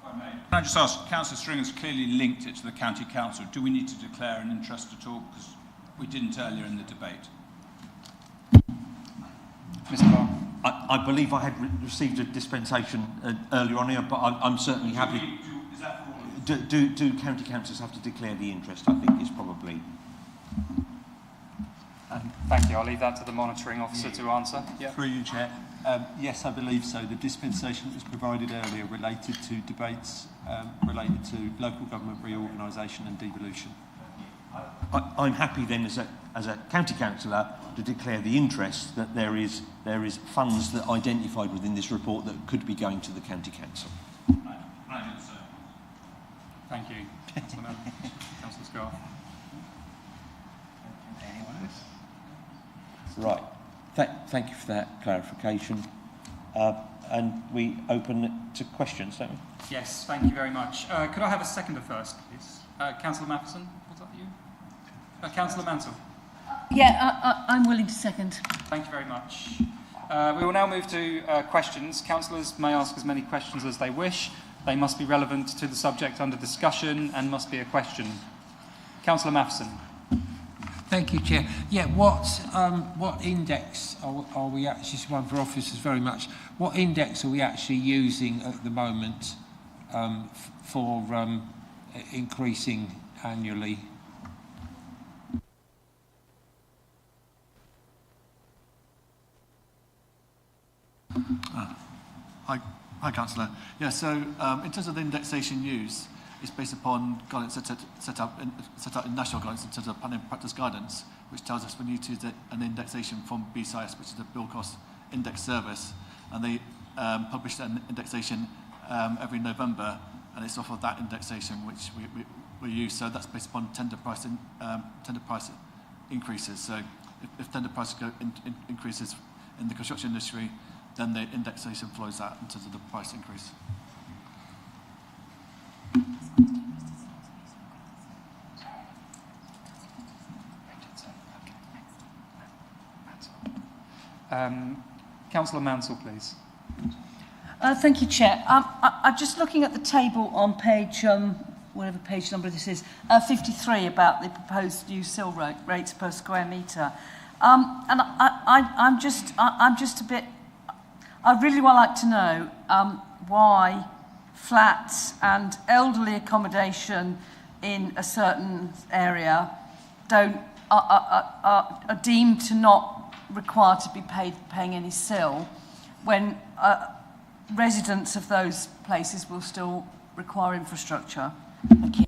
if I may? Can I just ask, Councillor Stringer's clearly linked it to the County Council. Do we need to declare an interest at all? Because we didn't earlier in the debate. Mr. Barr. I believe I had received a dispensation earlier on here, but I'm certainly happy. Is that for all of Do county councils have to declare the interest? I think is probably. Thank you. I'll leave that to the monitoring officer to answer. Through you, Chair. Yes, I believe so. The dispensation that was provided earlier related to debates related to local government reorganisation and devolution. I'm happy then as a county councillor to declare the interest that there is funds that are identified within this report that could be going to the county council. Thank you, Councillor Scott. Right. Thank you for that clarification. And we open it to questions, don't we? Yes, thank you very much. Could I have a seconder first, please? Councillor Matheson, was that you? Councillor Mansell. Yeah, I'm willing to second. Thank you very much. We will now move to questions. Councillors may ask as many questions as they wish. They must be relevant to the subject under discussion and must be a question. Councillor Matheson. Thank you, Chair. Yeah, what index are we actually, this is one for officers very much, what index are we actually using at the moment for increasing annually? Hi, Councillor. Yeah, so in terms of the indexation used, it's based upon guidance set out in national guidance in terms of planning practice guidance, which tells us we need to use an indexation from BCIS, which is the Bill Cost Index Service, and they publish an indexation every November, and it's off of that indexation which we use. So that's based upon tender price increases. So if tender price increases in the construction industry, then the indexation flows out in terms of the price increase. Councillor Mansell, please. Thank you, Chair. I'm just looking at the table on page, whatever page number this is, 53 about the proposed new sill rates per square metre. And I'm just a bit, I'd really well like to know why flats and elderly accommodation in a certain area are deemed to not require to be paying any sill, when residents of those places will still require infrastructure. Thank you.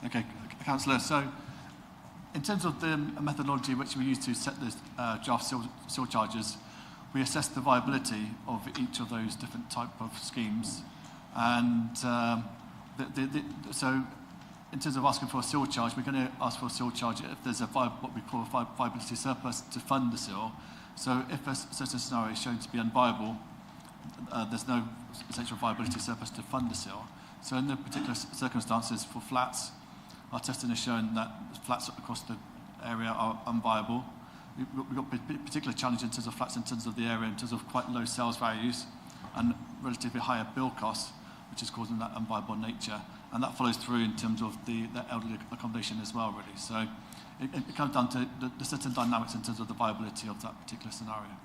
Okay, Councillor, so in terms of the methodology which we use to set the draft sill charges, we assess the viability of each of those different type of schemes, and so in terms of asking for a sill charge, we're going to ask for a sill charge if there's what we call a viability surplus to fund the sill. So if a certain scenario is shown to be unviable, there's no essential viability surplus to fund the sill. So in the particular circumstances for flats, our testing has shown that flats across the area are unviable. We've got particular challenge in terms of flats in terms of the area, in terms of quite low sales values and relatively higher bill costs, which is causing that unviable nature. And that follows through in terms of the elderly accommodation as well, really. So it comes down to the certain dynamics in terms of the viability of that particular scenario.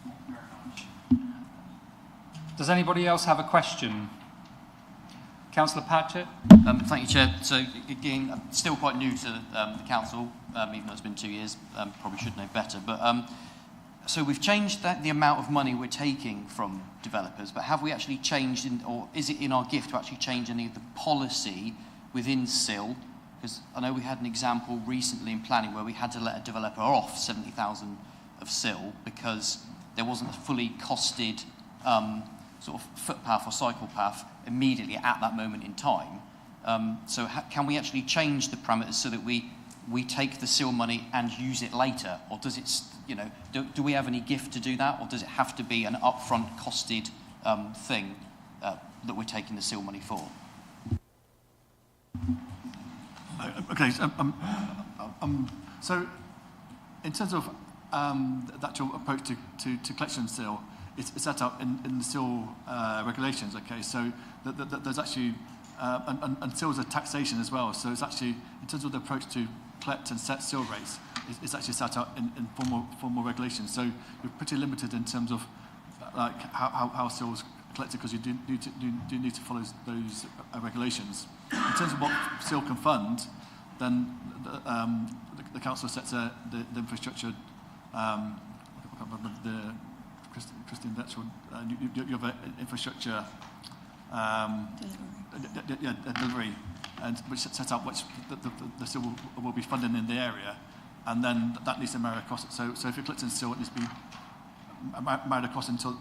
Thank you very much. Does anybody else have a question? Councillor Patchett? Thank you, Chair. So, again, I'm still quite new to the council, even though it's been 2 years. Probably should know better. But so we've changed the amount of money we're taking from developers, but have we actually changed, or is it in our gift to actually change any of the policy within SIL? Because I know we had an example recently in planning where we had to let a developer off 70,000 of SIL because there wasn't a fully costed sort of footpath or cycle path immediately at that moment in time. So can we actually change the parameters so that we take the SIL money and use it later? Or does it, you know, do we have any gift to do that? Or does it have to be an upfront costed thing that we're taking the SIL money for? Okay, so in terms of the actual approach to collection SIL, it's set out in the SIL regulations, okay? So there's actually, and SIL is a taxation as well, so it's actually, in terms of the approach to collect and set SIL rates, it's actually set out in formal regulations. So you're pretty limited in terms of like how SIL is collected, because you do need to follow those regulations. In terms of what SIL can fund, then the council sets the infrastructure, I can't remember the Christine, that's what you have an infrastructure delivery, and which sets out which the SIL will be funding in the area, and then that needs to marry across it. So if you're collecting SIL, it needs to be married across until.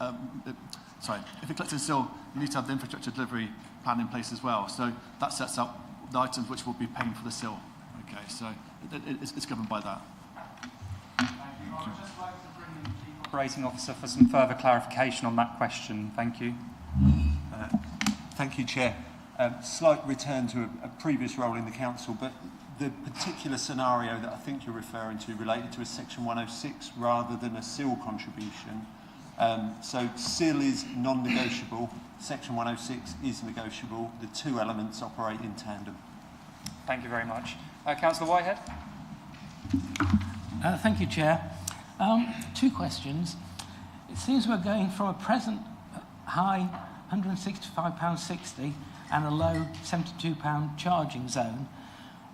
If you're collecting SIL, you need to have the infrastructure delivery plan in place as well. So that sets out the items which will be paying for the SIL. Okay, so it's governed by that. Thank you. I would just like to bring in the Chief Operating Officer for some further clarification on that question. Thank you. Thank you, Chair. Slight return to a previous role in the council, but the particular scenario that I think you're referring to related to a Section 106 rather than a SIL contribution. So SIL is non-negotiable, Section 106 is negotiable. The two elements operate in tandem. Thank you very much. Councillor Whitehead? Thank you, Chair. Two questions. It seems we're going from a present high £165.60 and a low £72 charging zone,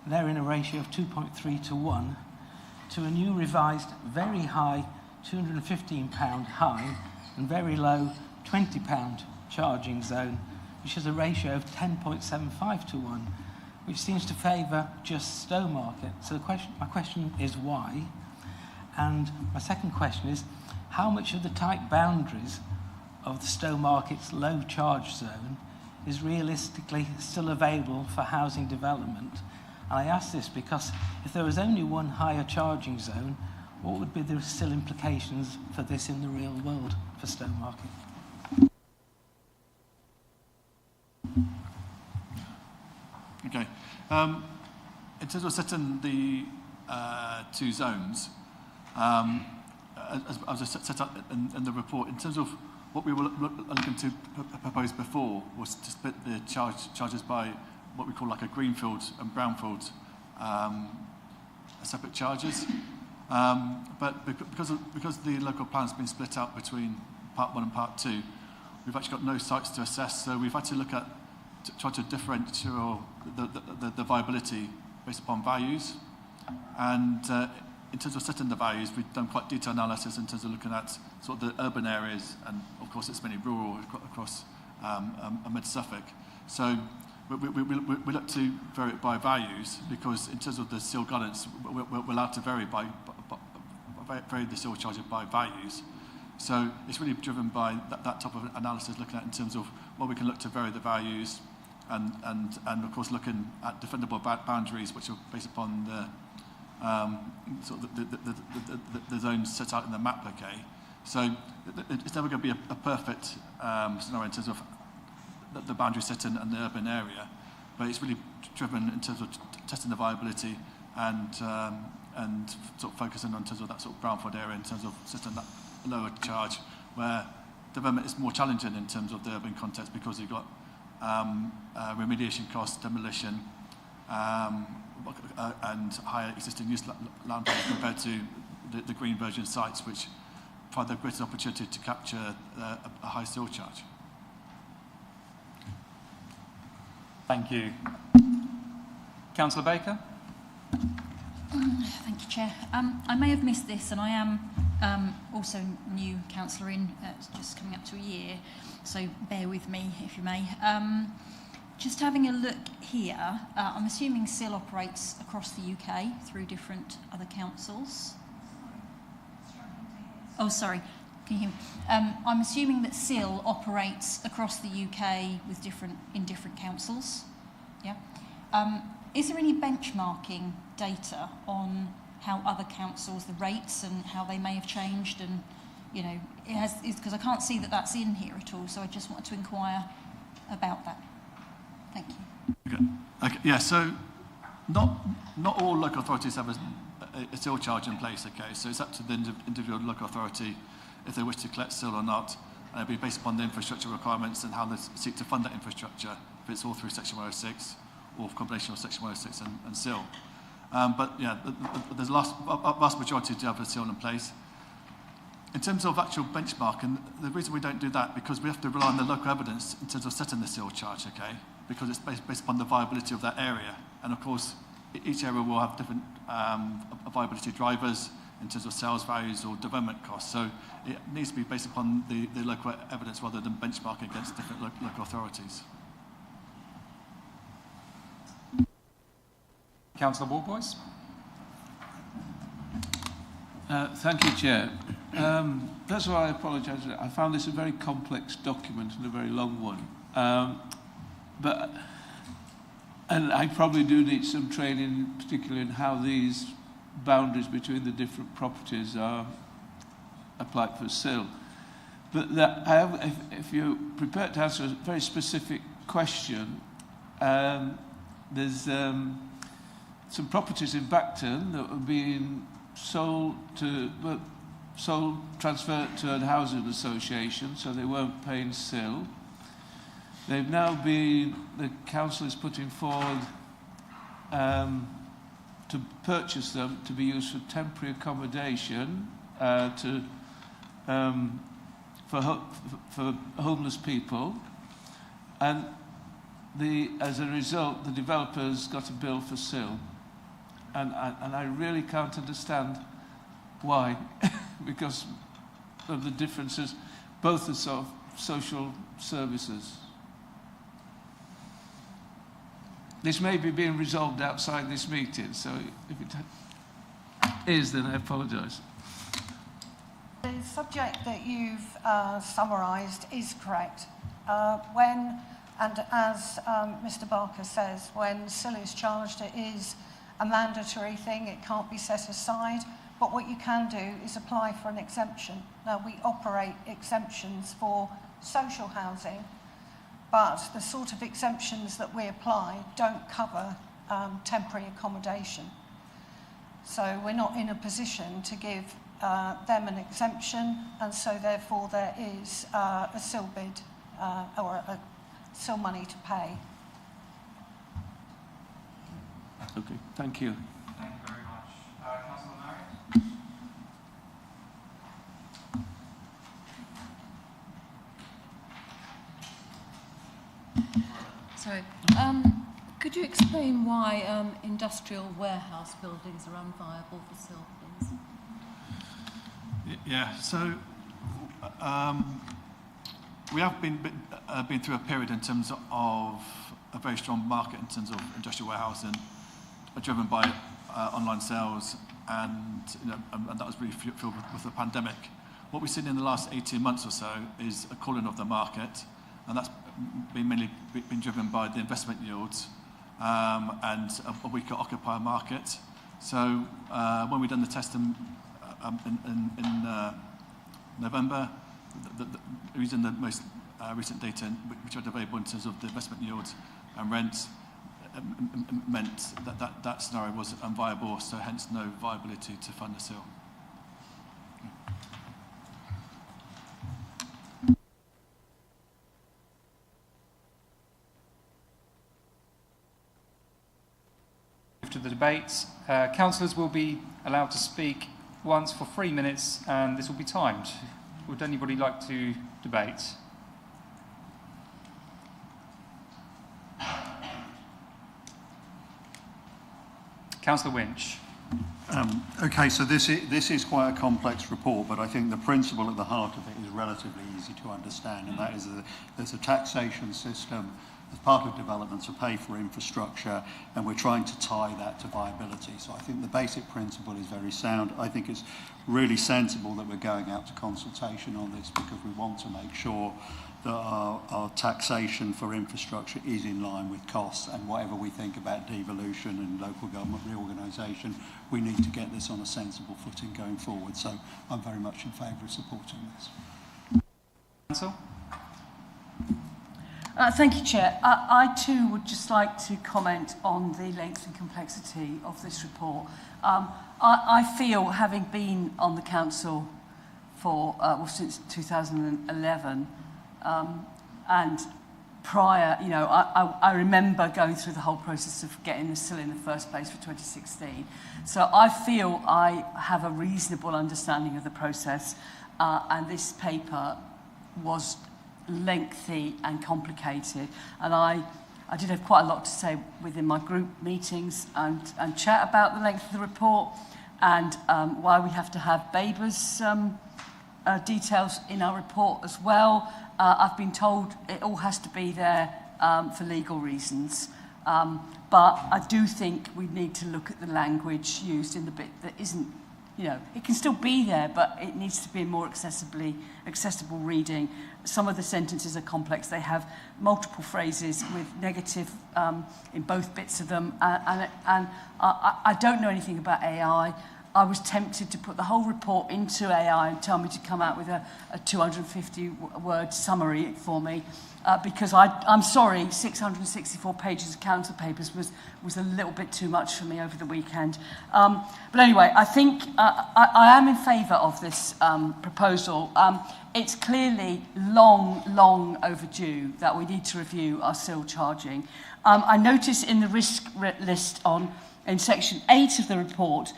they're in a ratio of 2.3 to 1, to a new revised very high £215 high and very low £20 charging zone, which is a ratio of 10.75 to 1, which seems to favour just Stowmarket. So my question is why? And my second question is, how much of the tight boundaries of the Stowmarket's low charge zone is realistically still available for housing development? And I ask this because if there was only one higher charging zone, what would be the still implications for this in the real world for Stowmarket? Okay. In terms of setting the two zones, as I set up in the report, in terms of what we were looking to propose before was to split the charges by what we call like a greenfield and brownfield separate charges. But because the local plan has been split out between Part 1 and Part 2, we've actually got no sites to assess, so we've had to look at try to differentiate the viability based upon values. And in terms of setting the values, we've done quite detailed analysis in terms of looking at sort of the urban areas, and of course it's mainly rural across mid-Suffolk. So we look to vary it by values, because in terms of the SIL guidance, we're allowed to vary the SIL charge by values. So it's really driven by that type of analysis, looking at in terms of what we can look to vary the values, and of course looking at defendable boundaries, which are based upon the the zones set out in the map. Okay, so it's never going to be a perfect scenario in terms of the boundary setting and the urban area, but it's really driven in terms of testing the viability and sort of focusing on terms of that sort of brownfield area in terms of setting that lower charge, where development is more challenging in terms of the urban context, because you've got remediation costs, demolition, and higher existing use land compared to the green version sites, which provide the greatest opportunity to capture a high seal charge. Thank you. Councillor Baker? Thank you, Chair. I may have missed this, and I am also new councillor in, just coming up to a year, so bear with me if you may. Just having a look here, I'm assuming SIL operates across the UK through different other councils. Oh, sorry, can you hear me? I'm assuming that SIL operates across the UK with in different councils. Yeah. Is there any benchmarking data on how other councils, the rates and how they may have changed? And, you know, because I can't see that that's in here at all, so I just wanted to inquire about that. Thank you. Okay. Yeah, so not all local authorities have a SIL charge in place, okay? So it's up to the individual local authority if they wish to collect SIL or not. And it'll be based upon the infrastructure requirements and how they seek to fund that infrastructure, if it's all through Section 106 or a combination of Section 106 and SIL. But yeah, there's a vast majority do have a SIL in place. In terms of actual benchmarking, the reason we don't do that because we have to rely on the local evidence in terms of setting the SIL charge, okay? Because it's based upon the viability of that area. And of course, each area will have different viability drivers in terms of sales values or development costs. So it needs to be based upon the local evidence rather than benchmarking against different local authorities. Councillor Warboys? Thank you, Chair. First of all, I apologise. I found this a very complex document and a very long one. And I probably do need some training, particularly in how these boundaries between the different properties are applied for SIL. But if you're prepared to answer a very specific question, there's some properties in Bacton that were being transferred to a housing association, so they weren't paying SIL. They've now the council is putting forward to purchase them to be used for temporary accommodation for homeless people, and as a result, the developers got a bill for SIL, and I really can't understand why, because of the differences, both the sort of social services. This may be being resolved outside this meeting, so if it is, then I apologise. The subject that you've summarised is correct. As Mr. Barker says, when SIL is charged, it is a mandatory thing. It can't be set aside. But what you can do is apply for an exemption. Now, we operate exemptions for social housing, but the sort of exemptions that we apply don't cover temporary accommodation. So we're not in a position to give them an exemption, and so therefore there is a SIL bid or a SIL money to pay. Okay, thank you. Thank you very much. Councillor Marriott? Sorry. Could you explain why industrial warehouse buildings are unviable for SIL, please? Yeah, so we have been through a period in terms of a very strong market in terms of industrial warehousing, driven by online sales, and that was really fueled with the pandemic. What we've seen in the last 18 months or so is a cooling of the market, and that's mainly been driven by the investment yields and a weaker occupier market. So when we done the test in November, using the most recent data which are available in terms of the investment yields and rents, meant that scenario was unviable, so hence no viability to fund the SIL. To the debates. Councillors will be allowed to speak once for 3 minutes, and this will be timed. Would anybody like to debate? Councillor Winch. Okay, so this is quite a complex report, but I think the principle at the heart of it is relatively easy to understand, and that is that there's a taxation system as part of development to pay for infrastructure, and we're trying to tie that to viability. So I think the basic principle is very sound. I think it's really sensible that we're going out to consultation on this, because we want to make sure that our taxation for infrastructure is in line with costs, and whatever we think about devolution and local government reorganisation, we need to get this on a sensible footing going forward. So I'm very much in favour of supporting this. Council? Thank you, Chair. I too would just like to comment on the length and complexity of this report. I feel, having been on the council for since 2011, and prior, you know, I remember going through the whole process of getting the SIL in the first place for 2016. So I feel I have a reasonable understanding of the process, and this paper was lengthy and complicated, and I did have quite a lot to say within my group meetings and chat about the length of the report, and why we have to have Baber's details in our report as well. I've been told it all has to be there for legal reasons, but I do think we need to look at the language used in the bit that isn't, you know, it can still be there, but it needs to be more accessible reading. Some of the sentences are complex. They have multiple phrases with negative in both bits of them, and I don't know anything about AI. I was tempted to put the whole report into AI and tell me to come out with a 250-word summary for me, because I'm sorry, 664 pages of council papers was a little bit too much for me over the weekend. But anyway, I think I am in favour of this proposal. It's clearly long overdue that we need to review our SIL charging. I notice in the risk list in section 8 of the report,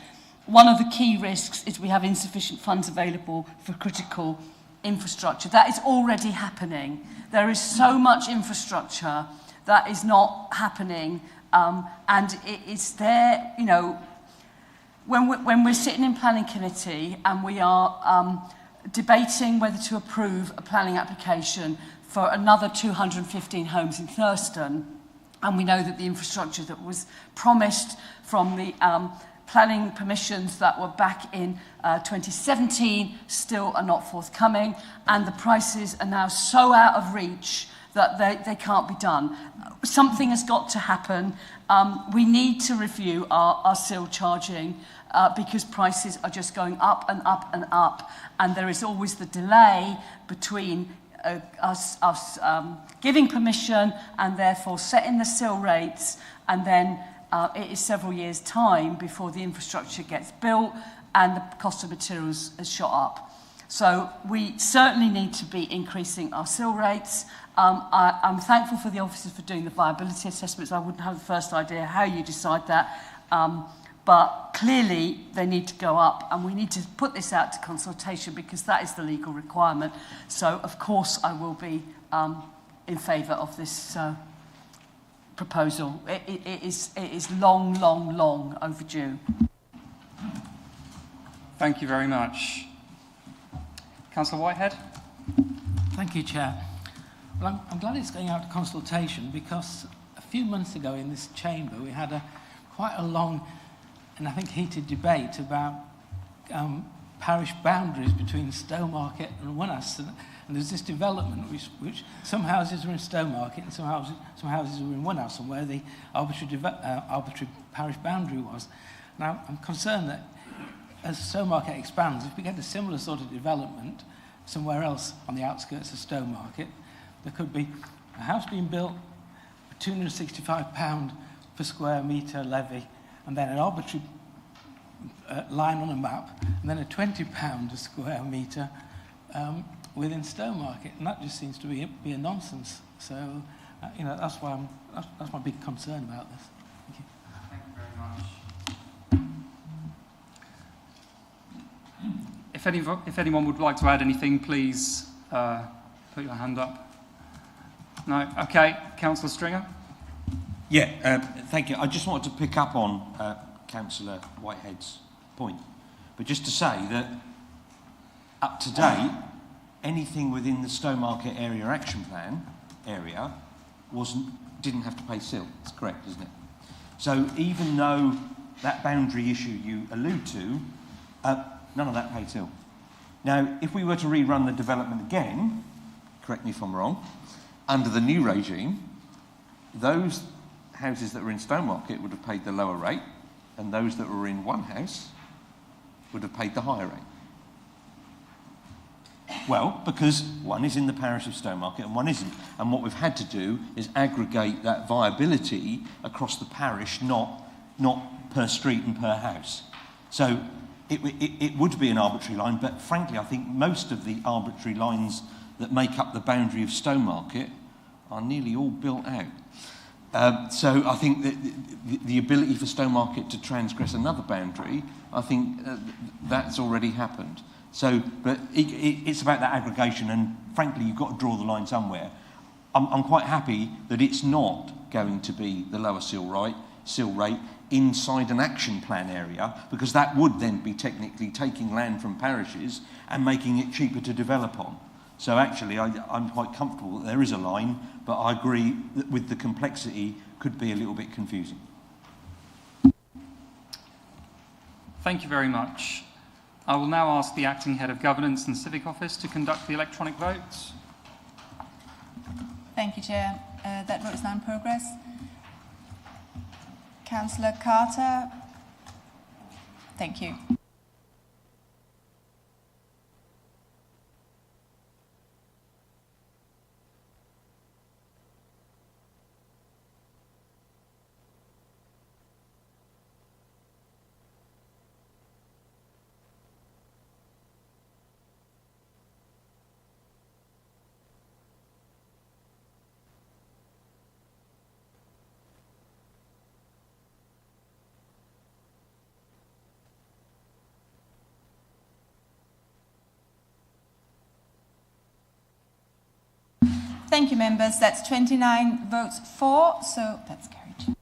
one of the key risks is we have insufficient funds available for critical infrastructure. That is already happening. There is so much infrastructure that is not happening, and it is there, you know, when we're sitting in planning committee and we are debating whether to approve a planning application for another 215 homes in Thurston, and we know that the infrastructure that was promised from the planning permissions that were back in 2017 still are not forthcoming, and the prices are now so out of reach that they can't be done. Something has got to happen. We need to review our SIL charging because prices are just going up and up and up, and there is always the delay between us giving permission and therefore setting the SIL rates, and then it is several years' time before the infrastructure gets built and the cost of materials has shot up. So we certainly need to be increasing our SIL rates. I'm thankful for the officers for doing the viability assessments. I wouldn't have the first idea how you decide that, but clearly they need to go up, and we need to put this out to consultation because that is the legal requirement. So of course I will be in favour of this proposal. It is long overdue. Thank you very much. Councillor Whitehead. Thank you, Chair. Well, I'm glad it's going out to consultation, because a few months ago in this chamber we had quite a long and I think heated debate about parish boundaries between Stowmarket and Winnas, and there's this development which some houses are in Stowmarket and some houses are in Winnas, and where the arbitrary parish boundary was. Now I'm concerned that as Stowmarket expands, if we get a similar sort of development somewhere else on the outskirts of Stowmarket, there could be a house being built for £265 per square metre levy, and then an arbitrary line on a map, and then a £20 a square metre within Stowmarket, and that just seems to be a nonsense. So, you know, that's my big concern about this. Thank you. Thank you very much. If anyone would like to add anything, please put your hand up. No? Okay. Councillor Stringer? Yeah, thank you. I just wanted to pick up on Councillor Whitehead's point, but just to say that up to date, anything within the Stowmarket Area Action Plan area didn't have to pay SIL. That's correct, isn't it? So even though that boundary issue you allude to, none of that paid SIL. Now, if we were to rerun the development again, correct me if I'm wrong, under the new regime, those houses that were in Stowmarket would have paid the lower rate, and those that were in one house would have paid the higher rate. Well, because one is in the parish of Stowmarket and one isn't. And what we've had to do is aggregate that viability across the parish, not per street and per house. So it would be an arbitrary line, but frankly, I think most of the arbitrary lines that make up the boundary of Stowmarket are nearly all built out. So I think that the ability for Stowmarket to transgress another boundary, I think that's already happened. So, but it's about that aggregation, and frankly, you've got to draw the line somewhere. I'm quite happy that it's not going to be the lower SIL rate inside an action plan area, because that would then be technically taking land from parishes and making it cheaper to develop on. So actually, I'm quite comfortable that there is a line, but I agree that with the complexity could be a little bit confusing. Thank you very much. I will now ask the Acting Head of Governance and Civic Office to conduct the electronic votes. Thank you, Chair. That vote is now in progress. Councillor Carter. Thank you. Thank you, members. That's 29 votes for, so that's carried.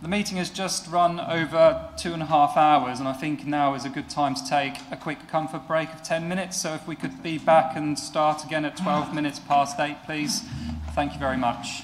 The meeting has just run over 2.5 hours, and I think now is a good time to take a quick comfort break of 10 minutes. So if we could be back and start again at 12 minutes past 8, please. Thank you very much.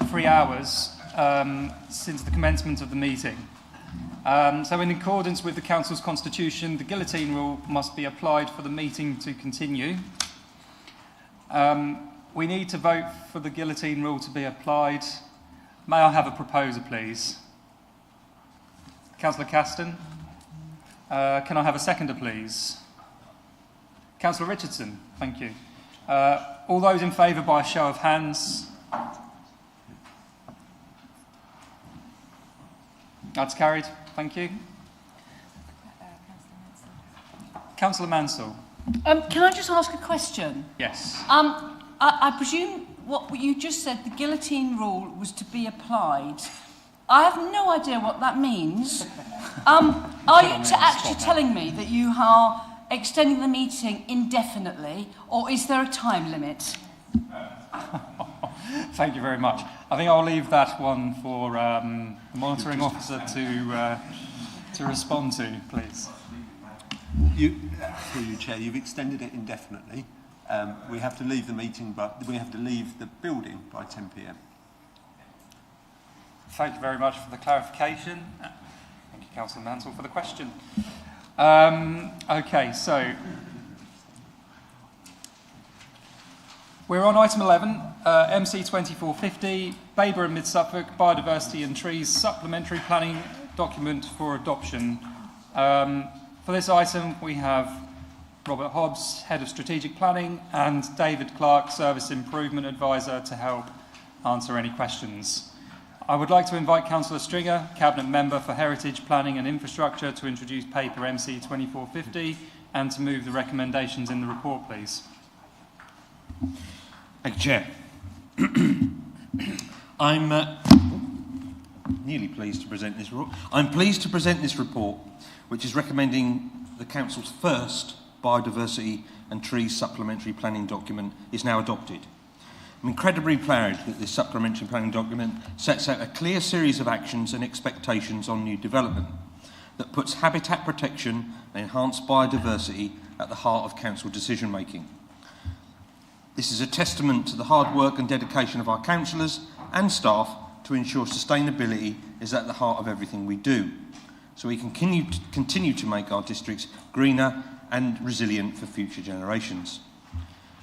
3 hours since the commencement of the meeting. So in accordance with the Council's constitution, the guillotine rule must be applied for the meeting to continue. We need to vote for the guillotine rule to be applied. May I have a proposer, please? Councillor Caston. Can I have a seconder, please? Councillor Richardson. Thank you. All those in favour by a show of hands. That's carried. Thank you. Councillor Mansell. Can I just ask a question? Yes. I presume what you just said, the guillotine rule was to be applied. I have no idea what that means. Are you actually telling me that you are extending the meeting indefinitely, or is there a time limit? Thank you very much. I think I'll leave that one for the monitoring officer to respond to, please. Through you, Chair, you've extended it indefinitely. We have to leave the meeting, but we have to leave the building by 10 p.m. Thank you very much for the clarification. Thank you, Councillor Mansell, for the question. Okay, so we're on item 11, MC 2450, Eburne Mid Suffolk, Biodiversity and Trees Supplementary Planning Document for Adoption. For this item, we have Robert Hobbs, Head of Strategic Planning, and David Clark, Service Improvement Advisor, to help answer any questions. I would like to invite Councillor Stringer, Cabinet Member for Heritage, Planning and Infrastructure, to introduce paper MC 2450 and to move the recommendations in the report, please. Thank you, Chair. I'm nearly pleased to present this report. I'm pleased to present this report, which is recommending the Council's first Biodiversity and Trees Supplementary Planning Document is now adopted. I'm incredibly proud that this supplementary planning document sets out a clear series of actions and expectations on new development that puts habitat protection and enhanced biodiversity at the heart of council decision making. This is a testament to the hard work and dedication of our councillors and staff to ensure sustainability is at the heart of everything we do, so we can continue to make our districts greener and resilient for future generations.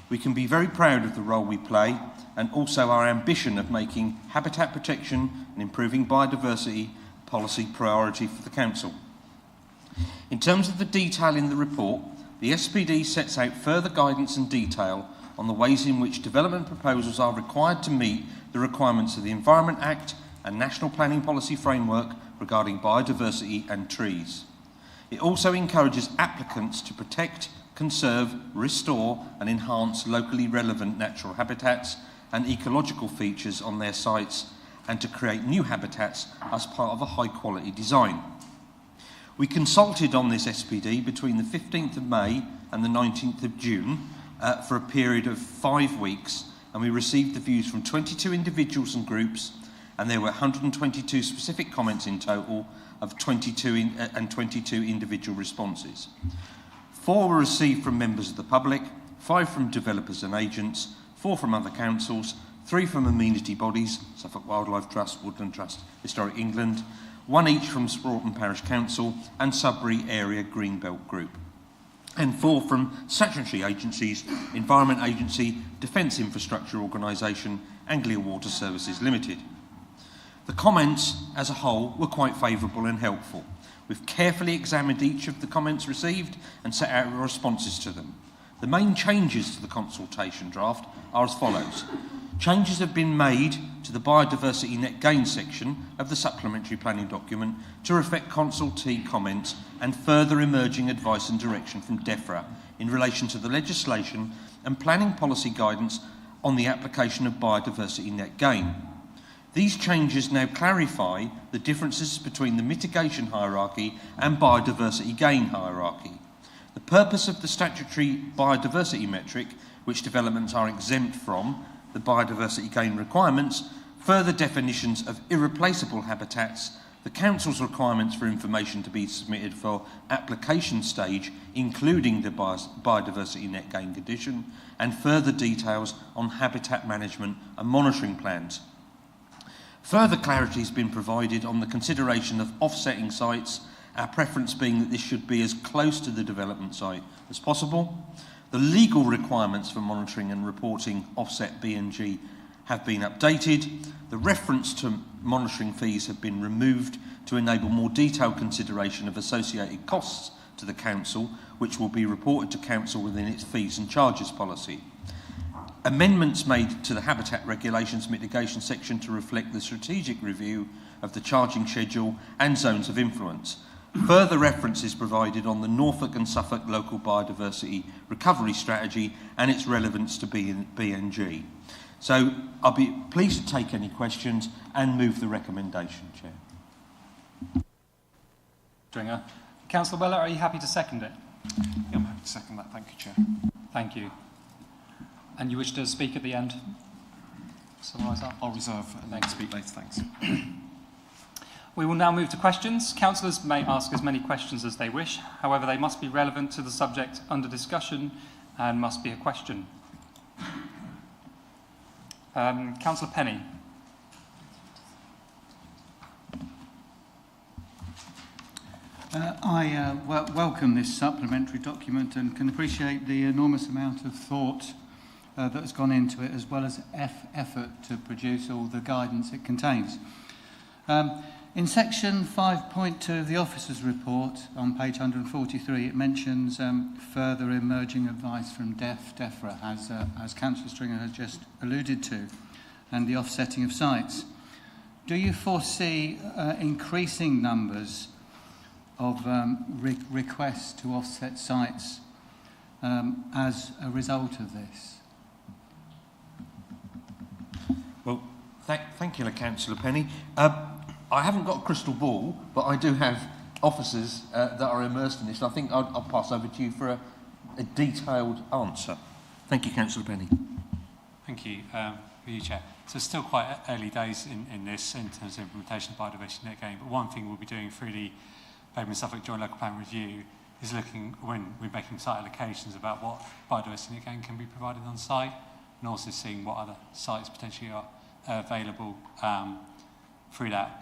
We can be very proud of the role we play and also our ambition of making habitat protection and improving biodiversity policy priority for the Council. In terms of the detail in the report, the SPD sets out further guidance and detail on the ways in which development proposals are required to meet the requirements of the Environment Act and National Planning Policy Framework regarding biodiversity and trees. It also encourages applicants to protect, conserve, restore and enhance locally relevant natural habitats and ecological features on their sites and to create new habitats as part of a high quality design. We consulted on this SPD between the 15th of May and the 19th of June for a period of 5 weeks, and we received the views from 22 individuals and groups, and there were 122 specific comments in total of 22 individual responses. 4 were received from members of the public, 5 from developers and agents, 4 from other councils, 3 from amenity bodies, Suffolk Wildlife Trust, Woodland Trust, Historic England, 1 each from Broughton Parish Council and Sudbury Area Greenbelt Group, and 4 from statutory agencies, Environment Agency, Defence Infrastructure Organisation, Anglia Water Services Limited. The comments as a whole were quite favourable and helpful. We've carefully examined each of the comments received and set out our responses to them. The main changes to the consultation draft are as follows. Changes have been made to the biodiversity net gain section of the supplementary planning document to reflect consultee comments and further emerging advice and direction from DEFRA in relation to the legislation and planning policy guidance on the application of biodiversity net gain. These changes now clarify the differences between the mitigation hierarchy and biodiversity gain hierarchy. The purpose of the statutory biodiversity metric, which developments are exempt from the biodiversity gain requirements, further definitions of irreplaceable habitats, the Council's requirements for information to be submitted for application stage, including the biodiversity net gain condition, and further details on habitat management and monitoring plans. Further clarity has been provided on the consideration of offsetting sites, our preference being that this should be as close to the development site as possible. The legal requirements for monitoring and reporting offset B&G have been updated. The reference to monitoring fees have been removed to enable more detailed consideration of associated costs to the council, which will be reported to council within its fees and charges policy. Amendments made to the Habitat Regulations mitigation section to reflect the strategic review of the charging schedule and zones of influence. Further reference is provided on the Norfolk and Suffolk local biodiversity recovery strategy and its relevance to B&G. So I'll be pleased to take any questions and move the recommendation, Chair. Stringer. Councillor Weller, are you happy to second it? Yeah, I'm happy to second that. Thank you, Chair. Thank you. And you wish to speak at the end? I'll reserve and then speak later, thanks. We will now move to questions. Councillors may ask as many questions as they wish. However, they must be relevant to the subject under discussion and must be a question. Councillor Penny. I welcome this supplementary document and can appreciate the enormous amount of thought that has gone into it, as well as effort to produce all the guidance it contains. In section 5.2 of the officer's report on page 143, it mentions further emerging advice from DEFRA, as Councillor Stringer has just alluded to, and the offsetting of sites. Do you foresee increasing numbers of requests to offset sites as a result of this? Well, thank you, Councillor Penny. I haven't got a crystal ball, but I do have officers that are immersed in this. And I think I'll pass over to you for a detailed answer. Thank you, Councillor Penny. Thank you, for you, Chair. So it's still quite early days in this in terms of implementation of biodiversity net gain, but one thing we'll be doing through the Eburne Suffolk Joint Local Plan Review is looking, when we're making site allocations, about what biodiversity net gain can be provided on site, and also seeing what other sites potentially are available through that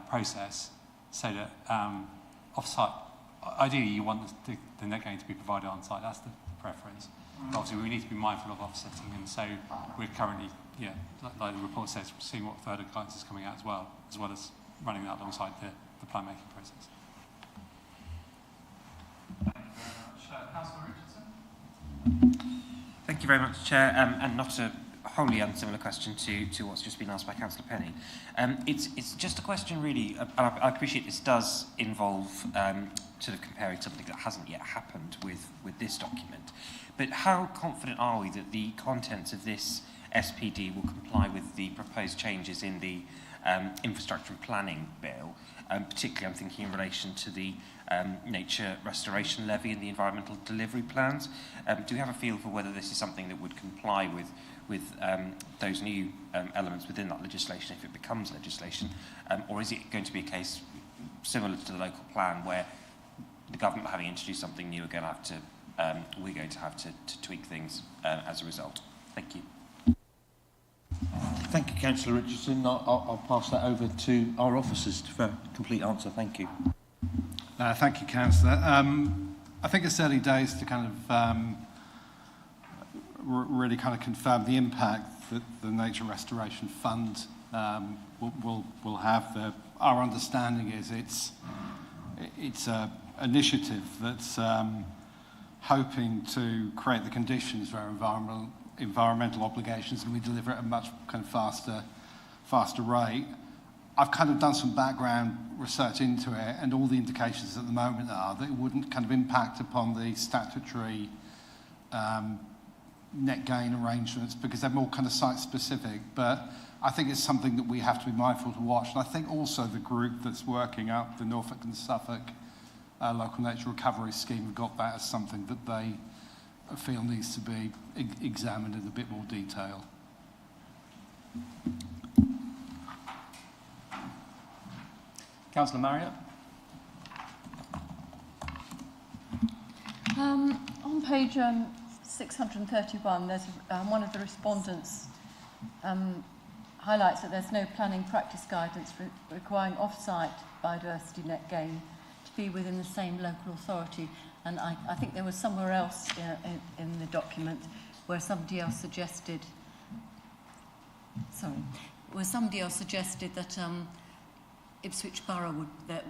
process, so that off-site, ideally you want the net gain to be provided on site. That's the preference. But obviously we need to be mindful of offsetting, and so we're currently, like the report says, seeing what further guidance is coming out as well as running that alongside the plan making process. Councillor Richardson. Thank you very much, Chair, and not a wholly unsimilar question to what's just been asked by Councillor Penny. It's just a question, really. I appreciate this does involve sort of comparing something that hasn't yet happened with this document. But how confident are we that the contents of this SPD will comply with the proposed changes in the infrastructure and planning bill? Particularly, I'm thinking in relation to the nature restoration levy and the environmental delivery plans. Do we have a feel for whether this is something that would comply with those new elements within that legislation if it becomes legislation, or is it going to be a case similar to the local plan where the government, having introduced something new, we're going to have to tweak things as a result? Thank you. Thank you, Councillor Richardson. I'll pass that over to our officers for a complete answer. Thank you. Thank you, Councillor. I think it's early days to kind of really kind of confirm the impact that the Nature Restoration Fund will have. Our understanding is it's an initiative that's hoping to create the conditions for environmental obligations, and we deliver at a much kind of faster rate. I've kind of done some background research into it, and all the indications at the moment are that it wouldn't kind of impact upon the statutory net gain arrangements, because they're more kind of site specific. But I think it's something that we have to be mindful to watch. And I think also the group that's working up the Norfolk and Suffolk local nature recovery scheme have got that as something that they feel needs to be examined in a bit more detail. Councillor Marriott. On page 631, there's one of the respondents highlights that there's no planning practice guidance requiring off-site biodiversity net gain to be within the same local authority. And I think there was somewhere else in the document where somebody else suggested, that Ipswich Borough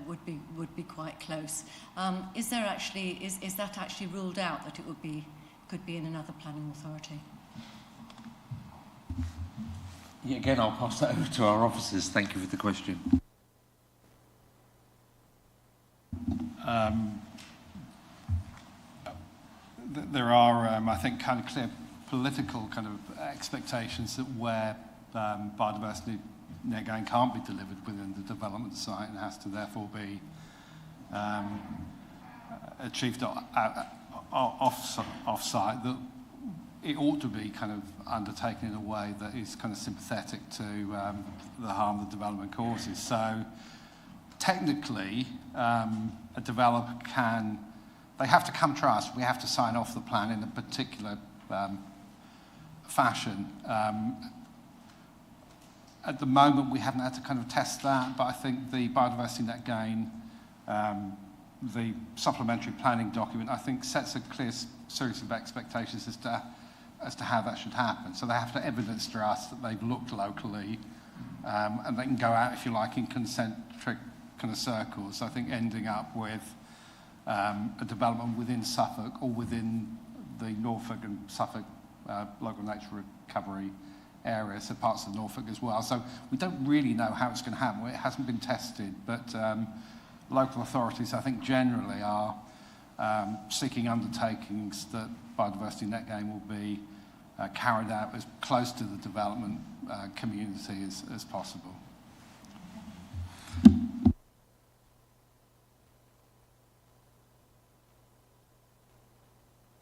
would be quite close. Is that actually ruled out that it could be in another planning authority? Yeah, again, I'll pass that over to our officers. Thank you for the question. There are, I think, kind of clear political kind of expectations that where biodiversity net gain can't be delivered within the development site and has to therefore be achieved off-site, that it ought to be kind of undertaken in a way that is kind of sympathetic to the harm the development causes. So technically, a developer they have to come to us, we have to sign off the plan in a particular fashion. At the moment, we haven't had to kind of test that, but I think the biodiversity net gain, the supplementary planning document, I think sets a clear series of expectations as to how that should happen. So they have to evidence to us that they've looked locally, and they can go out, if you like, in concentric kind of circles. I think ending up with a development within Suffolk or within the Norfolk and Suffolk local nature recovery areas, so parts of Norfolk as well. So we don't really know how it's going to happen. It hasn't been tested, but local authorities, I think, generally are seeking undertakings that biodiversity net gain will be carried out as close to the development community as possible.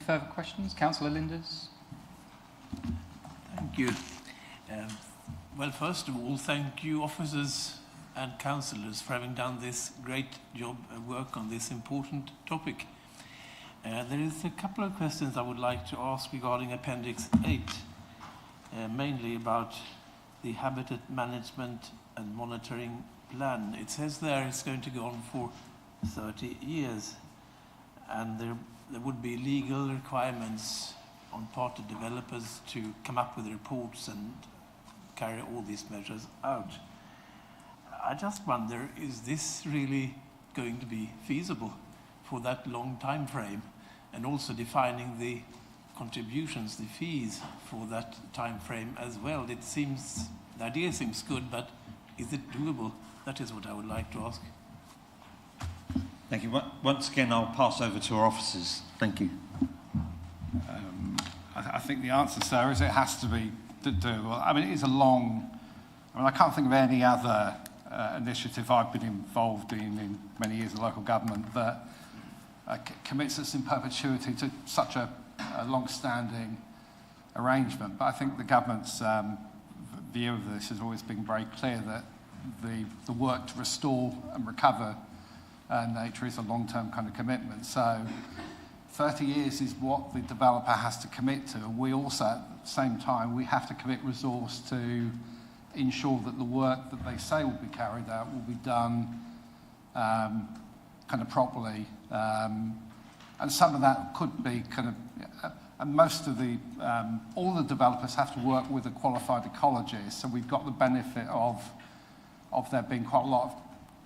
Further questions? Councillor Linders. Thank you. Well, first of all, thank you, officers and councillors, for having done this great job of work on this important topic. There is a couple of questions I would like to ask regarding Appendix 8, mainly about the habitat management and monitoring plan. It says there it's going to go on for 30 years, and there would be legal requirements on part of developers to come up with reports and carry all these measures out. I just wonder, is this really going to be feasible for that long time frame? And also defining the contributions, the fees for that time frame as well. The idea seems good, but is it doable? That is what I would like to ask. Thank you. Once again, I'll pass over to our officers. Thank you. I think the answer, sir, is it has to be doable. I mean, it is I can't think of any other initiative I've been involved in many years of local government that commits us in perpetuity to such a long-standing arrangement. But I think the government's view of this has always been very clear that the work to restore and recover nature is a long-term kind of commitment. So 30 years is what the developer has to commit to. We also, at the same time, we have to commit resource to ensure that the work that they say will be carried out will be done kind of properly. And some of that could be kind of, and most of all the developers have to work with a qualified ecologist, so we've got the benefit of there being quite a lot of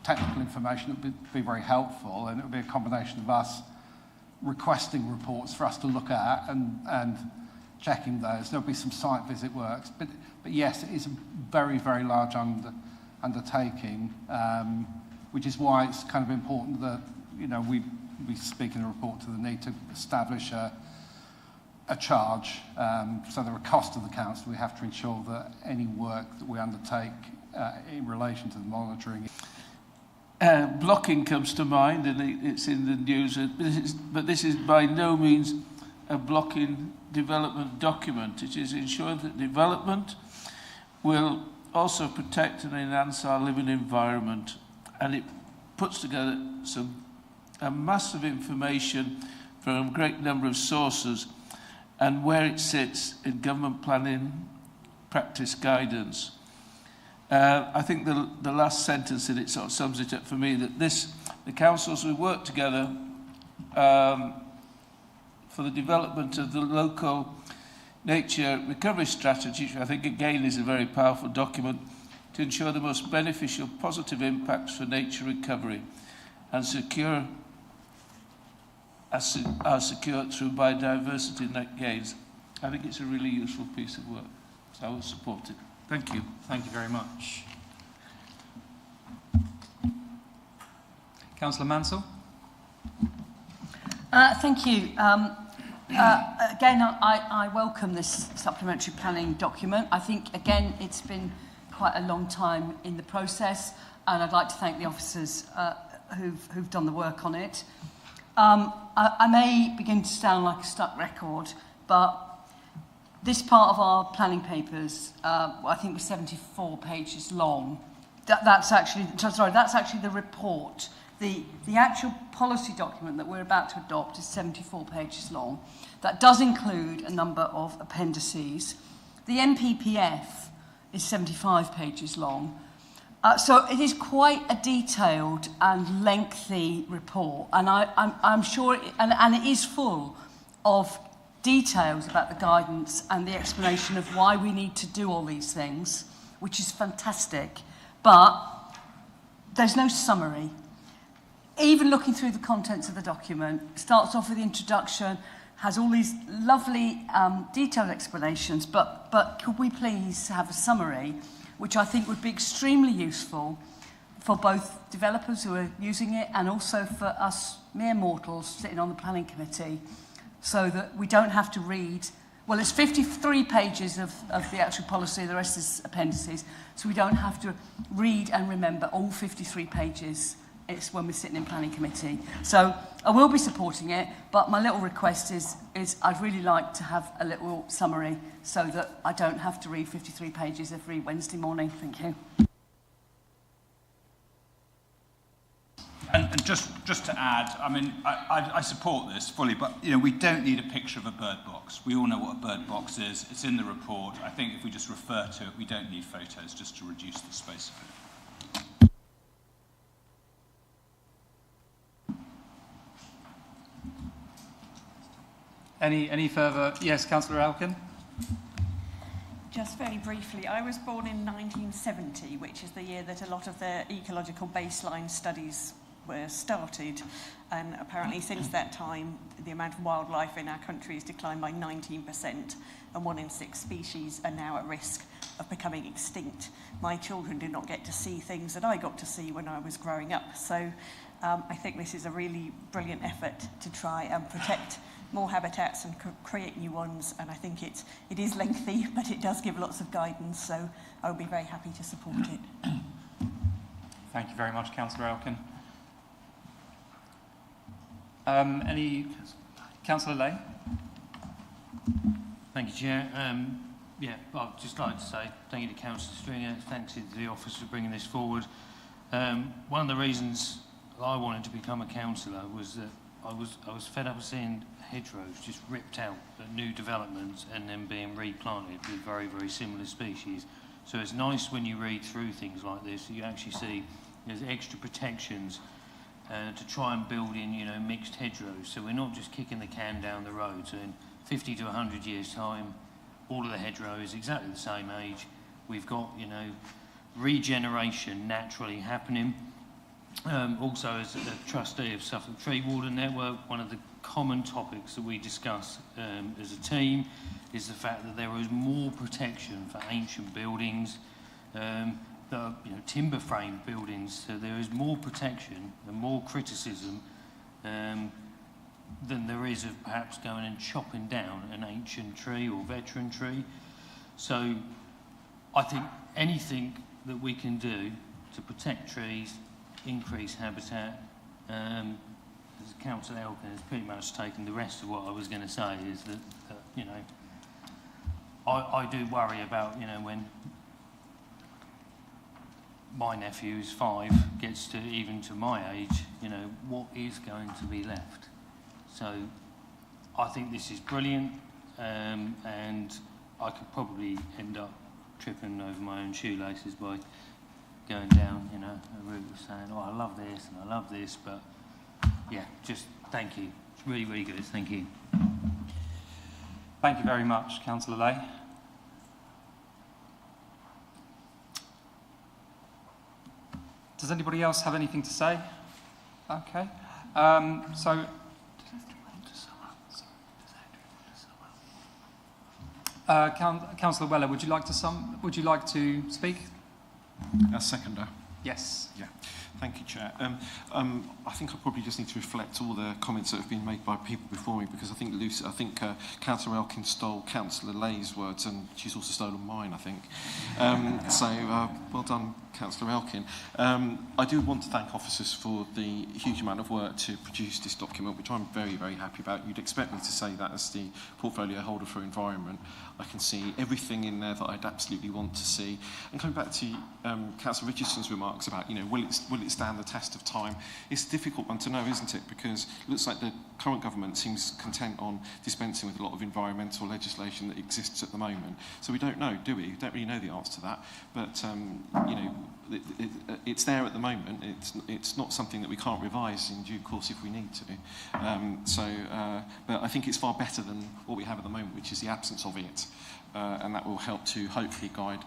technical information that would be very helpful, and it would be a combination of us requesting reports for us to look at and checking those. There'll be some site visit works, but yes, it is a very, very large undertaking, which is why it's kind of important that, we speak in the report to the need to establish a charge. So there are costs to the council. We have to ensure that any work that we undertake in relation to the monitoring. Blocking comes to mind, and it's in the news, but this is by no means a blocking development document. It is ensuring that development will also protect and enhance our living environment, and it puts together a massive information from a great number of sources and where it sits in government planning practice guidance. I think the last sentence in it sort of sums it up for me, that the councils will work together for the development of the local nature recovery strategy, which I think again is a very powerful document, to ensure the most beneficial positive impacts for nature recovery and are secured through biodiversity net gains. I think it's a really useful piece of work, so I will support it. Thank you. Thank you very much. Councillor Mansell? Thank you. Again, I welcome this supplementary planning document. I think, again, it's been quite a long time in the process, and I'd like to thank the officers who've done the work on it. I may begin to sound like a stuck record, but this part of our planning papers, I think was 74 pages long. That's actually the report. The actual policy document that we're about to adopt is 74 pages long. That does include a number of appendices. The MPPF is 75 pages long. So it is quite a detailed and lengthy report, and I'm sure, and it is full of details about the guidance and the explanation of why we need to do all these things, which is fantastic, but there's no summary. Even looking through the contents of the document, starts off with the introduction, has all these lovely detailed explanations, but could we please have a summary, which I think would be extremely useful for both developers who are using it and also for us mere mortals sitting on the planning committee, so that we don't have to read, well, it's 53 pages of the actual policy, the rest is appendices, so we don't have to read and remember all 53 pages. It's when we're sitting in planning committee. So I will be supporting it, but my little request is I'd really like to have a little summary so that I don't have to read 53 pages every Wednesday morning. Thank you. And just to add, I mean, I support this fully, but you know, we don't need a picture of a bird box. We all know what a bird box is. It's in the report. I think if we just refer to it, we don't need photos just to reduce the space of it. Any further? Yes, Councillor Elkin. Just very briefly, I was born in 1970, which is the year that a lot of the ecological baseline studies were started, and apparently since that time the amount of wildlife in our country has declined by 19%, and 1 in 6 species are now at risk of becoming extinct. My children did not get to see things that I got to see when I was growing up, so I think this is a really brilliant effort to try and protect more habitats and create new ones, and I think it is lengthy, but it does give lots of guidance, so I would be very happy to support it. Thank you very much, Councillor Elkin. Councillor Lay? Thank you, Chair. Yeah, I'd just like to say thank you to Councillor Stringer, thanks to the office for bringing this forward. One of the reasons I wanted to become a councillor was that I was fed up of seeing hedgerows just ripped out at new developments and then being replanted with very, very similar species. So it's nice when you read through things like this, you actually see there's extra protections to try and build in, you know, mixed hedgerows. So we're not just kicking the can down the road. So in 50 to 100 years' time, all of the hedgerows is exactly the same age. We've got, you know, regeneration naturally happening. Also, as a trustee of Suffolk Tree Warden Network, one of the common topics that we discuss as a team is the fact that there is more protection for ancient buildings, timber frame buildings, so there is more protection and more criticism than there is of perhaps going and chopping down an ancient tree or veteran tree. So I think anything that we can do to protect trees, increase habitat, as Councillor Elkin has pretty much taken the rest of what I was going to say, is that you know, I do worry about, you know, when my nephew who's 5 gets to even to my age, you know, what is going to be left? So I think this is brilliant, and I could probably end up tripping over my own shoelaces by going down, you know, a route of saying, oh, I love this and I love this, but yeah, just thank you. It's really, really good. Thank you. Thank you very much, Councillor Lay. Does anybody else have anything to say? Okay. Councillor Weller, would you like to speak? Seconder. Yes. Yeah. Thank you, Chair. I think I probably just need to reflect all the comments that have been made by people before me, because I think Councillor Elkin stole Councillor Lay's words, and she's also stolen mine, I think. Well done, Councillor Elkin. I do want to thank officers for the huge amount of work to produce this document, which I'm very, very happy about. You'd expect me to say that as the portfolio holder for environment. I can see everything in there that I'd absolutely want to see. And coming back to Councillor Richardson's remarks about, you know, will it stand the test of time? It's a difficult one to know, isn't it? Because it looks like the current government seems content on dispensing with a lot of environmental legislation that exists at the moment. So we don't know, do we? We don't really know the answer to that. But, you know, it's there at the moment. It's not something that we can't revise in due course if we need to. But I think it's far better than what we have at the moment, which is the absence of it. And that will help to hopefully guide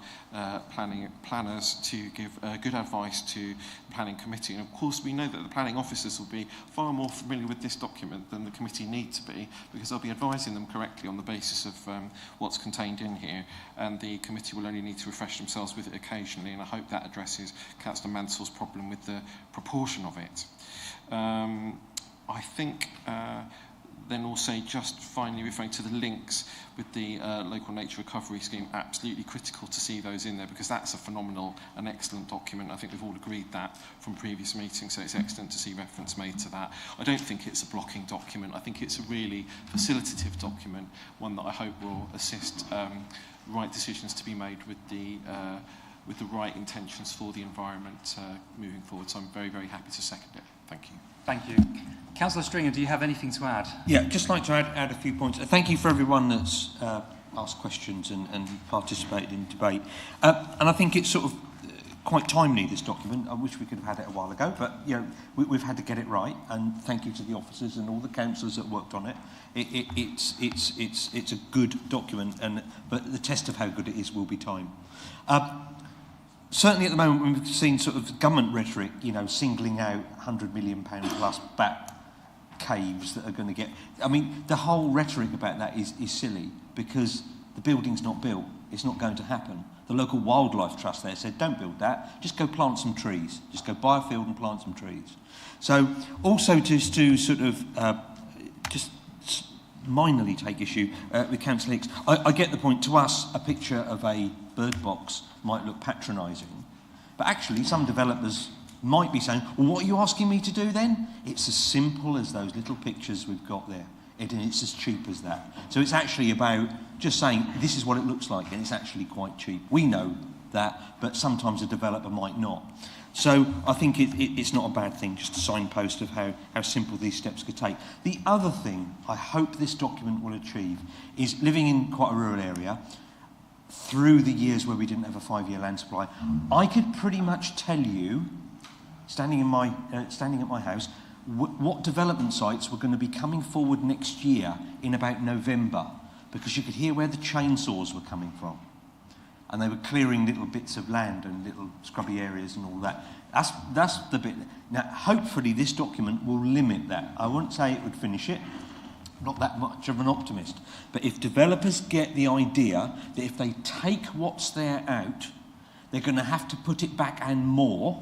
planners to give good advice to the planning committee. And of course we know that the planning officers will be far more familiar with this document than the committee need to be, because they'll be advising them correctly on the basis of what's contained in here, and the committee will only need to refresh themselves with it occasionally, and I hope that addresses Councillor Mansell's problem with the proportion of it. I think then also just finally referring to the links with the local nature recovery scheme, absolutely critical to see those in there, because that's a phenomenal and excellent document. I think we've all agreed that from previous meetings, so it's excellent to see reference made to that. I don't think it's a blocking document. I think it's a really facilitative document, one that I hope will assist right decisions to be made with the right intentions for the environment moving forward. So I'm very, very happy to second it. Thank you. Thank you. Councillor Stringer, do you have anything to add? Yeah, just like to add a few points. Thank you for everyone that's asked questions and participated in debate. And I think it's sort of quite timely, this document. I wish we could have had it a while ago, but you know, we've had to get it right. And thank you to the officers and all the councillors that worked on it. It's a good document, but the test of how good it is will be time. Certainly at the moment we've seen sort of government rhetoric, you know, singling out £100 million plus bat caves that are going to get... I mean, the whole rhetoric about that is silly, because the building's not built. It's not going to happen. The local wildlife trust there said, don't build that, just go plant some trees. Just go buy a field and plant some trees. So also just to sort of just minorly take issue with Councillor Hicks, I get the point. To us, a picture of a bird box might look patronising, but actually some developers might be saying, well, what are you asking me to do then? It's as simple as those little pictures we've got there, and it's as cheap as that. So it's actually about just saying, this is what it looks like, and it's actually quite cheap. We know that, but sometimes a developer might not. So I think it's not a bad thing, just a signpost of how simple these steps could take. The other thing I hope this document will achieve is, living in quite a rural area, through the years where we didn't have a 5-year land supply, I could pretty much tell you, standing at my house, what development sites were going to be coming forward next year in about November, because you could hear where the chainsaws were coming from. And they were clearing little bits of land and little scrubby areas and all that. That's the bit. Now, hopefully this document will limit that. I wouldn't say it would finish it. Not that much of an optimist. But if developers get the idea that if they take what's there out, they're going to have to put it back and more,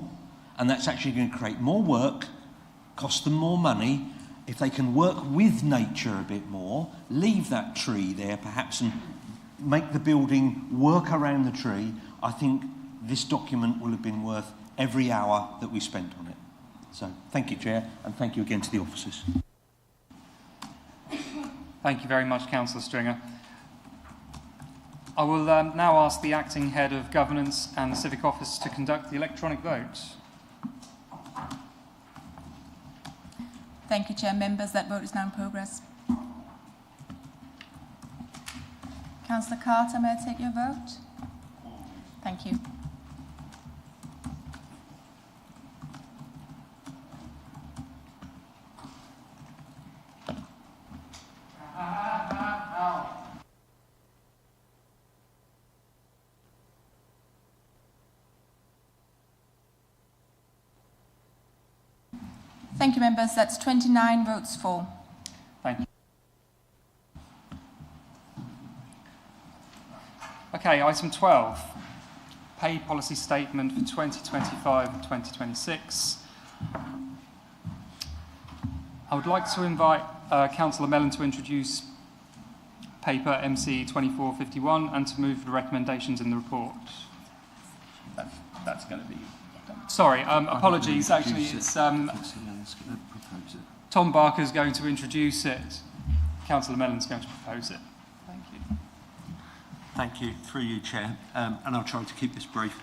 and that's actually going to create more work, cost them more money. If they can work with nature a bit more, leave that tree there perhaps and make the building work around the tree, I think this document will have been worth every hour that we spent on it. So thank you, Chair, and thank you again to the officers. Thank you very much, Councillor Stringer. I will now ask the Acting Head of Governance and the Civic Office to conduct the electronic vote. Thank you, Chair. Members, that vote is now in progress. Councillor Carter, may I take your vote? Thank you. Thank you, members. That's 29 votes for. Thank you. Okay, item 12, pay policy statement for 2025 and 2026. I would like to invite Councillor Mellon to introduce paper MC 2451 and to move the recommendations in the report. That's going to be... Sorry, apologies. Actually, it's Tom Barker's going to introduce it. Councillor Mellon's going to propose it. Thank you. Thank you. Through you, Chair. And I'll try to keep this brief.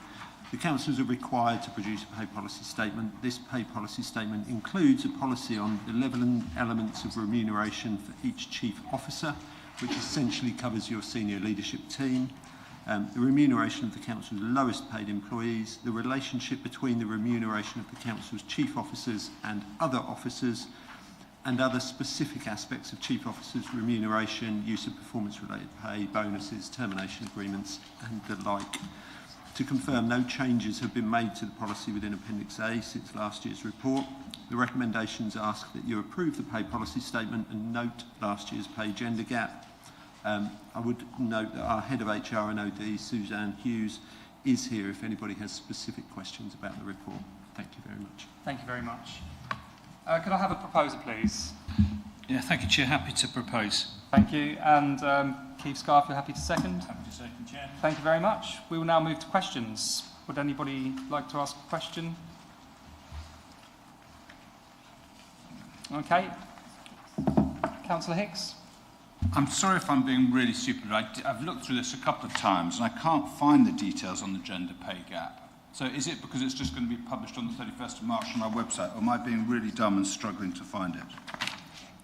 The councillors are required to produce a pay policy statement. This pay policy statement includes a policy on the level and elements of remuneration for each chief officer, which essentially covers your senior leadership team, the remuneration of the council's lowest paid employees, the relationship between the remuneration of the council's chief officers and other officers, and other specific aspects of chief officers' remuneration, use of performance-related pay, bonuses, termination agreements, and the like. To confirm, no changes have been made to the policy within Appendix A since last year's report. The recommendations ask that you approve the pay policy statement and note last year's pay gender gap. I would note that our Head of HR and OD, Suzanne Hughes, is here if anybody has specific questions about the report. Thank you very much. Thank you very much. Could I have a proposer, please? Yeah, thank you, Chair. Happy to propose. Thank you. And Keith Scarf, you're happy to second? Happy to second, Chair. Thank you very much. We will now move to questions. Would anybody like to ask a question? Okay. Councillor Hicks? I'm sorry if I'm being really stupid. I've looked through this a couple of times and I can't find the details on the gender pay gap. So is it because it's just going to be published on the 31st of March on our website, or am I being really dumb and struggling to find it?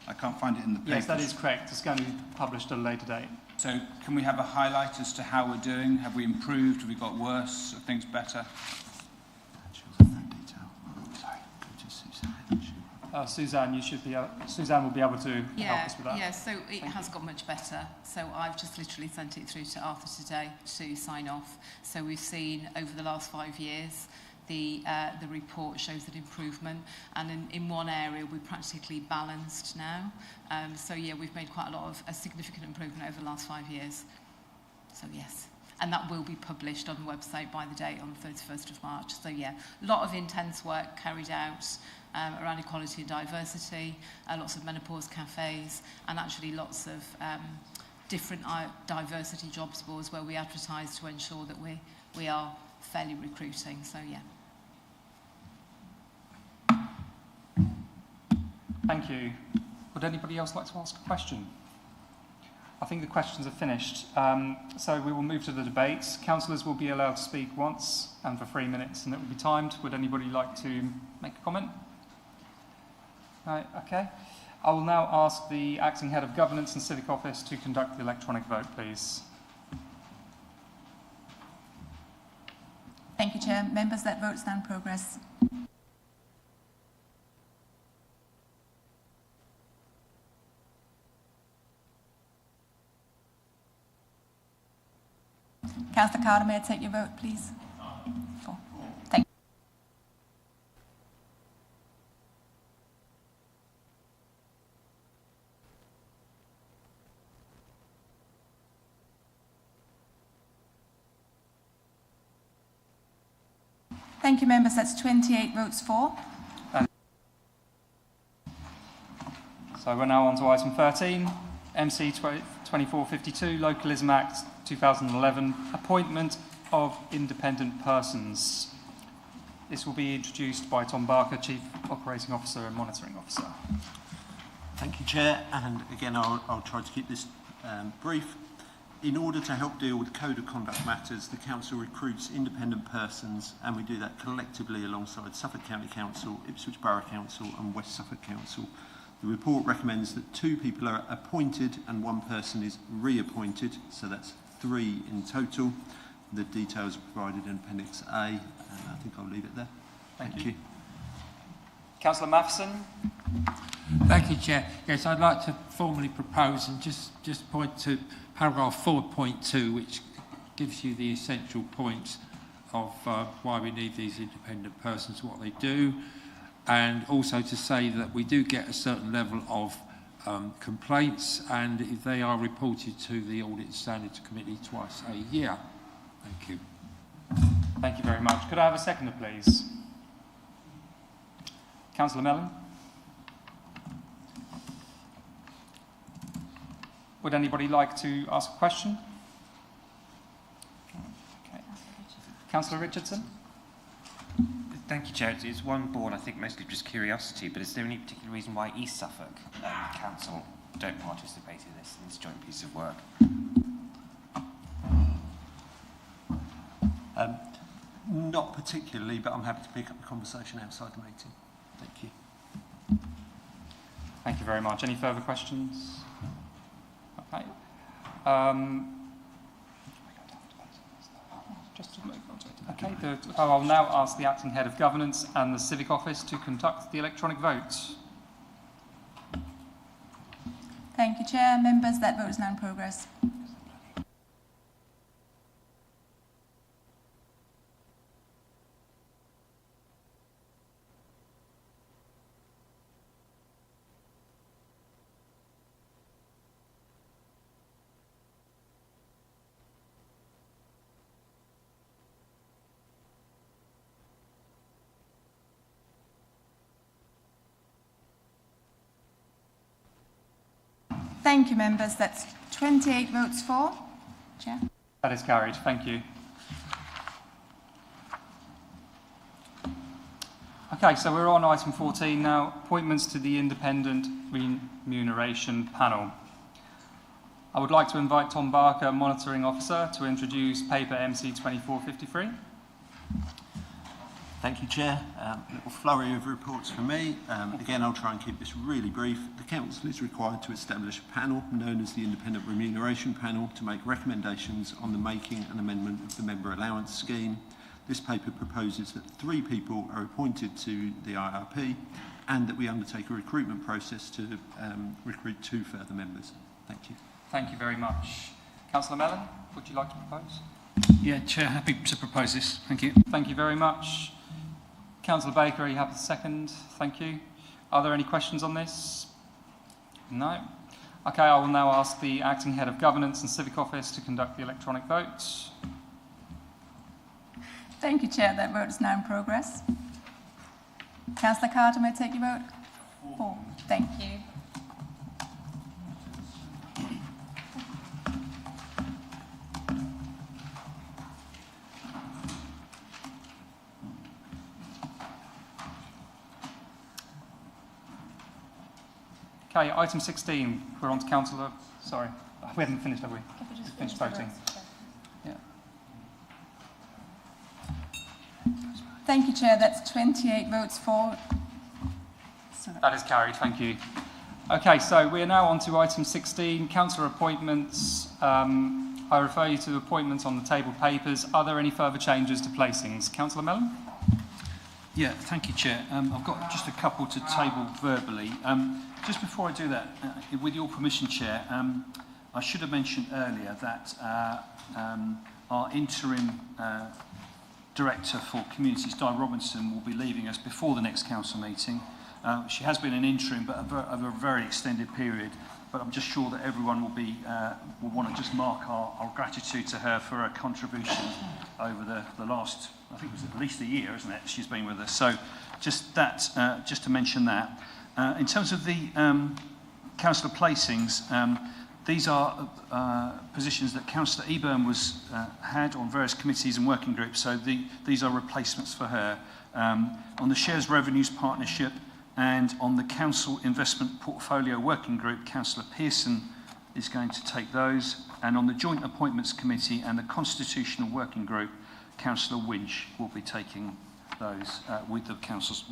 I can't find it in the papers. Yes, that is correct. It's going to be published at a later date. So can we have a highlight as to how we're doing? Have we improved? Have we got worse? Are things better? Suzanne, Suzanne will be able to help us with that. Yeah, so it has got much better. So I've just literally sent it through to Arthur today to sign off. So we've seen over the last 5 years, the report shows an improvement, and in one area we're practically balanced now. So yeah, we've made quite a significant improvement over the last 5 years. So yes. And that will be published on the website by the date on the 31st of March. So yeah, a lot of intense work carried out around equality and diversity, lots of menopause cafes, and actually lots of different diversity jobs boards where we advertise to ensure that we are fairly recruiting. So yeah. Thank you. Would anybody else like to ask a question? I think the questions are finished. So we will move to the debates. Councillors will be allowed to speak once and for 3 minutes, and it will be timed. Would anybody like to make a comment? Right, okay. I will now ask the Acting Head of Governance and Civic Office to conduct the electronic vote, please. Thank you, Chair. Members, that vote is now in progress. Councillor Carter, may I take your vote, please? 4. Thank you. Thank you, members. That's 28 votes for. So we're now on to item 13, MC 2452, Localism Act 2011, appointment of independent persons. This will be introduced by Tom Barker, Chief Operating Officer and Monitoring Officer. Thank you, Chair. And again, I'll try to keep this brief. In order to help deal with code of conduct matters, the Council recruits independent persons, and we do that collectively alongside Suffolk County Council, Ipswich Borough Council and West Suffolk Council. The report recommends that 2 people are appointed and 1 person is reappointed, so that's 3 in total. The details are provided in Appendix A, and I think I'll leave it there. Thank you. Councillor Matheson. Thank you, Chair. Yes, I'd like to formally propose and just point to paragraph 4.2, which gives you the essential points of why we need these independent persons, what they do, and also to say that we do get a certain level of complaints, and if they are reported to the Audit and Standards Committee twice a year. Thank you. Thank you very much. Could I have a seconder, please? Councillor Mellon. Would anybody like to ask a question? Okay. Councillor Richardson. Thank you, Chair. It's one born, I think, mostly just curiosity, but is there any particular reason why East Suffolk Council don't participate in this joint piece of work? Not particularly, but I'm happy to pick up the conversation outside the meeting. Thank you. Thank you very much. Any further questions? Okay. I'll now ask the Acting Head of Governance and the Civic Office to conduct the electronic vote. Thank you, Chair. Members, that vote is now in progress. Thank you, members. That's 28 votes for. Chair. That is carried. Thank you. Okay, so we're on item 14 now, appointments to the Independent Remuneration Panel. I would like to invite Tom Barker, Monitoring Officer, to introduce paper MC 2453. Thank you, Chair. A little flurry of reports from me. Again, I'll try and keep this really brief. The Council is required to establish a panel known as the Independent Remuneration Panel to make recommendations on the making and amendment of the Member Allowance Scheme. This paper proposes that 3 people are appointed to the IRP and that we undertake a recruitment process to recruit 2 further members. Thank you. Thank you very much. Councillor Mellon, would you like to propose? Yeah, Chair, happy to propose this. Thank you. Thank you very much. Councillor Baker, you have the second. Thank you. Are there any questions on this? No. Okay, I will now ask the Acting Head of Governance and Civic Office to conduct the electronic vote. Thank you, Chair. That vote is now in progress. Councillor Carter, may I take your vote? 4. Thank you. Okay, item 16. We're on to Councillor. Sorry, we haven't finished, have we? Finished voting. Yeah. Thank you, Chair. That's 28 votes for. Sorry. That is carried. Thank you. Okay, so we are now on to item 16, Councillor appointments. I refer you to the appointments on the table papers. Are there any further changes to placings? Councillor Mellon? Yeah, thank you, Chair. I've got just a couple to table verbally. Just before I do that, with your permission, Chair, I should have mentioned earlier that our interim Director for Communities, Di Robinson, will be leaving us before the next council meeting. She has been an interim, but over a very extended period. But I'm just sure that everyone will want to just mark our gratitude to her for her contribution over the last, I think it was at least a year, isn't it? She's been with us. So just to mention that. In terms of the councillor placings, these are positions that Councillor Eburne had on various committees and working groups. So these are replacements for her. On the Shares Revenues Partnership, and on the Council Investment Portfolio Working Group, Councillor Pearson is going to take those. And on the Joint Appointments Committee and the Constitutional Working Group, Councillor Winch will be taking those with the council's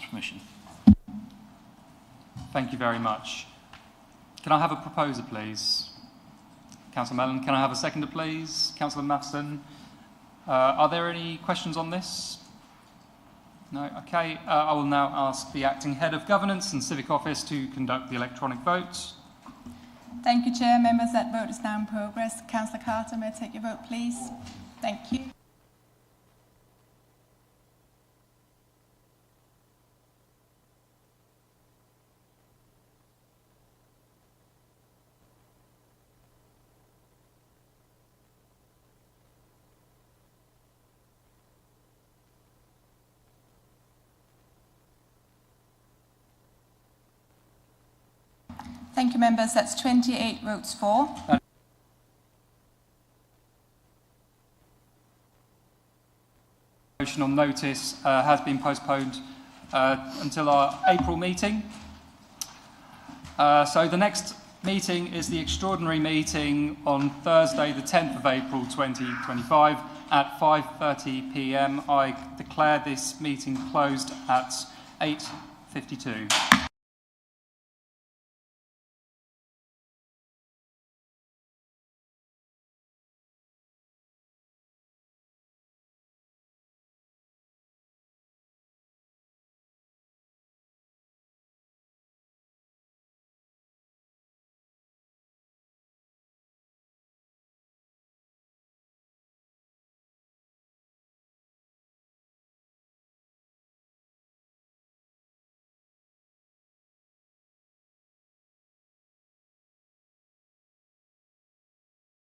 permission. Thank you very much. Can I have a proposer, please? Councillor Mellon. Can I have a seconder, please? Councillor Matheson. Are there any questions on this? No? Okay. I will now ask the Acting Head of Governance and Civic Office to conduct the electronic vote. Thank you, Chair. Members, that vote is now in progress. Councillor Carter, may I take your vote, please? Thank you. Thank you, members. That's 28 votes for. Motion on notice has been postponed until our April meeting. So the next meeting is the extraordinary meeting on Thursday, the 10th of April 2025 at 5:30 p.m. I declare this meeting closed at 8:52.